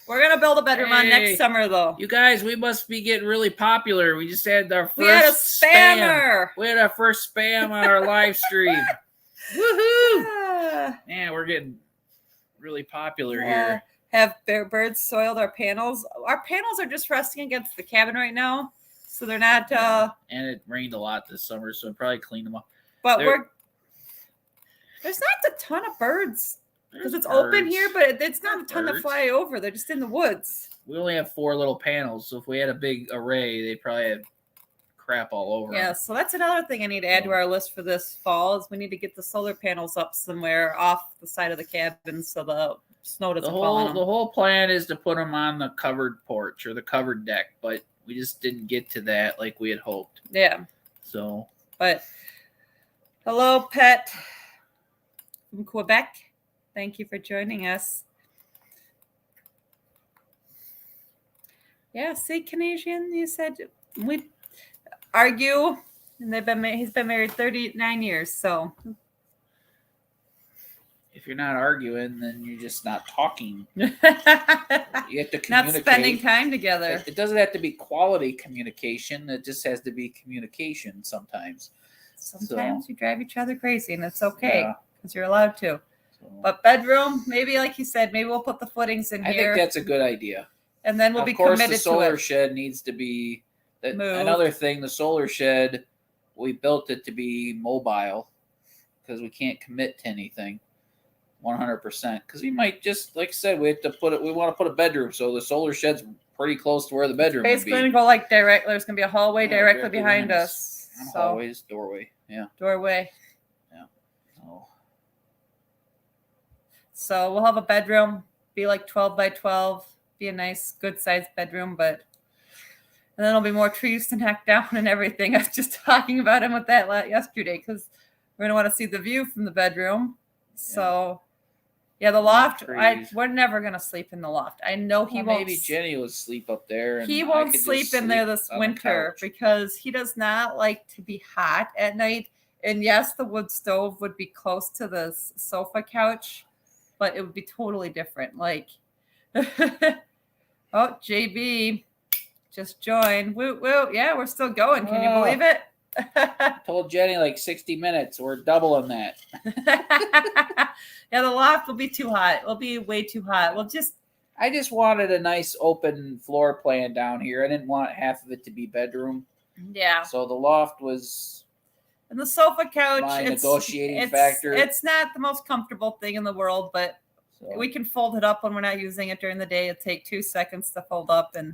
We're going to build a bedroom on next summer, though. You guys, we must be getting really popular. We just had our first We had a spammer. We had our first spam on our live stream. Woohoo! Man, we're getting really popular here. Have birds soiled our panels? Our panels are just resting against the cabin right now, so they're not... and it rained a lot this summer, so I'll probably clean them up. But there's not a ton of birds. Because it's open here, but it's not a ton to fly over. They're just in the woods. We only have 4 little panels, so if we had a big array, they'd probably have crap all over. Yeah, so that's another thing I need to add to our list for this fall is we need to get the solar panels up somewhere off the side of the cabin so the snow doesn't fall on them. The whole plan is to put them on the covered porch or the covered deck, but we just didn't get to that like we had hoped. Yeah. So. But hello, Pet from Quebec. Thank you for joining us. Yeah, see, Canadian, you said we argue, and he's been married 39 years, so. If you're not arguing, then you're just not talking. You have to communicate. Not spending time together. It doesn't have to be quality communication. It just has to be communication sometimes. Sometimes you drive each other crazy, and it's okay because you're allowed to. But bedroom, maybe like you said, maybe we'll put the footings in here. I think that's a good idea. And then we'll be committed to it. Of course, the solar shed needs to be another thing. The solar shed, we built it to be mobile because we can't commit to anything 100%. Because we might just, like I said, we want to put a bedroom, so the solar shed's pretty close to where the bedroom would be. Basically, going to go direct. There's going to be a hallway directly behind us. Hallways, doorway, yeah. Doorway. Yeah. So we'll have a bedroom, be 12 by 12, be a nice, good-sized bedroom, and then there'll be more trees to knock down and everything. I was just talking about him with that yesterday because we're going to want to see the view from the bedroom. So, the loft, we're never going to sleep in the loft. I know he won't. Maybe Jenny will sleep up there. He won't sleep in there this winter because he does not like to be hot at night. And yes, the wood stove would be close to the sofa couch, but it would be totally different. JB just joined. Woo, woo. Yeah, we're still going. Can you believe it? Told Jenny 60 minutes. We're doubling that. The loft will be too hot. It'll be way too hot. I just wanted a nice open floor plan down here. I didn't want half of it to be bedroom. Yeah. So the loft was... And the sofa couch, my negotiating factor. It's not the most comfortable thing in the world, but we can fold it up when we're not using it during the day. It'll take 2 seconds to fold up. And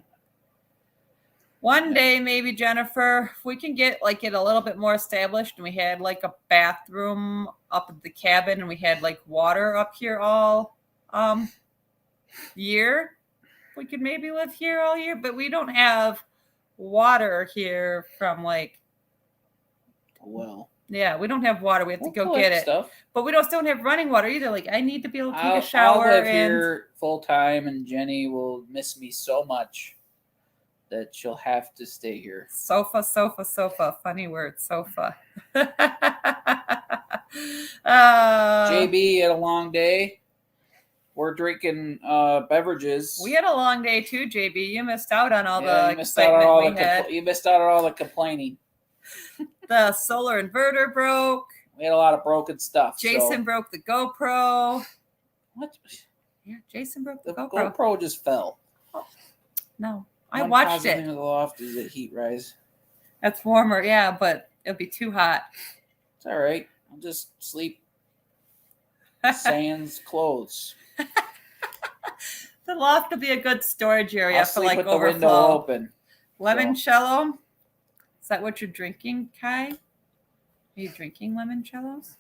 one day, maybe, Jennifer, if we can get it a little bit more established and we had a bathroom up at the cabin and we had water up here all year, we could maybe live here all year. But we don't have water here from well, yeah, we don't have water. We have to go get it. Stuff. But we still don't have running water either. I need to be able to take a shower. I'll live here full time, and Jenny will miss me so much that she'll have to stay here. Sofa. Funny word, sofa. JB had a long day. we're drinking beverages. We had a long day too, JB. You missed out on all the you missed out on excitement you missed out on all the complaining. The solar inverter broke. We had a lot of broken stuff. Jason broke the GoPro. What? Yeah, Jason broke the GoPro. GoPro just fell. Oh, no, I watched it. In the loft is it heat rise. That's warmer, yeah, but it'll be too hot. It's all right. I'll just sleep. Sans clothes. The loft will be a good storage area I'll for sleep like with overflow. The window open. Limoncello. Is that what you're drinking, Kai? Are you drinking limoncellos?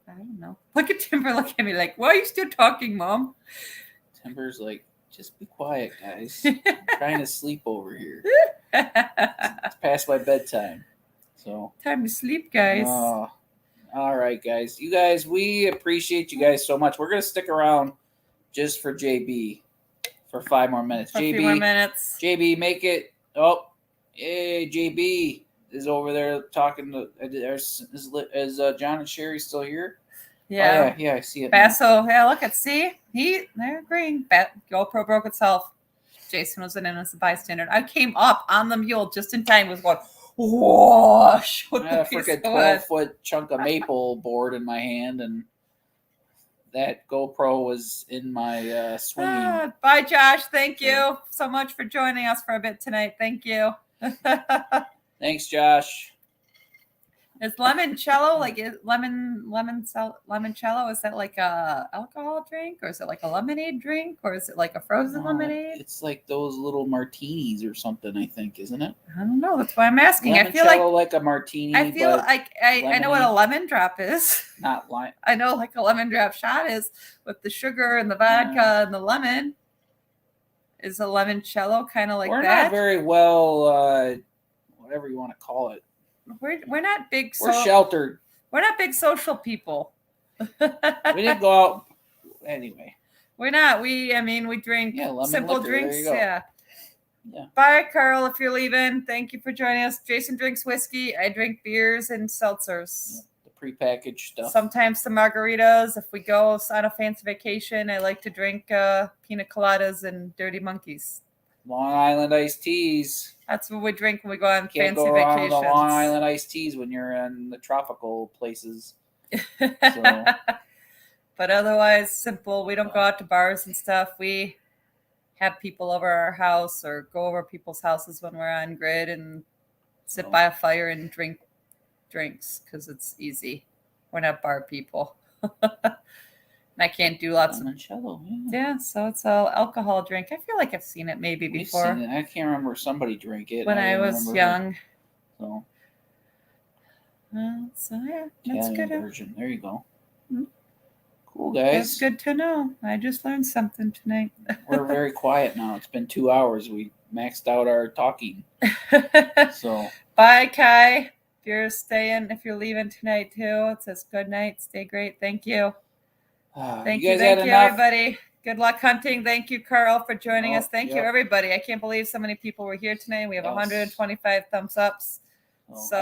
I don't know. Look at Timber. Look at me like, why are you still talking, Mom? Timber's like, just be quiet, guys. I'm trying to sleep over here. It's past my bedtime. So time to sleep, guys. All right, guys. You guys, we appreciate you guys so much. We're gonna stick around just for JB for 5 more minutes. A few more minutes. JB, make it. Oh, hey, JB is over there talking to. Is John and Sherry still here? Yeah. Oh, yeah, I see it. Basso, yeah, look at they're agreeing. GoPro broke itself. Jason was an innocent bystander. I came up on the mule just in time. Was going whoosh. I had a freaking 12-foot chunk of maple board in my hand, and that GoPro was in my swinging. Bye, Josh. Thank you so much for joining us for a bit tonight. Thank you. Thanks, Josh. Is limoncello limoncello? Is that like a alcohol drink, or is it like a lemonade drink, or is it like a frozen lemonade? It's like those little martinis or something, I think, isn't it? I don't know. That's why I'm asking. Limoncello, I feel like a martini. I feel like I know what a lemon drop is. Not lime. I know like a lemon drop shot is with the sugar and the vodka and the lemon. Is a limoncello kind of like We're that? We're not very well, whatever you want to call it. We're not big. We're sheltered. We're not big social people. We didn't go out anyway. We're not. We drink simple liquor. drinks. Yeah. Bye, Carl. If you're leaving, thank you for joining us. Jason drinks whiskey. I drink beers and seltzers. Yeah, the prepackaged stuff. Sometimes the margaritas. If we go on a fancy vacation, I like to drink pina coladas and dirty monkeys. Long Island iced teas. That's what we drink when we go on Can't fancy go wrong vacations. with the Long Island iced teas when you're in the tropical places. So. But otherwise, simple. We don't go out to bars and stuff. We have people over our house or go over people's houses when we're on grid and sit by a fire and drink drinks because it's easy. We're not bar people. And I can't do lots of limoncello. Yeah, so it's an alcohol drink. I feel like I've seen it maybe before. Seen it. I can't remember somebody drink it when I was young. So yeah, that's good. Version. There you go. Mm-hmm. Cool, guys. That's good to know. I just learned something tonight. We're very quiet now. It's been 2 hours. We maxed out our talking. So bye, Kai. If you're leaving tonight too, it says good night. Stay great. Thank you. Thank you, everybody. Good luck hunting. Thank you, Carl, for joining us. Thank you, everybody. I can't believe so many people were here tonight. We have 125 thumbs ups. So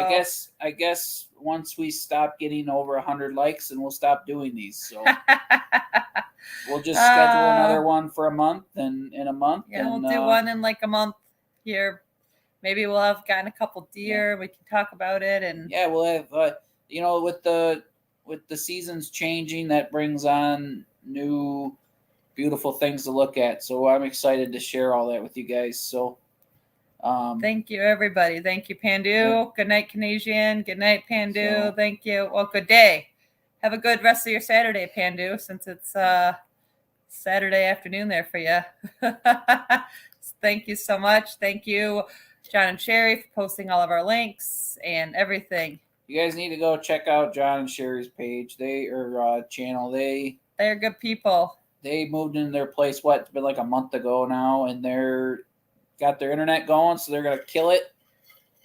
I guess once we stop getting over 100 likes, and we'll stop doing these. So we'll just schedule another one for a month, and in a month. Yeah, we'll do one in like a month here. Maybe we'll have gotten a couple deer. Yeah. We can talk about it, and we'll have with the seasons changing, that brings on new beautiful things to look at. So I'm excited to share all that with you guys. So thank you, everybody. Thank you, Pandu. Yeah. Good night, Canadian. Good night, Pandu. Thank you. Well, good day. Have a good rest of your Saturday, Pandu, since it's Saturday afternoon there for you. Thank you so much. Thank you, John and Sherry, for posting all of our links and everything. You guys need to go check out John and Sherry's page. Channel. They're good people. They moved into their place. It's been like a month ago now, and they're got their internet going, so they're gonna kill it.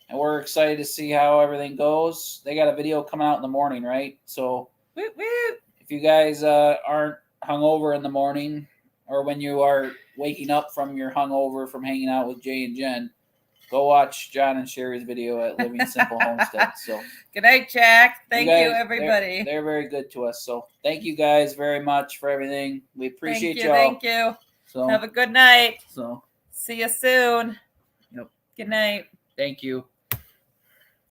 And we're excited to see how everything goes. They got a video coming out in the morning, right? So if you guys aren't hungover in the morning, or when you are waking up from your hungover from hanging out with Jay and Jen, go watch John and Sherry's video at Living Simple Homestead. So good night, Jack. Thank you, everybody. They're very good to us. So thank you guys very much for everything. We appreciate y'all. Thank you. So have a good night. So see you soon. Yep. Good night. Thank you.